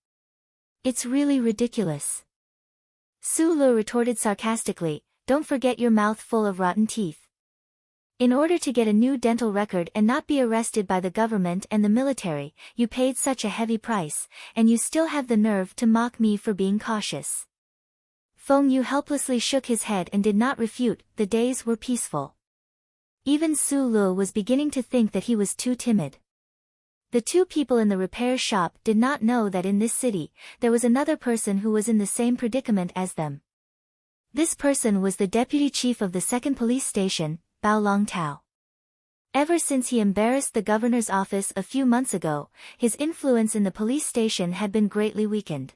It's really ridiculous. Sulu retorted sarcastically, "Don't forget your mouth full of rotten teeth. In order to get a new dental record and not be arrested by the government and the military, you paid such a heavy price, and you still have the nerve to mock me for being cautious." Feng Yu helplessly shook his head and did not refute. The days were peaceful. Even Sulu was beginning to think that he was too timid. The two people in the repair shop did not know that in this city, there was another person who was in the same predicament as them. This person was the deputy chief of the second police station, Bao Longtao. Ever since he embarrassed the governor's office a few months ago, his influence in the police station had been greatly weakened.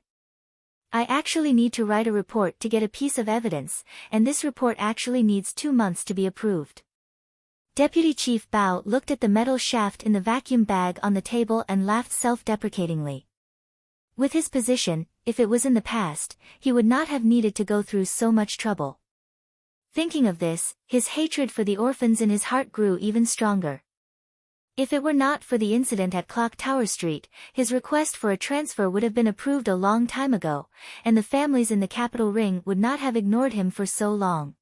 I actually need to write a report to get a piece of evidence, and this report actually needs 2 months to be approved. Deputy Chief Bao looked at the metal shaft in the vacuum bag on the table and laughed self-deprecatingly. With his position, if it was in the past, he would not have needed to go through so much trouble. Thinking of this, his hatred for the orphans in his heart grew even stronger. If it were not for the incident at Clock Tower Street, his request for a transfer would have been approved a long time ago, and the families in the capital ring would not have ignored him for so long.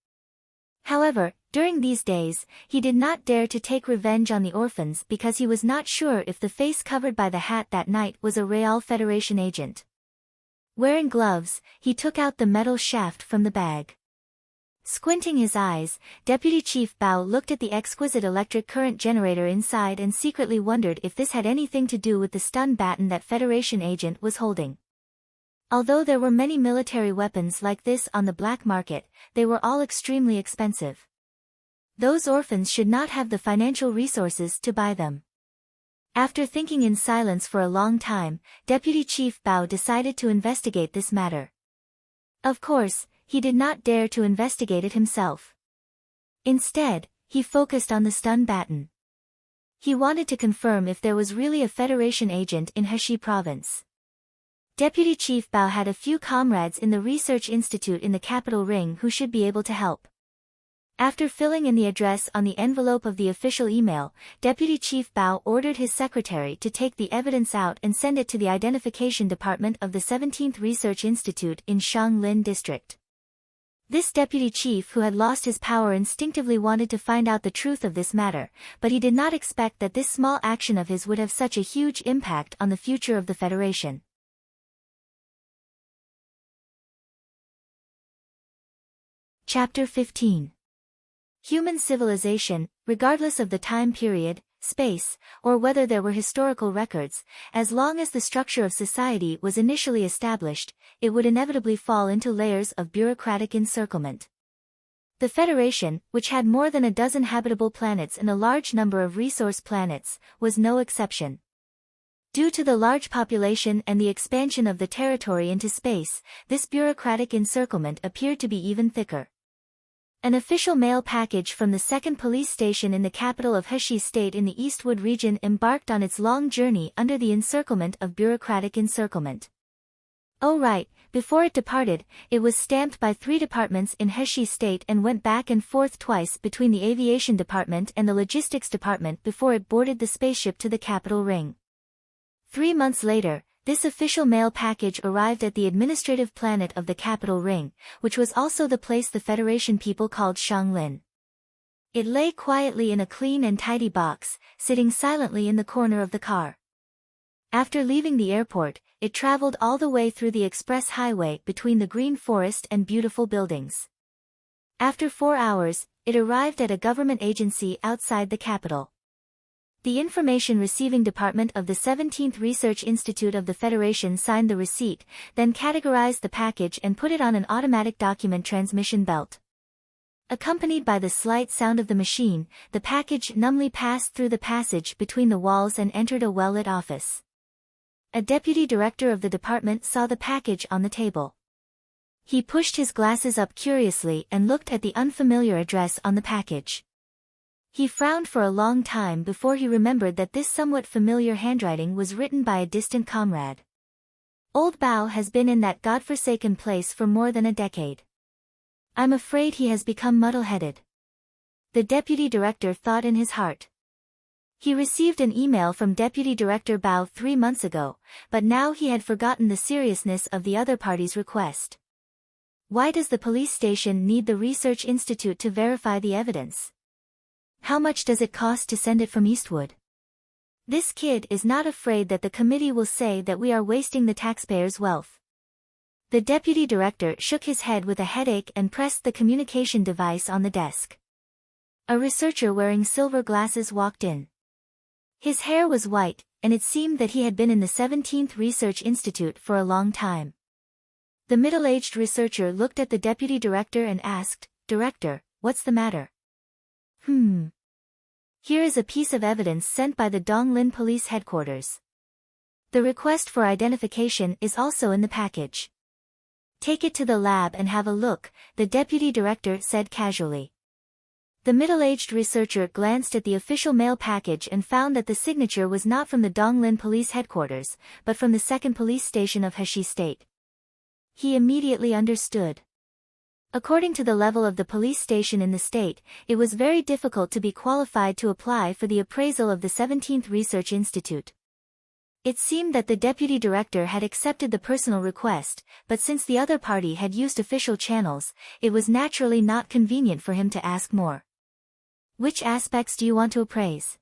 However, during these days, he did not dare to take revenge on the orphans because he was not sure if the face covered by the hat that night was a Real Federation agent. Wearing gloves, he took out the metal shaft from the bag. Squinting his eyes, Deputy Chief Bao looked at the exquisite electric current generator inside and secretly wondered if this had anything to do with the stun baton that Federation agent was holding. Although there were many military weapons like this on the black market, they were all extremely expensive. Those orphans should not have the financial resources to buy them. After thinking in silence for a long time, Deputy Chief Bao decided to investigate this matter. Of course, he did not dare to investigate it himself. Instead, he focused on the stun baton. He wanted to confirm if there was really a Federation agent in Heshi province. Deputy Chief Bao had a few comrades in the research institute in the capital ring who should be able to help. After filling in the address on the envelope of the official email, Deputy Chief Bao ordered his secretary to take the evidence out and send it to the identification department of the 17th Research Institute in Shanglin District. This deputy chief who had lost his power instinctively wanted to find out the truth of this matter, but he did not expect that this small action of his would have such a huge impact on the future of the Federation. Chapter 15. Human civilization, regardless of the time period, space, or whether there were historical records, as long as the structure of society was initially established, it would inevitably fall into layers of bureaucratic encirclement. The Federation, which had more than a dozen habitable planets and a large number of resource planets, was no exception. Due to the large population and the expansion of the territory into space, this bureaucratic encirclement appeared to be even thicker. An official mail package from the second police station in the capital of Heshi State in the Eastwood region embarked on its long journey under the encirclement of bureaucratic encirclement. Oh right, before it departed, it was stamped by 3 departments in Heshi State and went back and forth twice between the aviation department and the logistics department before it boarded the spaceship to the capital ring. 3 months later, this official mail package arrived at the administrative planet of the capital ring, which was also the place the Federation people called Shanglin. It lay quietly in a clean and tidy box, sitting silently in the corner of the car. After leaving the airport, it traveled all the way through the express highway between the green forest and beautiful buildings. After 4 hours, it arrived at a government agency outside the capital. The Information Receiving Department of the 17th Research Institute of the Federation signed the receipt, then categorized the package and put it on an automatic document transmission belt. Accompanied by the slight sound of the machine, the package numbly passed through the passage between the walls and entered a well-lit office. A deputy director of the department saw the package on the table. He pushed his glasses up curiously and looked at the unfamiliar address on the package. He frowned for a long time before he remembered that this somewhat familiar handwriting was written by a distant comrade. Old Bao has been in that godforsaken place for more than a decade. I'm afraid he has become muddle-headed. The deputy director thought in his heart. He received an email from Deputy Director Bao 3 months ago, but now he had forgotten the seriousness of the other party's request. Why does the police station need the research institute to verify the evidence? How much does it cost to send it from Eastwood? This kid is not afraid that the committee will say that we are wasting the taxpayers' wealth. The deputy director shook his head with a headache and pressed the communication device on the desk. A researcher wearing silver glasses walked in. His hair was white, and it seemed that he had been in the 17th Research Institute for a long time. The middle-aged researcher looked at the deputy director and asked, "Director, what's the matter?" Here is a piece of evidence sent by the Donglin Police Headquarters. The request for identification is also in the package. Take it to the lab and have a look, the deputy director said casually. The middle-aged researcher glanced at the official mail package and found that the signature was not from the Donglin Police Headquarters, but from the second police station of Heshi State. He immediately understood. According to the level of the police station in the state, it was very difficult to be qualified to apply for the appraisal of the 17th Research Institute. It seemed that the deputy director had accepted the personal request, but since the other party had used official channels, it was naturally not convenient for him to ask more. Which aspects do you want to appraise?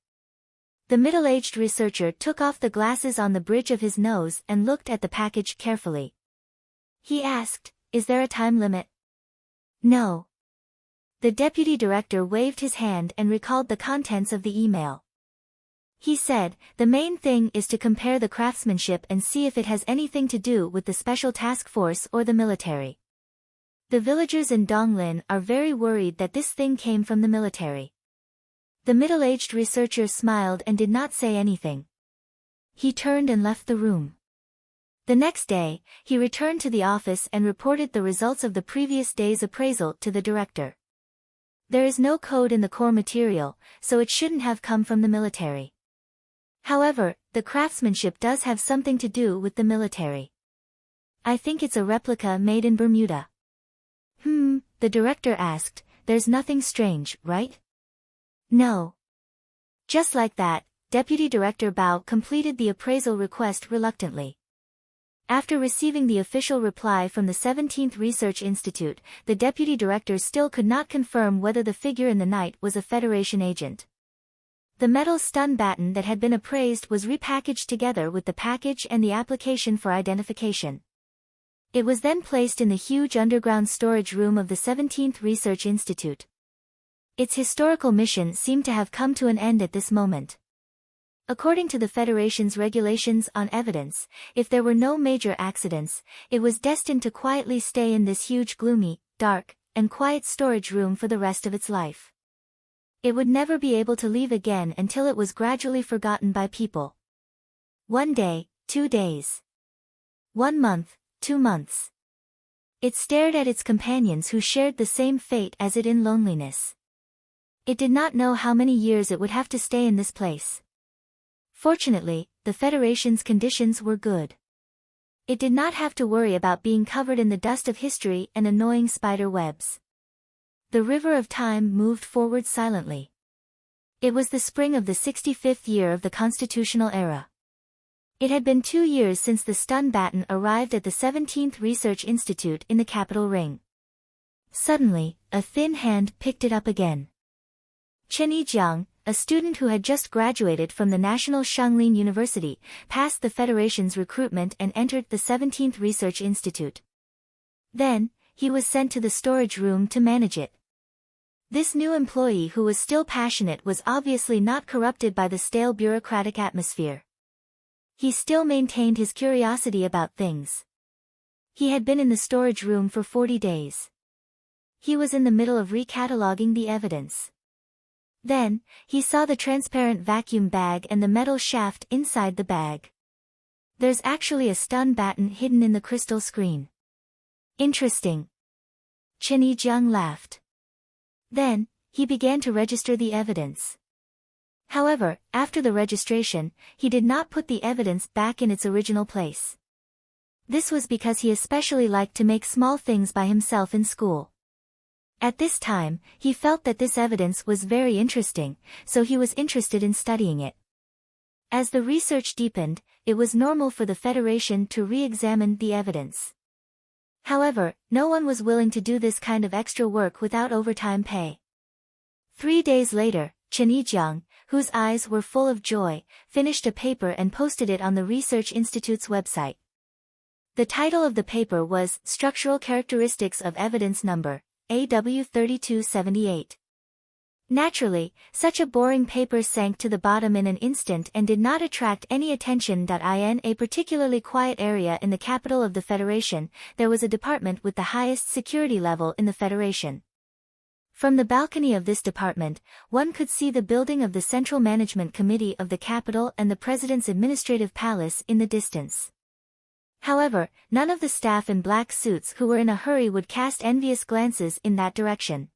The middle-aged researcher took off the glasses on the bridge of his nose and looked at the package carefully. He asked, "Is there a time limit?" "No." The deputy director waved his hand and recalled the contents of the email. He said, "The main thing is to compare the craftsmanship and see if it has anything to do with the special task force or the military. The villagers in Donglin are very worried that this thing came from the military." The middle-aged researcher smiled and did not say anything. He turned and left the room. The next day, he returned to the office and reported the results of the previous day's appraisal to the director. There is no code in the core material, so it shouldn't have come from the military. However, the craftsmanship does have something to do with the military. I think it's a replica made in Bermuda. The director asked, "There's nothing strange, right?" "No." Just like that, Deputy Director Bao completed the appraisal request reluctantly. After receiving the official reply from the 17th Research Institute, the deputy director still could not confirm whether the figure in the night was a Federation agent. The metal stun baton that had been appraised was repackaged together with the package and the application for identification. It was then placed in the huge underground storage room of the 17th Research Institute. Its historical mission seemed to have come to an end at this moment. According to the Federation's regulations on evidence, if there were no major accidents, it was destined to quietly stay in this huge gloomy, dark, and quiet storage room for the rest of its life. It would never be able to leave again until it was gradually forgotten by people. 1 day, 2 days. 1 month, 2 months. It stared at its companions who shared the same fate as it in loneliness. It did not know how many years it would have to stay in this place. Fortunately, the Federation's conditions were good. It did not have to worry about being covered in the dust of history and annoying spider webs. The river of time moved forward silently. It was the spring of the 65th year of the constitutional era. It had been 2 years since the stun baton arrived at the 17th Research Institute in the capital ring. Suddenly, a thin hand picked it up again. Chen Yijiang, a student who had just graduated from the National Shanglin University, passed the Federation's recruitment and entered the 17th Research Institute. Then, he was sent to the storage room to manage it. This new employee who was still passionate was obviously not corrupted by the stale bureaucratic atmosphere. He still maintained his curiosity about things. He had been in the storage room for 40 days. He was in the middle of recataloguing the evidence. Then, he saw the transparent vacuum bag and the metal shaft inside the bag. There's actually a stun baton hidden in the crystal screen. Interesting. Chen Yijiang laughed. Then, he began to register the evidence. However, after the registration, he did not put the evidence back in its original place. This was because he especially liked to make small things by himself in school. At this time, he felt that this evidence was very interesting, so he was interested in studying it. As the research deepened, it was normal for the Federation to re-examine the evidence. However, no one was willing to do this kind of extra work without overtime pay. 3 days later, Chen Yijiang, whose eyes were full of joy, finished a paper and posted it on the Research Institute's website. The title of the paper was Structural Characteristics of Evidence Number, AW3278. Naturally, such a boring paper sank to the bottom in an instant and did not attract any attention. In a particularly quiet area in the capital of the Federation, there was a department with the highest security level in the Federation. From the balcony of this department, one could see the building of the Central Management Committee of the capital and the President's administrative palace in the distance. However, none of the staff in black suits who were in a hurry would cast envious glances in that direction.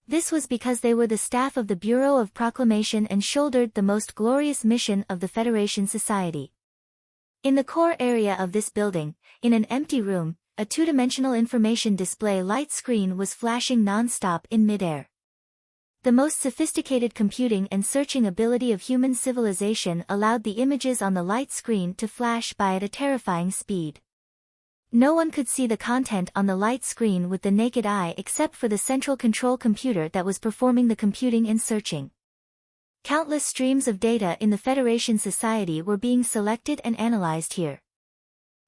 This was because they were the staff of the Bureau of Proclamation and shouldered the most glorious mission of the Federation Society. In the core area of this building, in an empty room, a two-dimensional information display light screen was flashing non-stop in midair. The most sophisticated computing and searching ability of human civilization allowed the images on the light screen to flash by at a terrifying speed. No one could see the content on the light screen with the naked eye except for the central control computer that was performing the computing and searching. Countless streams of data in the Federation Society were being selected and analyzed here.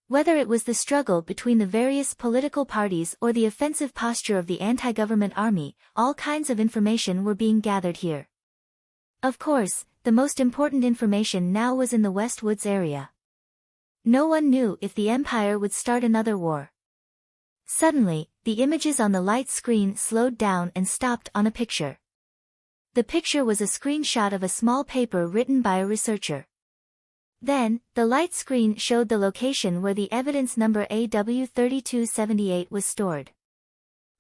Whether it was the struggle between the various political parties or the offensive posture of the anti-government army, all kinds of information were being gathered here. Of course, the most important information now was in the Westwoods area. No one knew if the Empire would start another war. Suddenly, the images on the light screen slowed down and stopped on a picture. The picture was a screenshot of a small paper written by a researcher. Then, the light screen showed the location where the evidence number AW3278 was stored.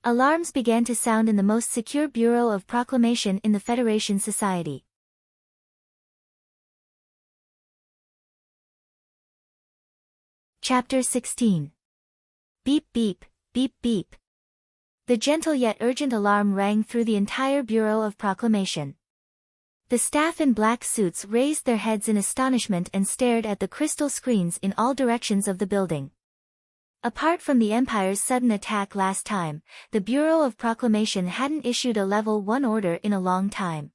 Alarms began to sound in the most secure Bureau of Proclamation in the Federation Society. Chapter 16. Beep beep, beep beep. The gentle yet urgent alarm rang through the entire Bureau of Proclamation. The staff in black suits raised their heads in astonishment and stared at the crystal screens in all directions of the building. Apart from the Empire's sudden attack last time, the Bureau of Proclamation hadn't issued a Level 1 order in a long time.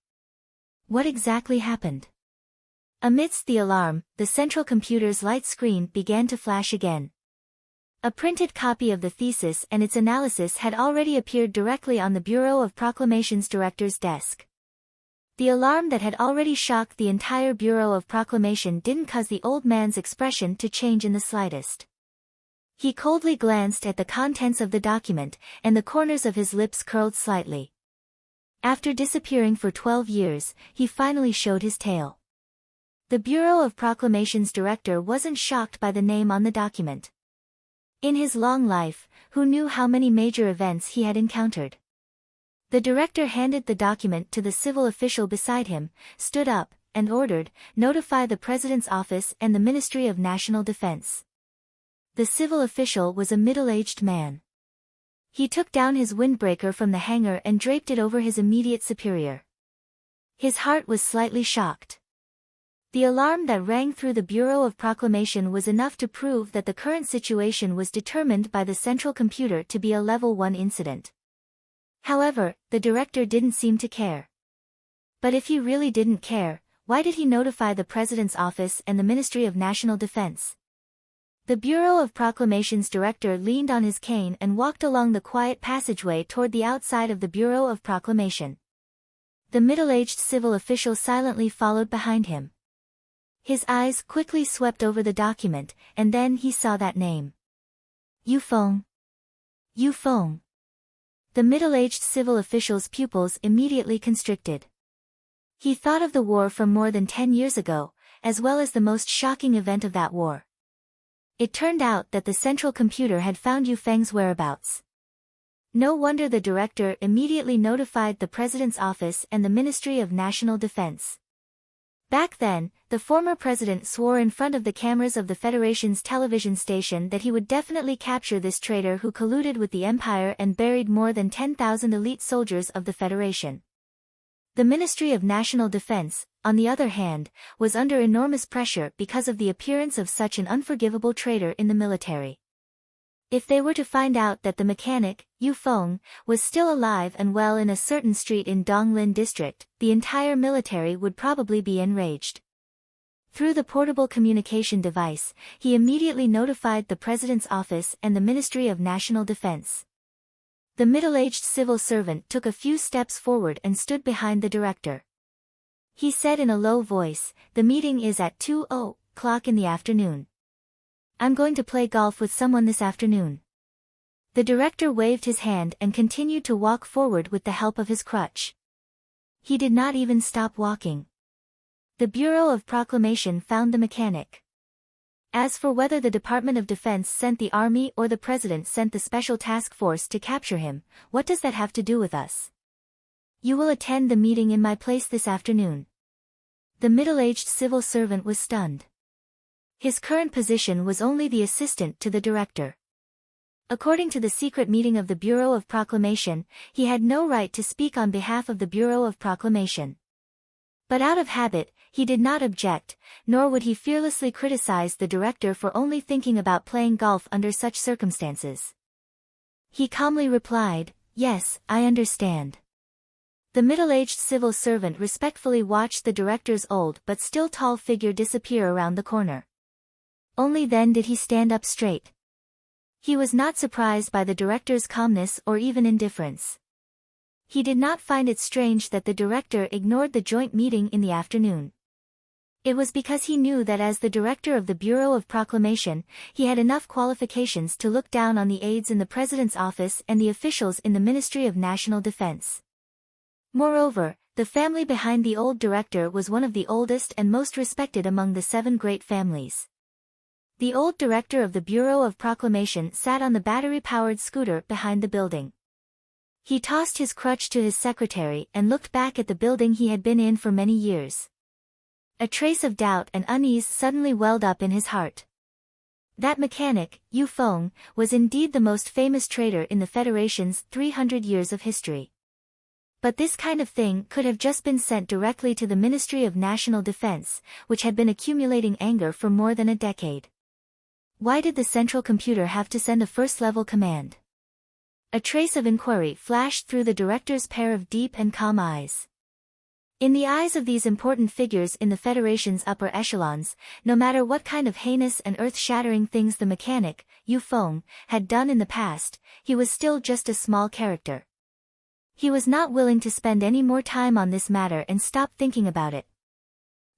What exactly happened? Amidst the alarm, the central computer's light screen began to flash again. A printed copy of the thesis and its analysis had already appeared directly on the Bureau of Proclamation's director's desk. The alarm that had already shocked the entire Bureau of Proclamation didn't cause the old man's expression to change in the slightest. He coldly glanced at the contents of the document, and the corners of his lips curled slightly. After disappearing for 12 years, he finally showed his tail. The Bureau of Proclamation's director wasn't shocked by the name on the document. In his long life, who knew how many major events he had encountered? The director handed the document to the civil official beside him, stood up, and ordered, "Notify the President's office and the Ministry of National Defense." The civil official was a middle-aged man. He took down his windbreaker from the hanger and draped it over his immediate superior. His heart was slightly shocked. The alarm that rang through the Bureau of Proclamation was enough to prove that the current situation was determined by the central computer to be a Level 1 incident. However, the director didn't seem to care. But if he really didn't care, why did he notify the President's office and the Ministry of National Defense? The Bureau of Proclamation's director leaned on his cane and walked along the quiet passageway toward the outside of the Bureau of Proclamation. The middle-aged civil official silently followed behind him. His eyes quickly swept over the document, and then he saw that name. Yu Feng. Yu Feng. The middle-aged civil official's pupils immediately constricted. He thought of the war from more than 10 years ago, as well as the most shocking event of that war. It turned out that the central computer had found Yu Feng's whereabouts. No wonder the director immediately notified the president's office and the Ministry of National Defense. Back then, the former president swore in front of the cameras of the Federation's television station that he would definitely capture this traitor who colluded with the empire and buried more than 10,000 elite soldiers of the Federation. The Ministry of National Defense, on the other hand, was under enormous pressure because of the appearance of such an unforgivable traitor in the military. If they were to find out that the mechanic, Yu Feng, was still alive and well in a certain street in Donglin district, the entire military would probably be enraged. Through the portable communication device, he immediately notified the president's office and the Ministry of National Defense. The middle-aged civil servant took a few steps forward and stood behind the director. He said in a low voice, "The meeting is at 2:00 in the afternoon. I'm going to play golf with someone this afternoon." The director waved his hand and continued to walk forward with the help of his crutch. He did not even stop walking. The Bureau of Proclamation found the mechanic. As for whether the Department of Defense sent the army or the president sent the special task force to capture him, what does that have to do with us? You will attend the meeting in my place this afternoon. The middle-aged civil servant was stunned. His current position was only the assistant to the director. According to the secret meeting of the Bureau of Proclamation, he had no right to speak on behalf of the Bureau of Proclamation. But out of habit, he did not object, nor would he fearlessly criticize the director for only thinking about playing golf under such circumstances. He calmly replied, "Yes, I understand." The middle-aged civil servant respectfully watched the director's old but still tall figure disappear around the corner. Only then did he stand up straight. He was not surprised by the director's calmness or even indifference. He did not find it strange that the director ignored the joint meeting in the afternoon. It was because he knew that as the director of the Bureau of Proclamation, he had enough qualifications to look down on the aides in the president's office and the officials in the Ministry of National Defense. Moreover, the family behind the old director was one of the oldest and most respected among the 7 great families. The old director of the Bureau of Proclamation sat on the battery-powered scooter behind the building. He tossed his crutch to his secretary and looked back at the building he had been in for many years. A trace of doubt and unease suddenly welled up in his heart. That mechanic, Yu Feng, was indeed the most famous traitor in the Federation's 300 years of history. But this kind of thing could have just been sent directly to the Ministry of National Defense, which had been accumulating anger for more than a decade. Why did the central computer have to send a first-level command? A trace of inquiry flashed through the director's pair of deep and calm eyes. In the eyes of these important figures in the Federation's upper echelons, no matter what kind of heinous and earth-shattering things the mechanic, Yu Feng, had done in the past, he was still just a small character. He was not willing to spend any more time on this matter and stop thinking about it.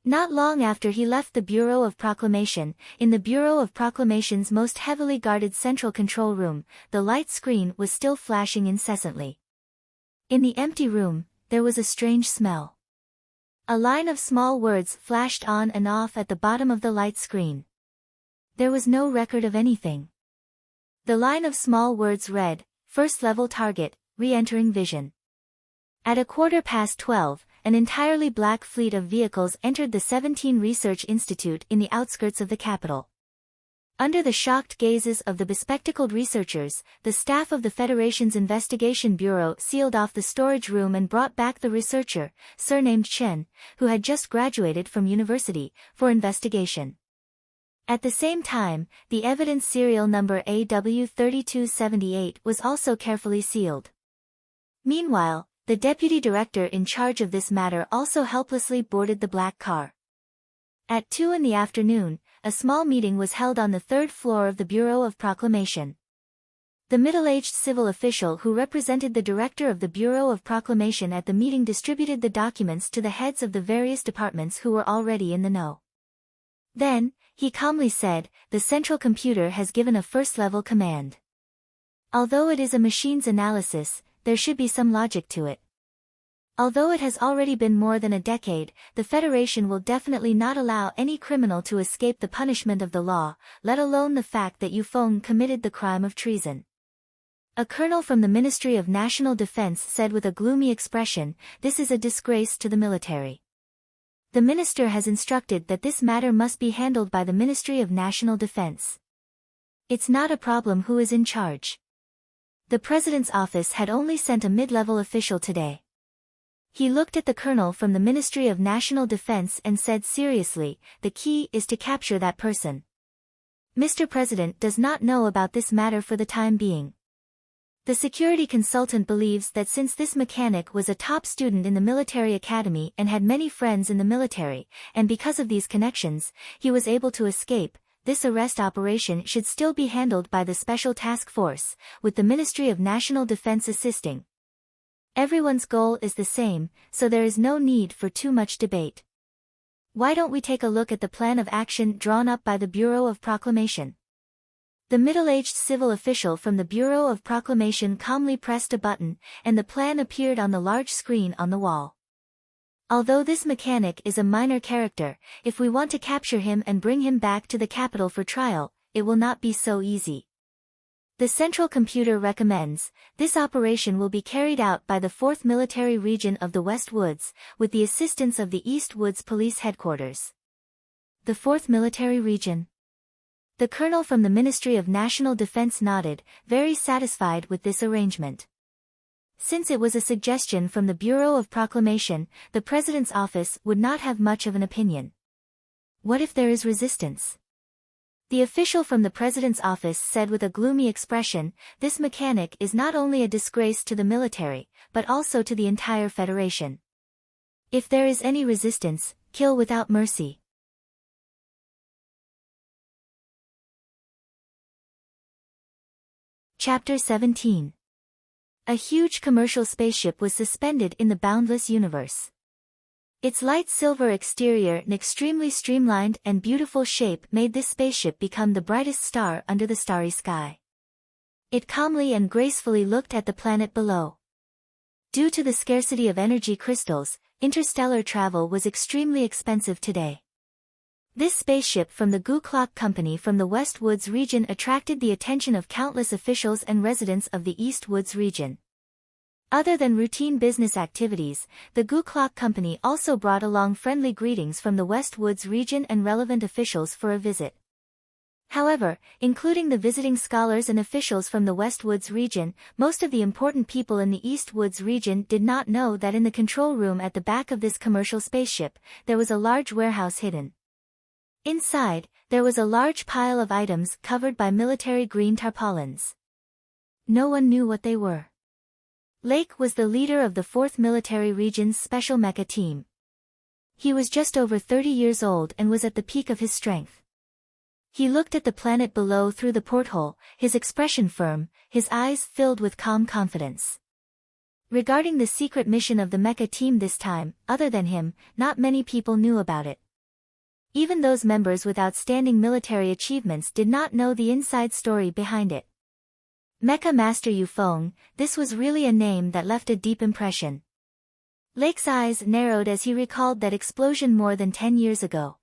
Not long after he left the Bureau of Proclamation, in the Bureau of Proclamation's most heavily guarded central control room, the light screen was still flashing incessantly. In the empty room, there was a strange smell. A line of small words flashed on and off at the bottom of the light screen. There was no record of anything. The line of small words read, "First level target, re-entering vision." At 12:15, an entirely black fleet of vehicles entered the 17 Research Institute in the outskirts of the capital. Under the shocked gazes of the bespectacled researchers, the staff of the Federation's Investigation Bureau sealed off the storage room and brought back the researcher, surnamed Chen, who had just graduated from university, for investigation. At the same time, the evidence serial number AW3278 was also carefully sealed. Meanwhile, the deputy director in charge of this matter also helplessly boarded the black car. At 2 in the afternoon, a small meeting was held on the 3rd floor of the Bureau of Proclamation. The middle-aged civil official who represented the director of the Bureau of Proclamation at the meeting distributed the documents to the heads of the various departments who were already in the know. Then, he calmly said, "The central computer has given a first-level command. Although it is a machine's analysis, there should be some logic to it. Although it has already been more than a decade, the Federation will definitely not allow any criminal to escape the punishment of the law, let alone the fact that Yufeng committed the crime of treason. A colonel from the Ministry of National Defense said with a gloomy expression, "This is a disgrace to the military." The minister has instructed that this matter must be handled by the Ministry of National Defense. It's not a problem who is in charge. The president's office had only sent a mid-level official today. He looked at the colonel from the Ministry of National Defense and said seriously, "The key is to capture that person. Mr. President does not know about this matter for the time being." The security consultant believes that since this mechanic was a top student in the military academy and had many friends in the military, and because of these connections, he was able to escape, this arrest operation should still be handled by the Special Task Force, with the Ministry of National Defense assisting. Everyone's goal is the same, so there is no need for too much debate. Why don't we take a look at the plan of action drawn up by the Bureau of Proclamation? The middle-aged civil official from the Bureau of Proclamation calmly pressed a button, and the plan appeared on the large screen on the wall. Although this mechanic is a minor character, if we want to capture him and bring him back to the capital for trial, it will not be so easy. The Central Computer recommends, this operation will be carried out by the 4th Military Region of the West Woods, with the assistance of the East Woods Police Headquarters. The 4th Military Region. The colonel from the Ministry of National Defense nodded, very satisfied with this arrangement. Since it was a suggestion from the Bureau of Proclamation, the President's office would not have much of an opinion. What if there is resistance? The official from the President's office said with a gloomy expression, "This mechanic is not only a disgrace to the military, but also to the entire Federation. If there is any resistance, kill without mercy." Chapter 17. A huge commercial spaceship was suspended in the boundless universe. Its light silver exterior and extremely streamlined and beautiful shape made this spaceship become the brightest star under the starry sky. It calmly and gracefully looked at the planet below. Due to the scarcity of energy crystals, interstellar travel was extremely expensive today. This spaceship from the Gu Clock Company from the West Woods region attracted the attention of countless officials and residents of the East Woods region. Other than routine business activities, the Gu Clock Company also brought along friendly greetings from the West Woods region and relevant officials for a visit. However, including the visiting scholars and officials from the West Woods region, most of the important people in the East Woods region did not know that in the control room at the back of this commercial spaceship, there was a large warehouse hidden. Inside, there was a large pile of items covered by military green tarpaulins. No one knew what they were. Lake was the leader of the 4th Military Region's Special Mecha Team. He was just over 30 years old and was at the peak of his strength. He looked at the planet below through the porthole, his expression firm, his eyes filled with calm confidence. Regarding the secret mission of the Mecha Team this time, other than him, not many people knew about it. Even those members with outstanding military achievements did not know the inside story behind it. Mecha Master Yufeng, this was really a name that left a deep impression. Lake's eyes narrowed as he recalled that explosion more than 10 years ago.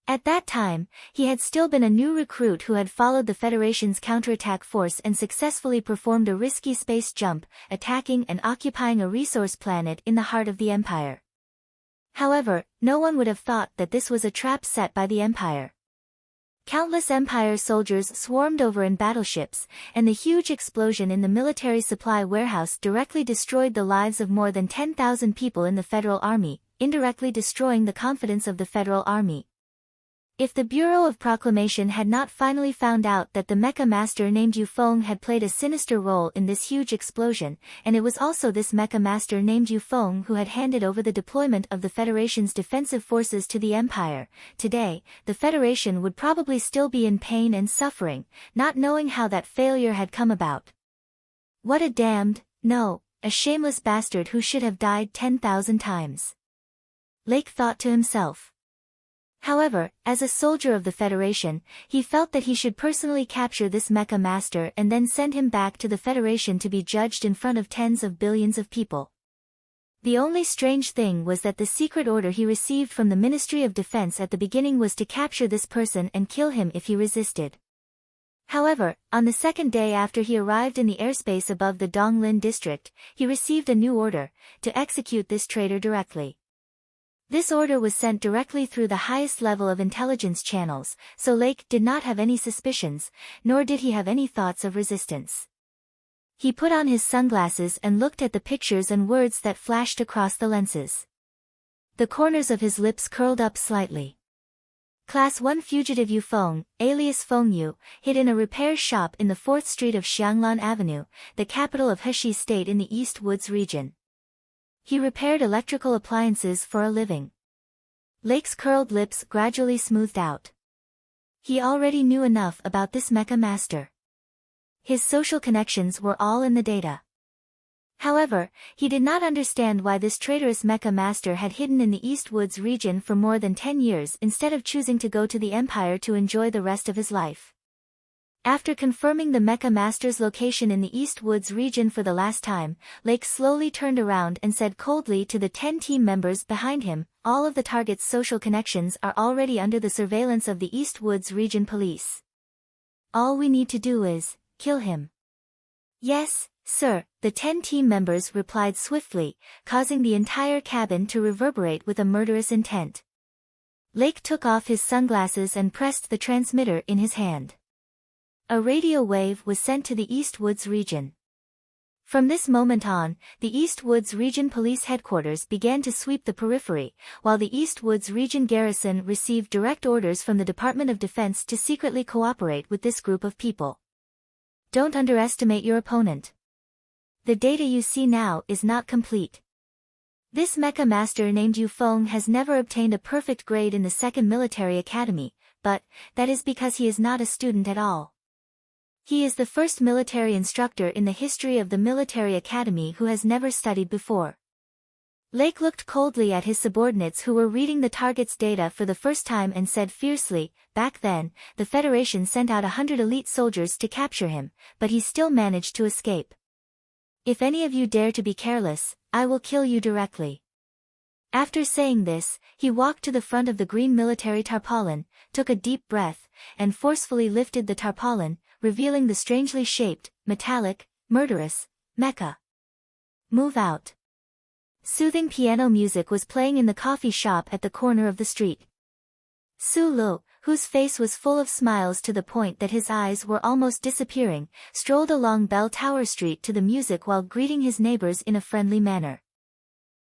At that time, he had still been a new recruit who had followed the Federation's counterattack force and successfully performed a risky space jump, attacking and occupying a resource planet in the heart of the Empire. However, no one would have thought that this was a trap set by the Empire. Countless Empire soldiers swarmed over in battleships, and the huge explosion in the military supply warehouse directly destroyed the lives of more than 10,000 people in the Federal Army, indirectly destroying the confidence of the Federal Army. If the Bureau of Proclamation had not finally found out that the Mecha Master named Yufeng had played a sinister role in this huge explosion, and it was also this Mecha Master named Yufeng who had handed over the deployment of the Federation's defensive forces to the Empire, today, the Federation would probably still be in pain and suffering, not knowing how that failure had come about. What a damned, no, a shameless bastard who should have died 10,000 times. Lake thought to himself. However, as a soldier of the Federation, he felt that he should personally capture this mecha master and then send him back to the Federation to be judged in front of tens of billions of people. The only strange thing was that the secret order he received from the Ministry of Defense at the beginning was to capture this person and kill him if he resisted. However, on the second day after he arrived in the airspace above the Donglin district, he received a new order, to execute this traitor directly. This order was sent directly through the highest level of intelligence channels, so Lake did not have any suspicions, nor did he have any thoughts of resistance. He put on his sunglasses and looked at the pictures and words that flashed across the lenses. The corners of his lips curled up slightly. Class 1 fugitive Yu Feng, alias Feng Yu, hid in a repair shop in the 4th Street of Xianglan Avenue, the capital of Heshi State in the East Woods region. He repaired electrical appliances for a living. Lake's curled lips gradually smoothed out. He already knew enough about this mecha master. His social connections were all in the data. However, he did not understand why this traitorous mecha master had hidden in the East Woods region for more than 10 years instead of choosing to go to the Empire to enjoy the rest of his life. After confirming the mecha master's location in the East Woods region for the last time, Lake slowly turned around and said coldly to the 10 team members behind him, all of the target's social connections are already under the surveillance of the East Woods region police. All we need to do is kill him. Yes, sir, the 10 team members replied swiftly, causing the entire cabin to reverberate with a murderous intent. Lake took off his sunglasses and pressed the transmitter in his hand. A radio wave was sent to the East Woods region. From this moment on, the East Woods Region Police Headquarters began to sweep the periphery, while the East Woods Region Garrison received direct orders from the Department of Defense to secretly cooperate with this group of people. Don't underestimate your opponent. The data you see now is not complete. This mecha master named Yu Feng has never obtained a perfect grade in the 2nd Military Academy, but that is because he is not a student at all. He is the first military instructor in the history of the military academy who has never studied before. Lake looked coldly at his subordinates who were reading the target's data for the first time and said fiercely, back then, the Federation sent out 100 elite soldiers to capture him, but he still managed to escape. If any of you dare to be careless, I will kill you directly. After saying this, he walked to the front of the green military tarpaulin, took a deep breath, and forcefully lifted the tarpaulin, revealing the strangely shaped, metallic, murderous, mecha. Move out. Soothing piano music was playing in the coffee shop at the corner of the street. Su Lu, whose face was full of smiles to the point that his eyes were almost disappearing, strolled along Bell Tower Street to the music while greeting his neighbors in a friendly manner.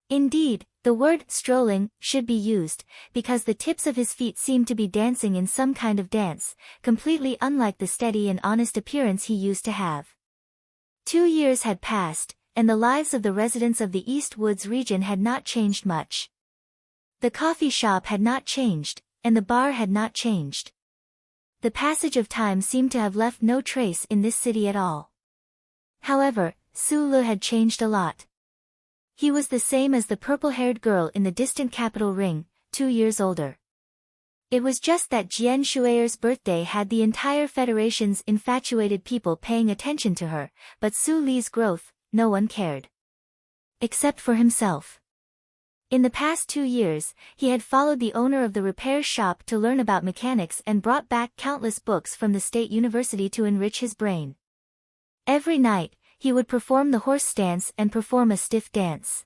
Indeed, the word strolling should be used, because the tips of his feet seemed to be dancing in some kind of dance, completely unlike the steady and honest appearance he used to have. 2 years had passed, and the lives of the residents of the East Woods region had not changed much. The coffee shop had not changed, and the bar had not changed. The passage of time seemed to have left no trace in this city at all. However, Su Lu had changed a lot. He was the same as the purple-haired girl in the distant capital ring, 2 years older. It was just that Jian Shue'er's birthday had the entire Federation's infatuated people paying attention to her, but Su Li's growth, no one cared. Except for himself. In the past 2 years, he had followed the owner of the repair shop to learn about mechanics and brought back countless books from the State University to enrich his brain. Every night, he would perform the horse stance and perform a stiff dance.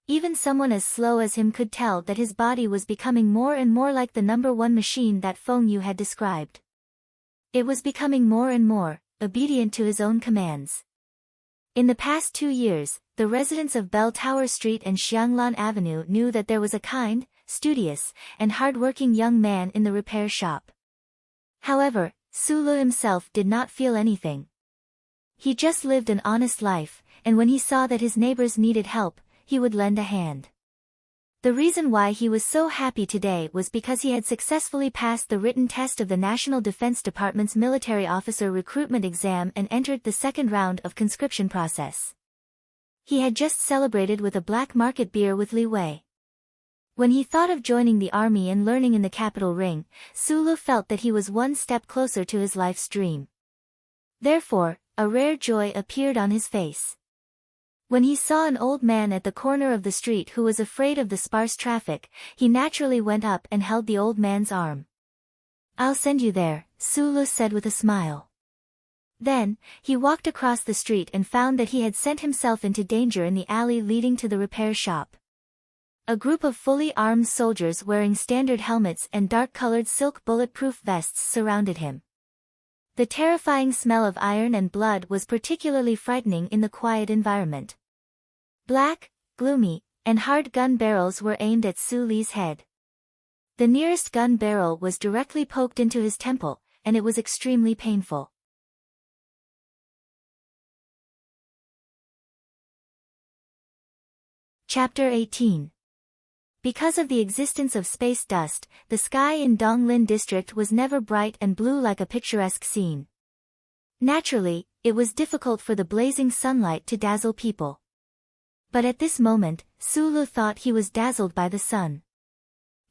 Even someone as slow as him could tell that his body was becoming more and more like the #1 machine that Feng Yu had described. It was becoming more and more obedient to his own commands. In the past 2 years, the residents of Bell Tower Street and Xianglan Avenue knew that there was a kind, studious, and hard-working young man in the repair shop. However, Su Lu himself did not feel anything. He just lived an honest life, and when he saw that his neighbors needed help, he would lend a hand. The reason why he was so happy today was because he had successfully passed the written test of the National Defense Department's military officer recruitment exam and entered the second round of conscription process. He had just celebrated with a black market beer with Li Wei. When he thought of joining the army and learning in the capital ring, Sulu felt that he was one step closer to his life's dream. Therefore, a rare joy appeared on his face. When he saw an old man at the corner of the street who was afraid of the sparse traffic, he naturally went up and held the old man's arm. "I'll send you there," Sulu said with a smile. Then, he walked across the street and found that he had sent himself into danger in the alley leading to the repair shop. A group of fully armed soldiers wearing standard helmets and dark-colored silk bulletproof vests surrounded him. The terrifying smell of iron and blood was particularly frightening in the quiet environment. Black, gloomy, and hard gun barrels were aimed at Suli's head. The nearest gun barrel was directly poked into his temple, and it was extremely painful. Chapter 18. Because of the existence of space dust, the sky in Donglin district was never bright and blue like a picturesque scene. Naturally, it was difficult for the blazing sunlight to dazzle people. But at this moment, Sulu thought he was dazzled by the sun.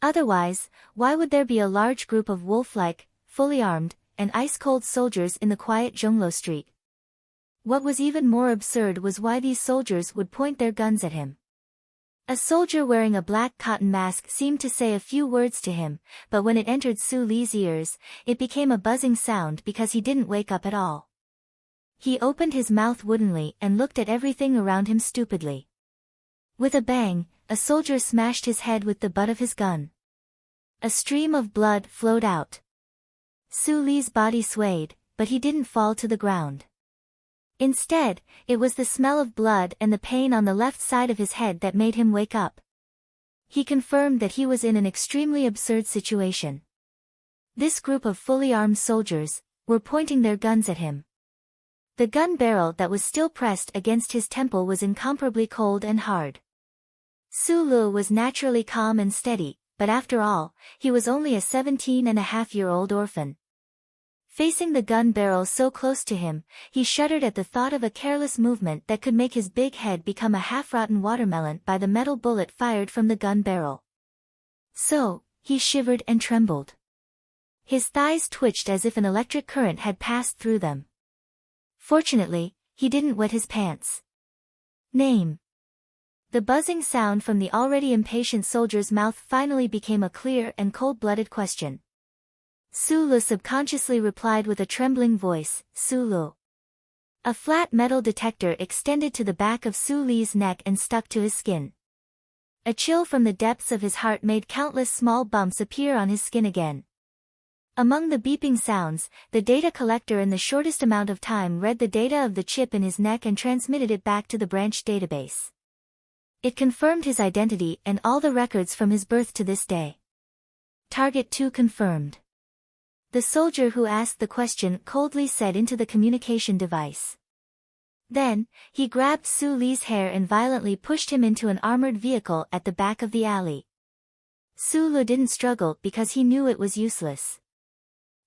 Otherwise, why would there be a large group of wolf-like, fully armed, and ice-cold soldiers in the quiet Zhonglo street? What was even more absurd was why these soldiers would point their guns at him. A soldier wearing a black cotton mask seemed to say a few words to him, but when it entered Su Li's ears, it became a buzzing sound because he didn't wake up at all. He opened his mouth woodenly and looked at everything around him stupidly. With a bang, a soldier smashed his head with the butt of his gun. A stream of blood flowed out. Su Li's body swayed, but he didn't fall to the ground. Instead, it was the smell of blood and the pain on the left side of his head that made him wake up. He confirmed that he was in an extremely absurd situation. This group of fully armed soldiers were pointing their guns at him. The gun barrel that was still pressed against his temple was incomparably cold and hard. Sulu was naturally calm and steady, but after all, he was only a 17-and-a-half-year-old orphan. Facing the gun barrel so close to him, he shuddered at the thought of a careless movement that could make his big head become a half-rotten watermelon by the metal bullet fired from the gun barrel. So, he shivered and trembled. His thighs twitched as if an electric current had passed through them. Fortunately, he didn't wet his pants. Name. The buzzing sound from the already impatient soldier's mouth finally became a clear and cold-blooded question. Sulu subconsciously replied with a trembling voice, "Sulu." A flat metal detector extended to the back of Suli's neck and stuck to his skin. A chill from the depths of his heart made countless small bumps appear on his skin again. Among the beeping sounds, the data collector in the shortest amount of time read the data of the chip in his neck and transmitted it back to the branch database. It confirmed his identity and all the records from his birth to this day. Target 2 confirmed. The soldier who asked the question coldly said into the communication device. Then, he grabbed Su Li's hair and violently pushed him into an armored vehicle at the back of the alley. Su Lu didn't struggle because he knew it was useless.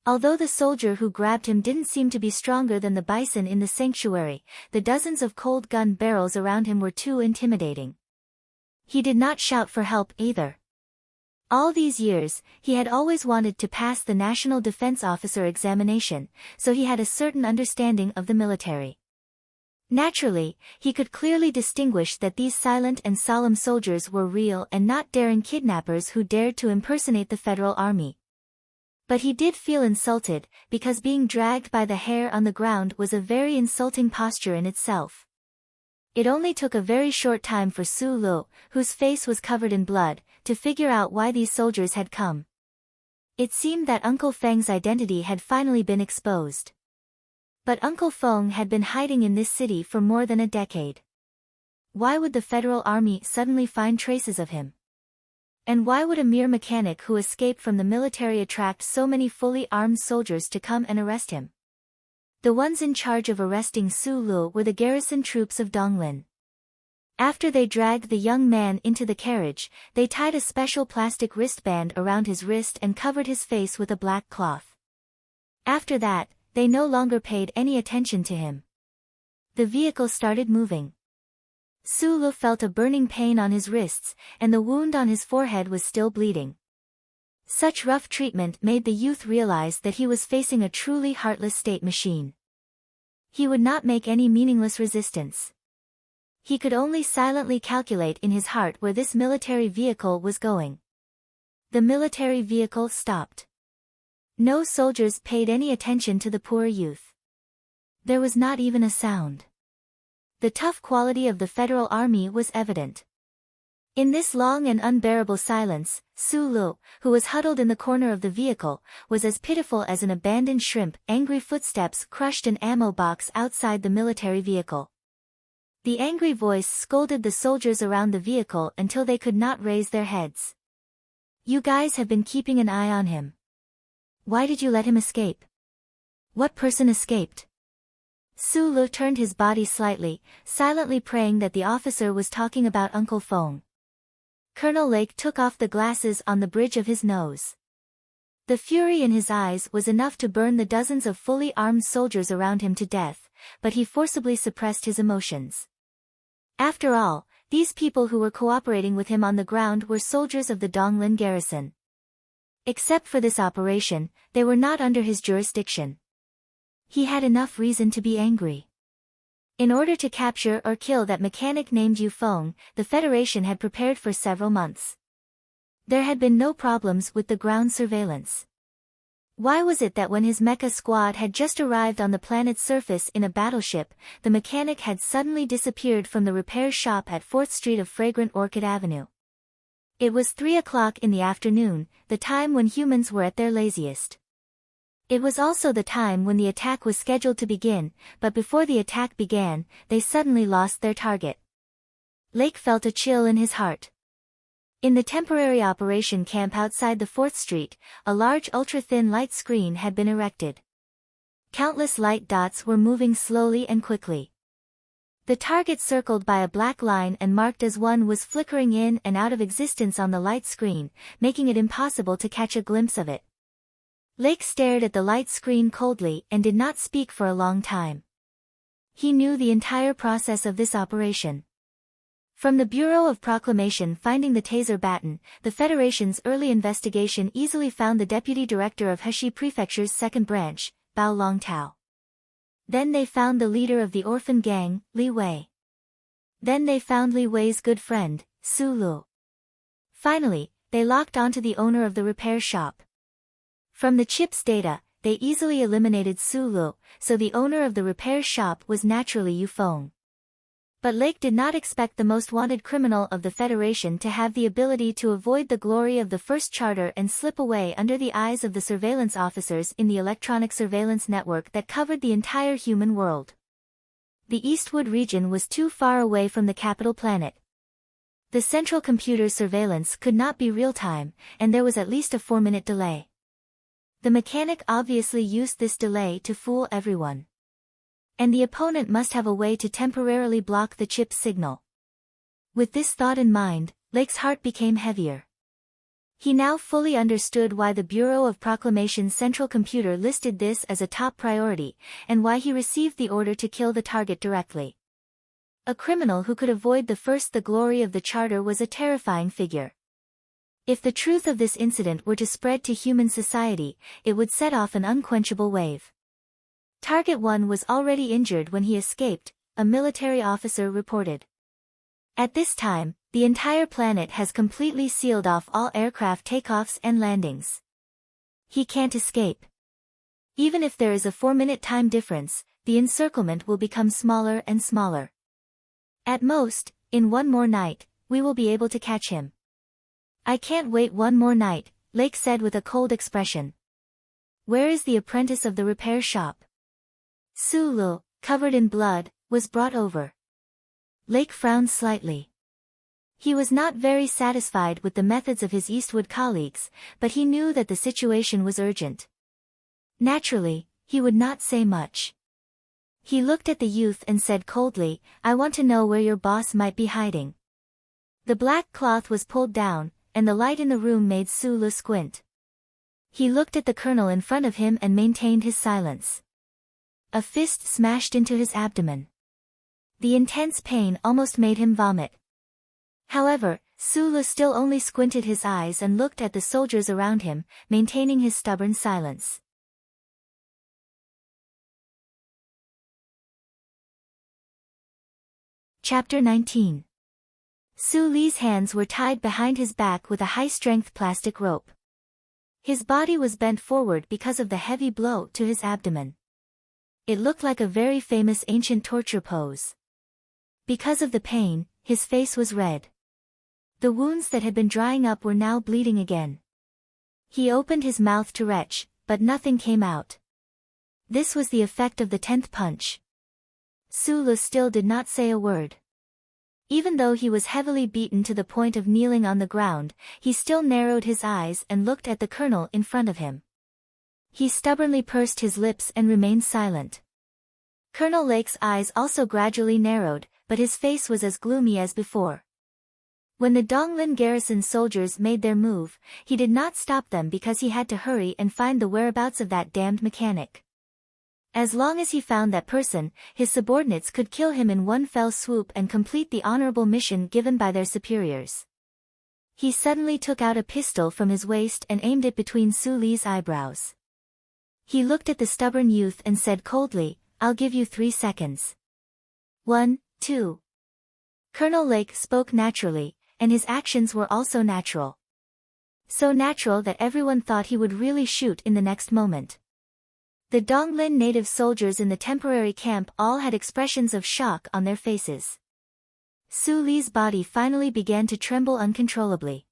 Although the soldier who grabbed him didn't seem to be stronger than the bison in the sanctuary, the dozens of cold gun barrels around him were too intimidating. He did not shout for help either. All these years, he had always wanted to pass the National Defense Officer examination, so he had a certain understanding of the military. Naturally, he could clearly distinguish that these silent and solemn soldiers were real and not daring kidnappers who dared to impersonate the Federal Army. But he did feel insulted, because being dragged by the hair on the ground was a very insulting posture in itself. It only took a very short time for Su Lu, whose face was covered in blood, to figure out why these soldiers had come. It seemed that Uncle Feng's identity had finally been exposed. But Uncle Feng had been hiding in this city for more than a decade. Why would the Federal Army suddenly find traces of him? And why would a mere mechanic who escaped from the military attract so many fully armed soldiers to come and arrest him? The ones in charge of arresting Su Lu were the garrison troops of Donglin. After they dragged the young man into the carriage, they tied a special plastic wristband around his wrist and covered his face with a black cloth. After that, they no longer paid any attention to him. The vehicle started moving. Sulu felt a burning pain on his wrists, and the wound on his forehead was still bleeding. Such rough treatment made the youth realize that he was facing a truly heartless state machine. He would not make any meaningless resistance. He could only silently calculate in his heart where this military vehicle was going. The military vehicle stopped. No soldiers paid any attention to the poor youth. There was not even a sound. The tough quality of the Federal Army was evident. In this long and unbearable silence, Sulu, who was huddled in the corner of the vehicle, was as pitiful as an abandoned shrimp. Angry footsteps crushed an ammo box outside the military vehicle. The angry voice scolded the soldiers around the vehicle until they could not raise their heads. "You guys have been keeping an eye on him. Why did you let him escape? What person escaped?" Sulu turned his body slightly, silently praying that the officer was talking about Uncle Fong. Colonel Lake took off the glasses on the bridge of his nose. The fury in his eyes was enough to burn the dozens of fully armed soldiers around him to death, but he forcibly suppressed his emotions. After all, these people who were cooperating with him on the ground were soldiers of the Donglin garrison. Except for this operation, they were not under his jurisdiction. He had enough reason to be angry. In order to capture or kill that mechanic named Yu Feng, the Federation had prepared for several months. There had been no problems with the ground surveillance. Why was it that when his mecha squad had just arrived on the planet's surface in a battleship, the mechanic had suddenly disappeared from the repair shop at 4th Street of Fragrant Orchid Avenue? It was 3 o'clock in the afternoon, the time when humans were at their laziest. It was also the time when the attack was scheduled to begin, but before the attack began, they suddenly lost their target. Lake felt a chill in his heart. In the temporary operation camp outside the 4th Street, a large ultra-thin light screen had been erected. Countless light dots were moving slowly and quickly. The target circled by a black line and marked as one was flickering in and out of existence on the light screen, making it impossible to catch a glimpse of it. Lake stared at the light screen coldly and did not speak for a long time. He knew the entire process of this operation. From the Bureau of Proclamation finding the taser baton, the Federation's early investigation easily found the deputy director of Heshi Prefecture's second branch, Bao Longtao. Then they found the leader of the orphan gang, Li Wei. Then they found Li Wei's good friend, Sulu. Finally, they locked onto the owner of the repair shop. From the chip's data, they easily eliminated Sulu, so the owner of the repair shop was naturally Yu Feng. But Lake did not expect the most wanted criminal of the Federation to have the ability to avoid the glory of the first charter and slip away under the eyes of the surveillance officers in the electronic surveillance network that covered the entire human world. The Eastwood region was too far away from the capital planet. The central computer's surveillance could not be real-time, and there was at least a 4-minute delay. The mechanic obviously used this delay to fool everyone. And the opponent must have a way to temporarily block the chip's signal. With this thought in mind, Lake's heart became heavier. He now fully understood why the Bureau of Proclamation's central computer listed this as a top priority, and why he received the order to kill the target directly. A criminal who could avoid the glory of the charter was a terrifying figure. If the truth of this incident were to spread to human society, it would set off an unquenchable wave. Target 1 was already injured when he escaped, a military officer reported. At this time, the entire planet has completely sealed off all aircraft takeoffs and landings. He can't escape. Even if there is a 4-minute time difference, the encirclement will become smaller and smaller. At most, in one more night, we will be able to catch him. I can't wait one more night, Lake said with a cold expression. Where is the apprentice of the repair shop? Sulu, covered in blood, was brought over. Lake frowned slightly. He was not very satisfied with the methods of his Eastwood colleagues, but he knew that the situation was urgent. Naturally, he would not say much. He looked at the youth and said coldly, I want to know where your boss might be hiding. The black cloth was pulled down, and the light in the room made Sulu squint. He looked at the colonel in front of him and maintained his silence. A fist smashed into his abdomen. The intense pain almost made him vomit. However, Su Lu still only squinted his eyes and looked at the soldiers around him, maintaining his stubborn silence. Chapter 19. Su Li's hands were tied behind his back with a high-strength plastic rope. His body was bent forward because of the heavy blow to his abdomen. It looked like a very famous ancient torture pose. Because of the pain, his face was red. The wounds that had been drying up were now bleeding again. He opened his mouth to retch, but nothing came out. This was the effect of the 10th punch. Su Lu still did not say a word. Even though he was heavily beaten to the point of kneeling on the ground, he still narrowed his eyes and looked at the colonel in front of him. He stubbornly pursed his lips and remained silent. Colonel Lake's eyes also gradually narrowed, but his face was as gloomy as before. When the Donglin garrison soldiers made their move, he did not stop them because he had to hurry and find the whereabouts of that damned mechanic. As long as he found that person, his subordinates could kill him in one fell swoop and complete the honorable mission given by their superiors. He suddenly took out a pistol from his waist and aimed it between Su Li's eyebrows. He looked at the stubborn youth and said coldly, "I'll give you 3 seconds. 1, 2. Colonel Lake spoke naturally, and his actions were also natural. So natural that everyone thought he would really shoot in the next moment. The Donglin native soldiers in the temporary camp all had expressions of shock on their faces. Su Li's body finally began to tremble uncontrollably.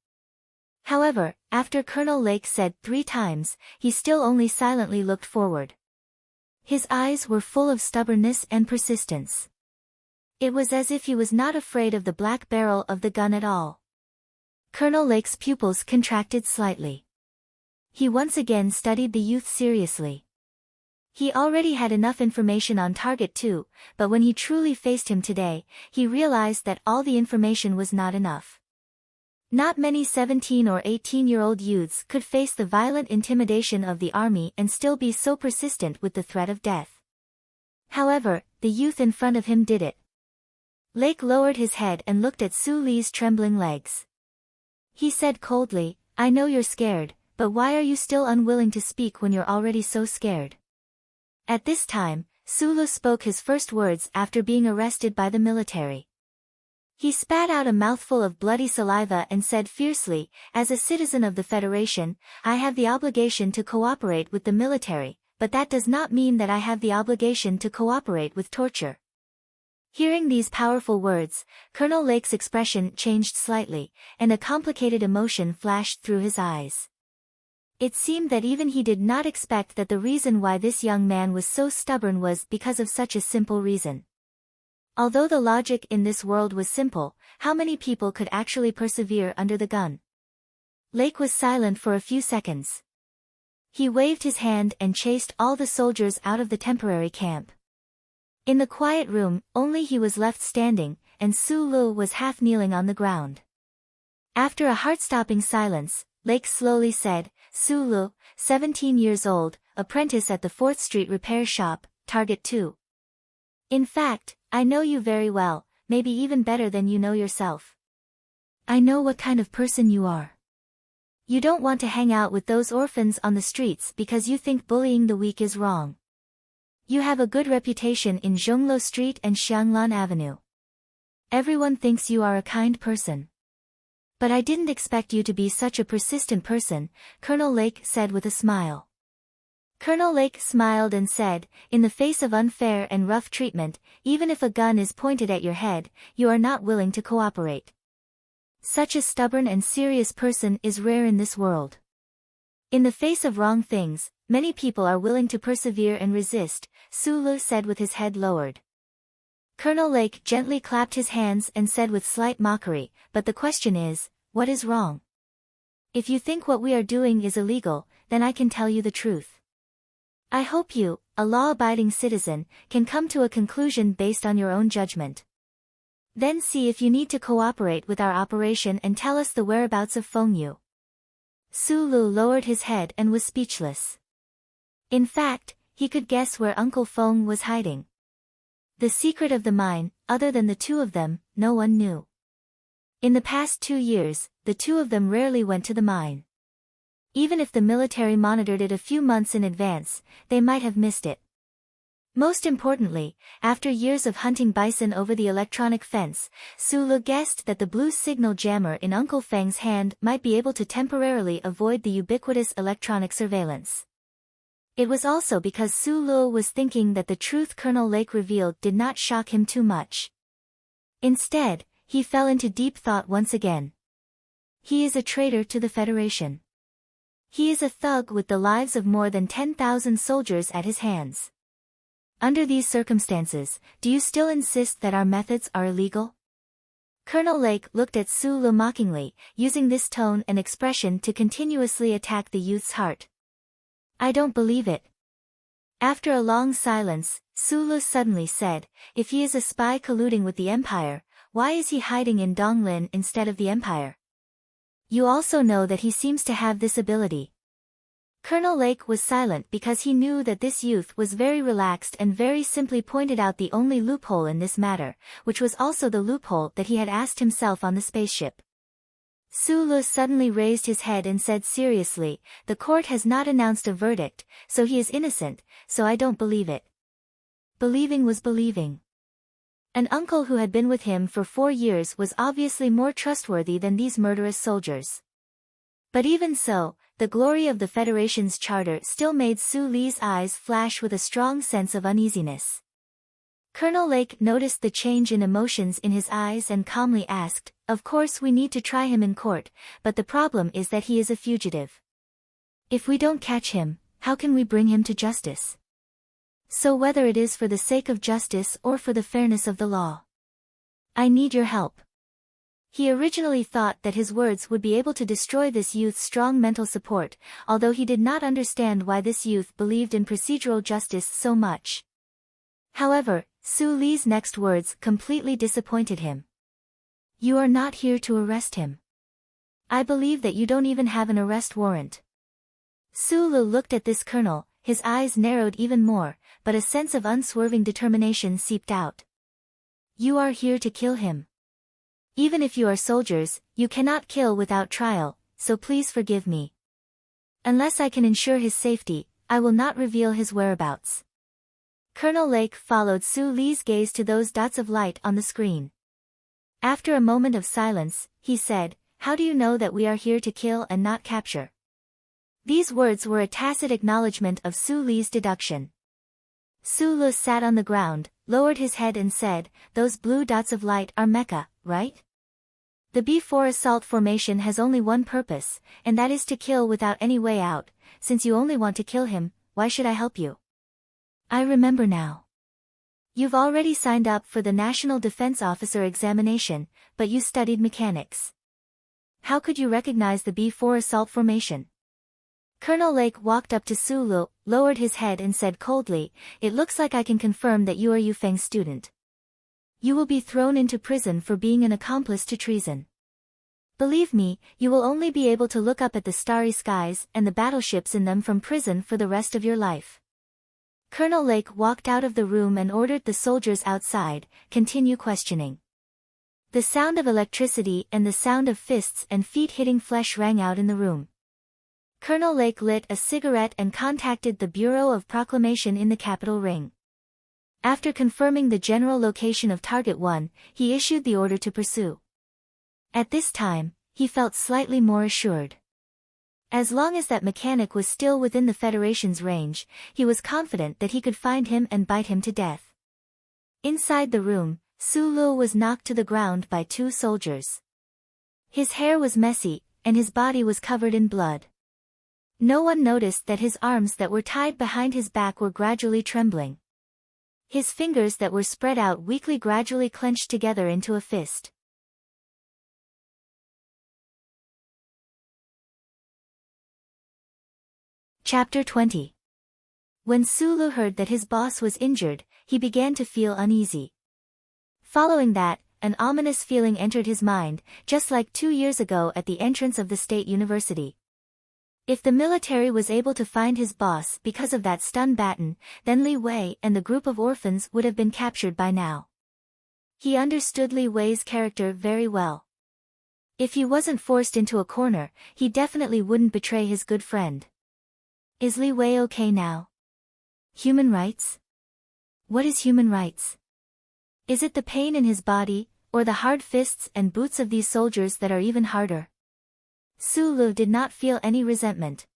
However, after Colonel Lake said 3 times, he still only silently looked forward. His eyes were full of stubbornness and persistence. It was as if he was not afraid of the black barrel of the gun at all. Colonel Lake's pupils contracted slightly. He once again studied the youth seriously. He already had enough information on Target 2, but when he truly faced him today, he realized that all the information was not enough. Not many 17 or 18-year-old youths could face the violent intimidation of the army and still be so persistent with the threat of death. However, the youth in front of him did it. Lake lowered his head and looked at Su Li's trembling legs. He said coldly, "I know you're scared, but why are you still unwilling to speak when you're already so scared?" At this time, Su Lu spoke his first words after being arrested by the military. He spat out a mouthful of bloody saliva and said fiercely, "As a citizen of the Federation, I have the obligation to cooperate with the military, but that does not mean that I have the obligation to cooperate with torture." Hearing these powerful words, Colonel Lake's expression changed slightly, and a complicated emotion flashed through his eyes. It seemed that even he did not expect that the reason why this young man was so stubborn was because of such a simple reason. Although the logic in this world was simple, how many people could actually persevere under the gun? Lake was silent for a few seconds. He waved his hand and chased all the soldiers out of the temporary camp. In the quiet room, only he was left standing, and Su Lu was half kneeling on the ground. After a heart-stopping silence, Lake slowly said, "Su Lu, 17 years old, apprentice at the 4th Street repair shop, Target 2. In fact, I know you very well, maybe even better than you know yourself. I know what kind of person you are. You don't want to hang out with those orphans on the streets because you think bullying the weak is wrong. You have a good reputation in Zhonglo Street and Xianglan Avenue. Everyone thinks you are a kind person. But I didn't expect you to be such a persistent person," Colonel Lake said with a smile. Colonel Lake smiled and said, "In the face of unfair and rough treatment, even if a gun is pointed at your head, you are not willing to cooperate. Such a stubborn and serious person is rare in this world. In the face of wrong things, many people are willing to persevere and resist," Su Lu said with his head lowered. Colonel Lake gently clapped his hands and said with slight mockery, "But the question is, what is wrong? If you think what we are doing is illegal, then I can tell you the truth. I hope you, a law-abiding citizen, can come to a conclusion based on your own judgment. Then see if you need to cooperate with our operation and tell us the whereabouts of Feng Yu." Su Lu lowered his head and was speechless. In fact, he could guess where Uncle Feng was hiding. The secret of the mine, other than the two of them, no one knew. In the past 2 years, the two of them rarely went to the mine. Even if the military monitored it a few months in advance, they might have missed it. Most importantly, after years of hunting bison over the electronic fence, Sulu guessed that the blue signal jammer in Uncle Feng's hand might be able to temporarily avoid the ubiquitous electronic surveillance. It was also because Sulu was thinking that the truth Colonel Lake revealed did not shock him too much. Instead, he fell into deep thought once again. He is a traitor to the Federation. He is a thug with the lives of more than 10,000 soldiers at his hands. Under these circumstances, do you still insist that our methods are illegal? Colonel Lake looked at Sulu mockingly, using this tone and expression to continuously attack the youth's heart. I don't believe it. After a long silence, Sulu suddenly said, if he is a spy colluding with the Empire, why is he hiding in Donglin instead of the Empire? You also know that he seems to have this ability. Colonel Lake was silent because he knew that this youth was very relaxed and very simply pointed out the only loophole in this matter, which was also the loophole that he had asked himself on the spaceship. Sulu suddenly raised his head and said seriously, the court has not announced a verdict, so he is innocent, so I don't believe it. Believing was believing. An uncle who had been with him for 4 years was obviously more trustworthy than these murderous soldiers. But even so, the glory of the Federation's charter still made Su Li's eyes flash with a strong sense of uneasiness. Colonel Lake noticed the change in emotions in his eyes and calmly asked, of course we need to try him in court, but the problem is that he is a fugitive. If we don't catch him, how can we bring him to justice? So whether it is for the sake of justice or for the fairness of the law, I need your help. He originally thought that his words would be able to destroy this youth's strong mental support, although he did not understand why this youth believed in procedural justice so much. However, Su Li's next words completely disappointed him. You are not here to arrest him. I believe that you don't even have an arrest warrant. Sulu looked at this colonel, his eyes narrowed even more, but a sense of unswerving determination seeped out. You are here to kill him. Even if you are soldiers, you cannot kill without trial, so please forgive me. Unless I can ensure his safety, I will not reveal his whereabouts. Colonel Lake followed Su Li's gaze to those dots of light on the screen. After a moment of silence, he said, how do you know that we are here to kill and not capture? These words were a tacit acknowledgement of Su Li's deduction. Su Li sat on the ground, lowered his head and said, those blue dots of light are mecha, right? The B4 assault formation has only one purpose, and that is to kill without any way out. Since you only want to kill him, why should I help you? I remember now. You've already signed up for the National Defense Officer examination, but you studied mechanics. How could you recognize the B4 assault formation? Colonel Lake walked up to Sulu, lowered his head and said coldly, it looks like I can confirm that you are Yu Feng's student. You will be thrown into prison for being an accomplice to treason. Believe me, you will only be able to look up at the starry skies and the battleships in them from prison for the rest of your life. Colonel Lake walked out of the room and ordered the soldiers outside, continue questioning. The sound of electricity and the sound of fists and feet hitting flesh rang out in the room. Colonel Lake lit a cigarette and contacted the Bureau of Proclamation in the Capitol Ring. After confirming the general location of Target 1, he issued the order to pursue. At this time, he felt slightly more assured. As long as that mechanic was still within the Federation's range, he was confident that he could find him and bite him to death. Inside the room, Su Lu was knocked to the ground by 2 soldiers. His hair was messy, and his body was covered in blood. No one noticed that his arms that were tied behind his back were gradually trembling. His fingers that were spread out weakly gradually clenched together into a fist. Chapter 20. When Sulu heard that his boss was injured, he began to feel uneasy. Following that, an ominous feeling entered his mind, just like 2 years ago at the entrance of the State University. If the military was able to find his boss because of that stun baton, then Li Wei and the group of orphans would have been captured by now. He understood Li Wei's character very well. If he wasn't forced into a corner, he definitely wouldn't betray his good friend. Is Li Wei okay now? Human rights? What is human rights? Is it the pain in his body, or the hard fists and boots of these soldiers that are even harder? Su Lu did not feel any resentment.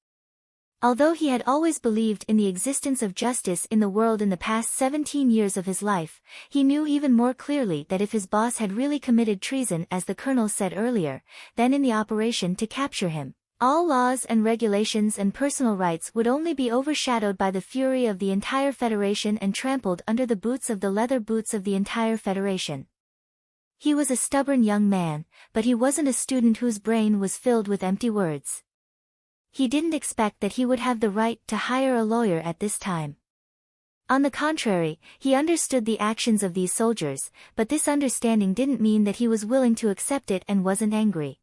Although he had always believed in the existence of justice in the world in the past 17 years of his life, he knew even more clearly that if his boss had really committed treason as the colonel said earlier, then in the operation to capture him, all laws and regulations and personal rights would only be overshadowed by the fury of the entire Federation and trampled under the boots of the leather boots of the entire Federation. He was a stubborn young man, but he wasn't a student whose brain was filled with empty words. He didn't expect that he would have the right to hire a lawyer at this time. On the contrary, he understood the actions of these soldiers, but this understanding didn't mean that he was willing to accept it and wasn't angry.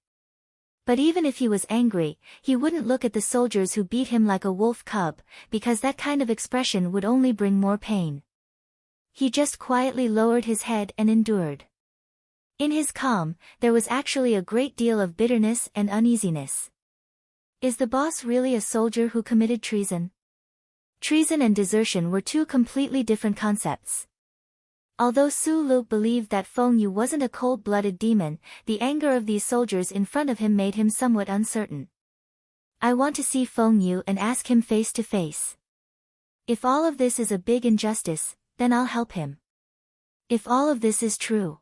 But even if he was angry, he wouldn't look at the soldiers who beat him like a wolf cub, because that kind of expression would only bring more pain. He just quietly lowered his head and endured. In his calm, there was actually a great deal of bitterness and uneasiness. Is the boss really a soldier who committed treason? Treason and desertion were two completely different concepts. Although Su Lu believed that Feng Yu wasn't a cold-blooded demon, the anger of these soldiers in front of him made him somewhat uncertain. I want to see Feng Yu and ask him face to face. If all of this is a big injustice, then I'll help him. If all of this is true.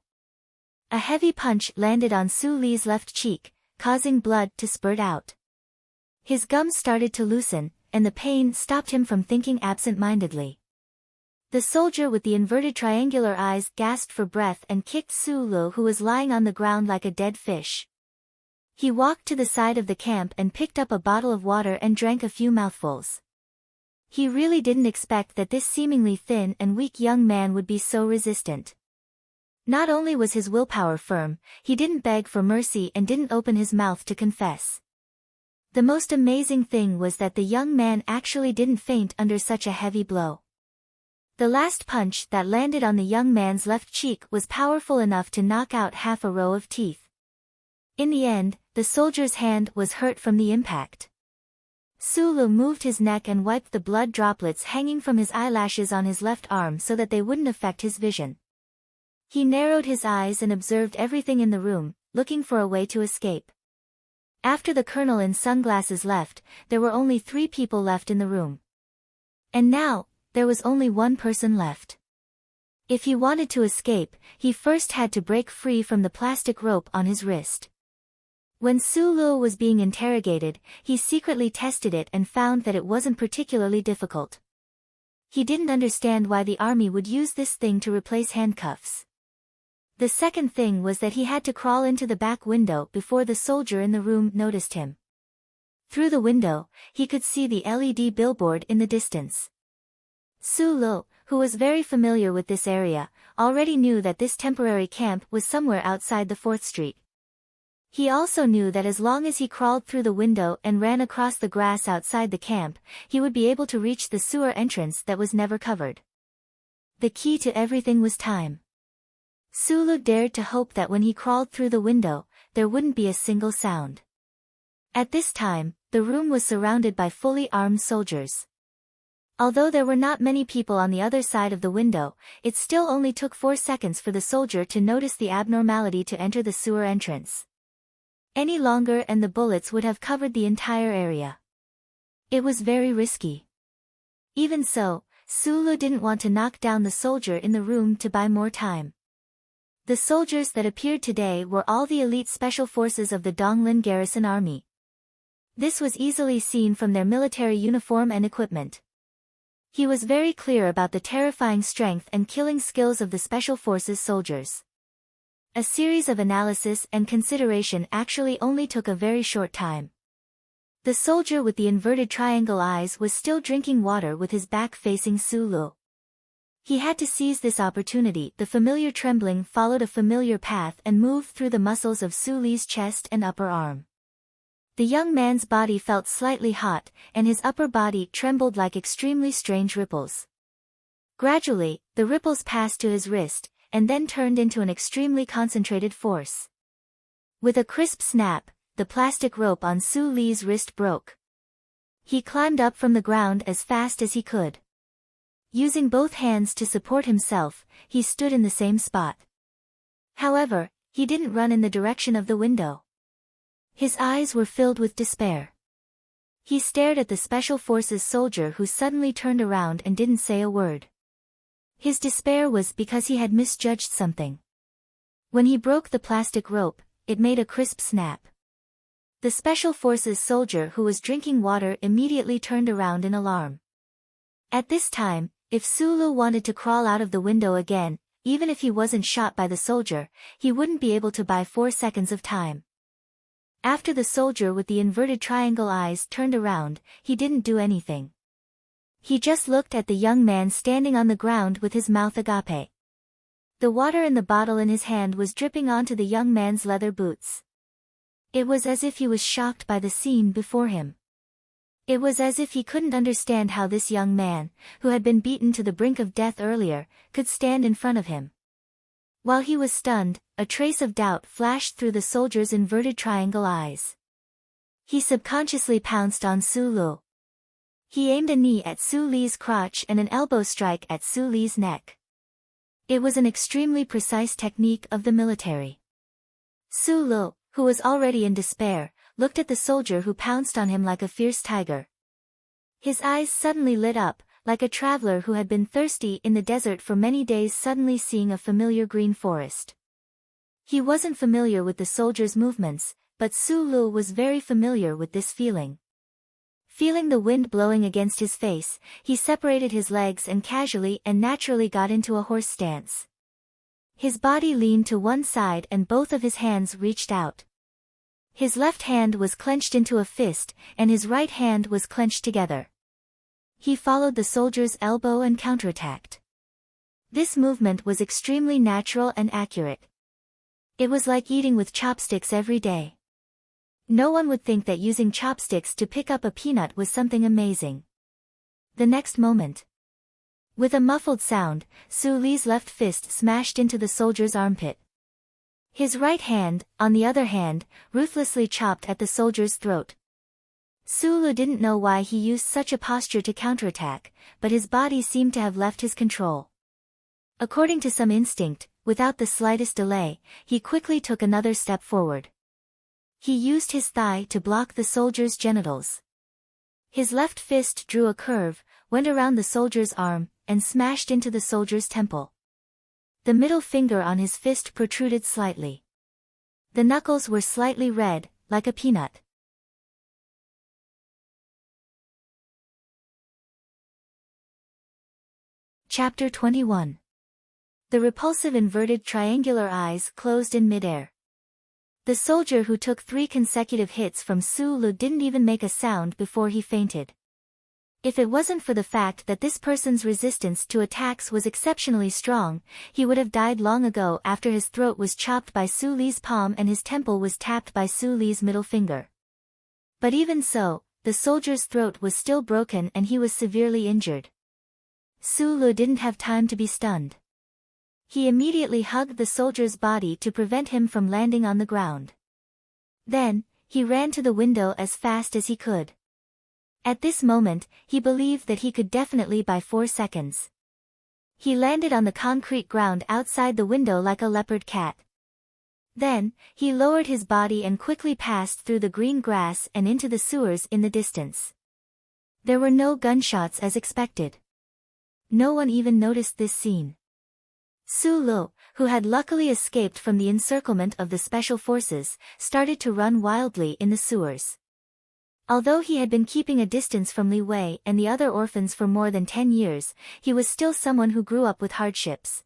A heavy punch landed on Su Li's left cheek, causing blood to spurt out. His gums started to loosen, and the pain stopped him from thinking absent-mindedly. The soldier with the inverted triangular eyes gasped for breath and kicked Su Lu, who was lying on the ground like a dead fish. He walked to the side of the camp and picked up a bottle of water and drank a few mouthfuls. He really didn't expect that this seemingly thin and weak young man would be so resistant. Not only was his willpower firm, he didn't beg for mercy and didn't open his mouth to confess. The most amazing thing was that the young man actually didn't faint under such a heavy blow. The last punch that landed on the young man's left cheek was powerful enough to knock out half a row of teeth. In the end, the soldier's hand was hurt from the impact. Su Lu moved his neck and wiped the blood droplets hanging from his eyelashes on his left arm so that they wouldn't affect his vision. He narrowed his eyes and observed everything in the room, looking for a way to escape. After the colonel in sunglasses left, there were only 3 people left in the room. And now, there was only one person left. If he wanted to escape, he first had to break free from the plastic rope on his wrist. When Su Lu was being interrogated, he secretly tested it and found that it wasn't particularly difficult. He didn't understand why the army would use this thing to replace handcuffs. The second thing was that he had to crawl into the back window before the soldier in the room noticed him. Through the window, he could see the LED billboard in the distance. Su Lu, who was very familiar with this area, already knew that this temporary camp was somewhere outside the 4th Street. He also knew that as long as he crawled through the window and ran across the grass outside the camp, he would be able to reach the sewer entrance that was never covered. The key to everything was time. Su Lu dared to hope that when he crawled through the window, there wouldn't be a single sound. At this time, the room was surrounded by fully armed soldiers. Although there were not many people on the other side of the window, it still only took 4 seconds for the soldier to notice the abnormality to enter the sewer entrance. Any longer and the bullets would have covered the entire area. It was very risky. Even so, Su Lu didn't want to knock down the soldier in the room to buy more time. The soldiers that appeared today were all the elite special forces of the Donglin Garrison Army. This was easily seen from their military uniform and equipment. He was very clear about the terrifying strength and killing skills of the Special Forces soldiers. A series of analysis and consideration actually only took a very short time. The soldier with the inverted triangle eyes was still drinking water with his back facing Su Lu. He had to seize this opportunity. The familiar trembling followed a familiar path and moved through the muscles of Su Li's chest and upper arm. The young man's body felt slightly hot, and his upper body trembled like extremely strange ripples. Gradually, the ripples passed to his wrist, and then turned into an extremely concentrated force. With a crisp snap, the plastic rope on Su Li's wrist broke. He climbed up from the ground as fast as he could. Using both hands to support himself, he stood in the same spot. However, he didn't run in the direction of the window. His eyes were filled with despair. He stared at the Special Forces soldier who suddenly turned around and didn't say a word. His despair was because he had misjudged something. When he broke the plastic rope, it made a crisp snap. The Special Forces soldier who was drinking water immediately turned around in alarm. At this time, if Sulu wanted to crawl out of the window again, even if he wasn't shot by the soldier, he wouldn't be able to buy 4 seconds of time. After the soldier with the inverted triangle eyes turned around, he didn't do anything. He just looked at the young man standing on the ground with his mouth agape. The water in the bottle in his hand was dripping onto the young man's leather boots. It was as if he was shocked by the scene before him. It was as if he couldn't understand how this young man, who had been beaten to the brink of death earlier, could stand in front of him. While he was stunned, a trace of doubt flashed through the soldier's inverted triangle eyes. He subconsciously pounced on Su Lu. He aimed a knee at Su Li's crotch and an elbow strike at Su Li's neck. It was an extremely precise technique of the military. Su Lu, who was already in despair, looked at the soldier who pounced on him like a fierce tiger. His eyes suddenly lit up, like a traveler who had been thirsty in the desert for many days suddenly seeing a familiar green forest. He wasn't familiar with the soldier's movements, but Su Lu was very familiar with this feeling. Feeling the wind blowing against his face, he separated his legs and casually and naturally got into a horse stance. His body leaned to one side and both of his hands reached out. His left hand was clenched into a fist, and his right hand was clenched together. He followed the soldier's elbow and counterattacked. This movement was extremely natural and accurate. It was like eating with chopsticks every day. No one would think that using chopsticks to pick up a peanut was something amazing. The next moment, with a muffled sound, Su Li's left fist smashed into the soldier's armpit. His right hand, on the other hand, ruthlessly chopped at the soldier's throat. Su Lu didn't know why he used such a posture to counterattack, but his body seemed to have left his control. According to some instinct, without the slightest delay, he quickly took another step forward. He used his thigh to block the soldier's genitals. His left fist drew a curve, went around the soldier's arm, and smashed into the soldier's temple. The middle finger on his fist protruded slightly. The knuckles were slightly red, like a peanut. Chapter 21. The repulsive inverted triangular eyes closed in midair. The soldier who took 3 consecutive hits from Su Lu didn't even make a sound before he fainted. If it wasn't for the fact that this person's resistance to attacks was exceptionally strong, he would have died long ago after his throat was chopped by Su Li's palm and his temple was tapped by Su Li's middle finger. But even so, the soldier's throat was still broken and he was severely injured. Su Lu didn't have time to be stunned. He immediately hugged the soldier's body to prevent him from landing on the ground. Then, he ran to the window as fast as he could. At this moment, he believed that he could definitely buy 4 seconds. He landed on the concrete ground outside the window like a leopard cat. Then, he lowered his body and quickly passed through the green grass and into the sewers in the distance. There were no gunshots as expected. No one even noticed this scene. Su Lu, who had luckily escaped from the encirclement of the special forces, started to run wildly in the sewers. Although he had been keeping a distance from Li Wei and the other orphans for more than 10 years, he was still someone who grew up with hardships.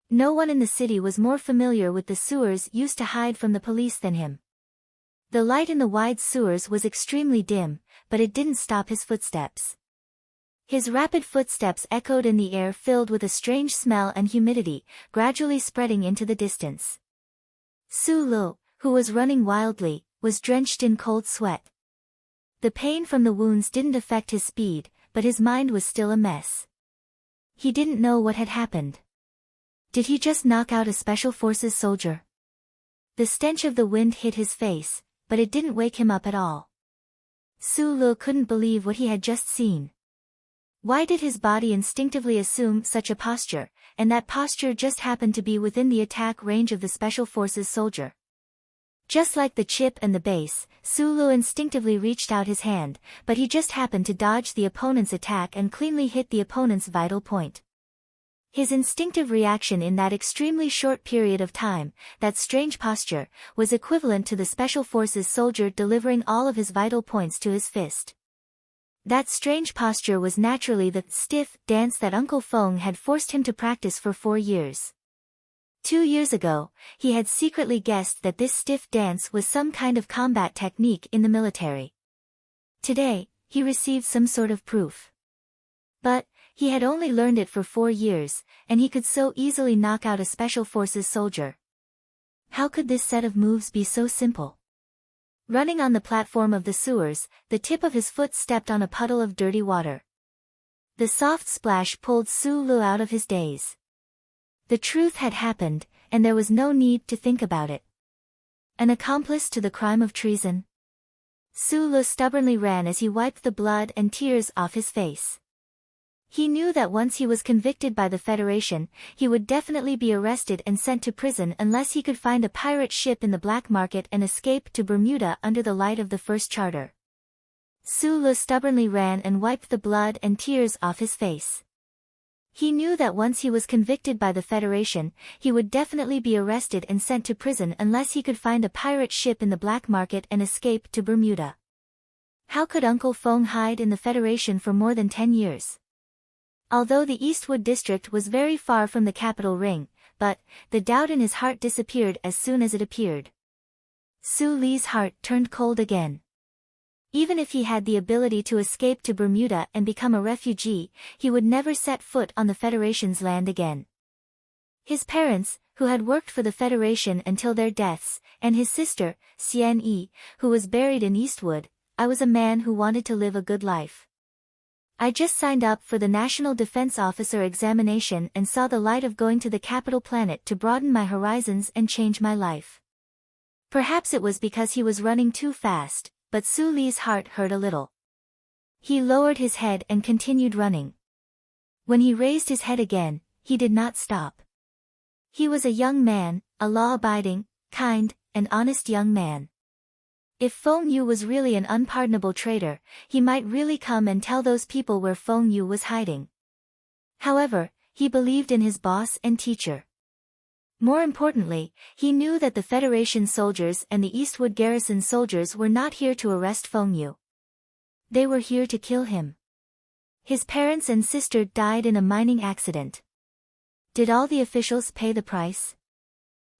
No one in the city was more familiar with the sewers used to hide from the police than him. The light in the wide sewers was extremely dim, but it didn't stop his footsteps. His rapid footsteps echoed in the air filled with a strange smell and humidity, gradually spreading into the distance. Su Lu, who was running wildly, was drenched in cold sweat. The pain from the wounds didn't affect his speed, but his mind was still a mess. He didn't know what had happened. Did he just knock out a Special Forces soldier? The stench of the wind hit his face, but it didn't wake him up at all. Su Lu couldn't believe what he had just seen. Why did his body instinctively assume such a posture, and that posture just happened to be within the attack range of the Special Forces soldier? Just like the chip and the base, Su Lu instinctively reached out his hand, but he just happened to dodge the opponent's attack and cleanly hit the opponent's vital point. His instinctive reaction in that extremely short period of time, that strange posture, was equivalent to the Special Forces soldier delivering all of his vital points to his fist. That strange posture was naturally the stiff dance that Uncle Feng had forced him to practice for 4 years. 2 years ago, he had secretly guessed that this stiff dance was some kind of combat technique in the military. Today, he received some sort of proof. But, he had only learned it for 4 years, and he could so easily knock out a Special Forces soldier. How could this set of moves be so simple? Running on the platform of the sewers, the tip of his foot stepped on a puddle of dirty water. The soft splash pulled Su Lu out of his daze. The truth had happened, and there was no need to think about it. An accomplice to the crime of treason? Su Lu stubbornly ran as he wiped the blood and tears off his face. He knew that once he was convicted by the Federation, he would definitely be arrested and sent to prison unless he could find a pirate ship in the black market and escape to Bermuda under the light of the First Charter. Su Lu stubbornly ran and wiped the blood and tears off his face. He knew that once he was convicted by the Federation, he would definitely be arrested and sent to prison unless he could find a pirate ship in the black market and escape to Bermuda. How could Uncle Feng hide in the Federation for more than 10 years? Although the Eastwood district was very far from the capital ring, but the doubt in his heart disappeared as soon as it appeared. Su Li's heart turned cold again. Even if he had the ability to escape to Bermuda and become a refugee, he would never set foot on the Federation's land again. His parents, who had worked for the Federation until their deaths, and his sister, Xian Yi, who was buried in Eastwood, I was a man who wanted to live a good life. I just signed up for the National Defense Officer examination and saw the light of going to the capital planet to broaden my horizons and change my life. Perhaps it was because he was running too fast, but Su Li's heart hurt a little. He lowered his head and continued running. When he raised his head again, he did not stop. He was a young man, a law-abiding, kind, and honest young man. If Feng Yu was really an unpardonable traitor, he might really come and tell those people where Feng Yu was hiding. However, he believed in his boss and teacher. More importantly, he knew that the Federation soldiers and the Eastwood Garrison soldiers were not here to arrest Feng Yu. They were here to kill him. His parents and sister died in a mining accident. Did all the officials pay the price?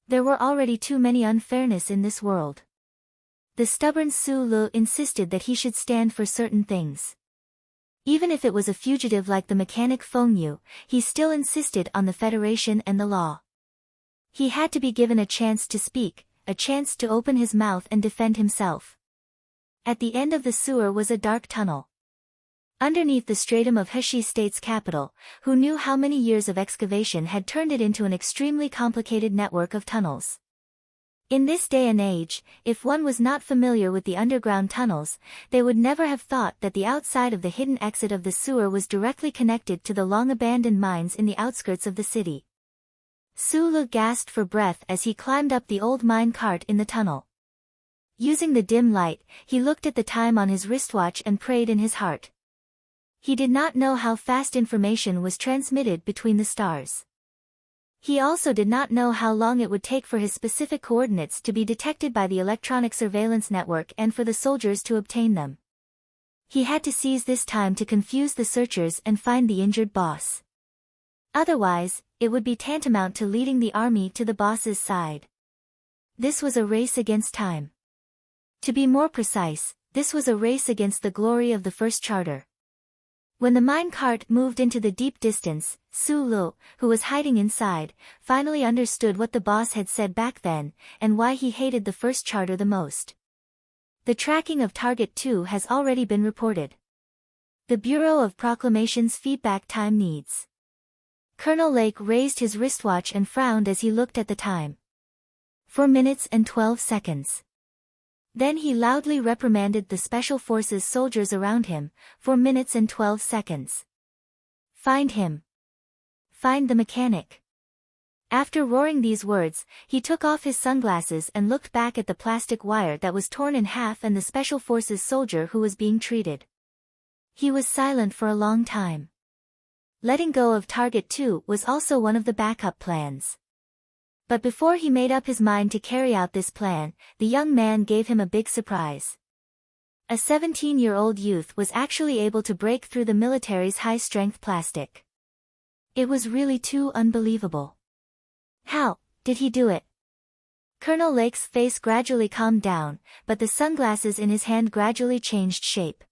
There were already too many unfairness in this world. The stubborn Su Lu insisted that he should stand for certain things. Even if it was a fugitive like the mechanic Feng Yu, he still insisted on the Federation and the law. He had to be given a chance to speak, a chance to open his mouth and defend himself. At the end of the sewer was a dark tunnel. Underneath the stratum of Heshi State's capital, who knew how many years of excavation had turned it into an extremely complicated network of tunnels. In this day and age, if one was not familiar with the underground tunnels, they would never have thought that the outside of the hidden exit of the sewer was directly connected to the long-abandoned mines in the outskirts of the city. Su Lu gasped for breath as he climbed up the old mine cart in the tunnel. Using the dim light, he looked at the time on his wristwatch and prayed in his heart. He did not know how fast information was transmitted between the stars. He also did not know how long it would take for his specific coordinates to be detected by the electronic surveillance network and for the soldiers to obtain them. He had to seize this time to confuse the searchers and find the injured boss. Otherwise, it would be tantamount to leading the army to the boss's side. This was a race against time. To be more precise, this was a race against the glory of the First Charter. When the minecart moved into the deep distance, Su Lu, who was hiding inside, finally understood what the boss had said back then, and why he hated the First Charter the most. The tracking of Target 2 has already been reported. The Bureau of Proclamation's feedback time needs. Colonel Lake raised his wristwatch and frowned as he looked at the time. 4 minutes and 12 seconds. Then he loudly reprimanded the Special Forces soldiers around him. 4 minutes and 12 seconds. Find him. Find the mechanic. After roaring these words, he took off his sunglasses and looked back at the plastic wire that was torn in half and the Special Forces soldier who was being treated. He was silent for a long time. Letting go of Target 2 was also one of the backup plans. But before he made up his mind to carry out this plan, the young man gave him a big surprise. A 17-year-old youth was actually able to break through the military's high-strength plastic. It was really too unbelievable. How did he do it? Colonel Lake's face gradually calmed down, but the sunglasses in his hand gradually changed shape.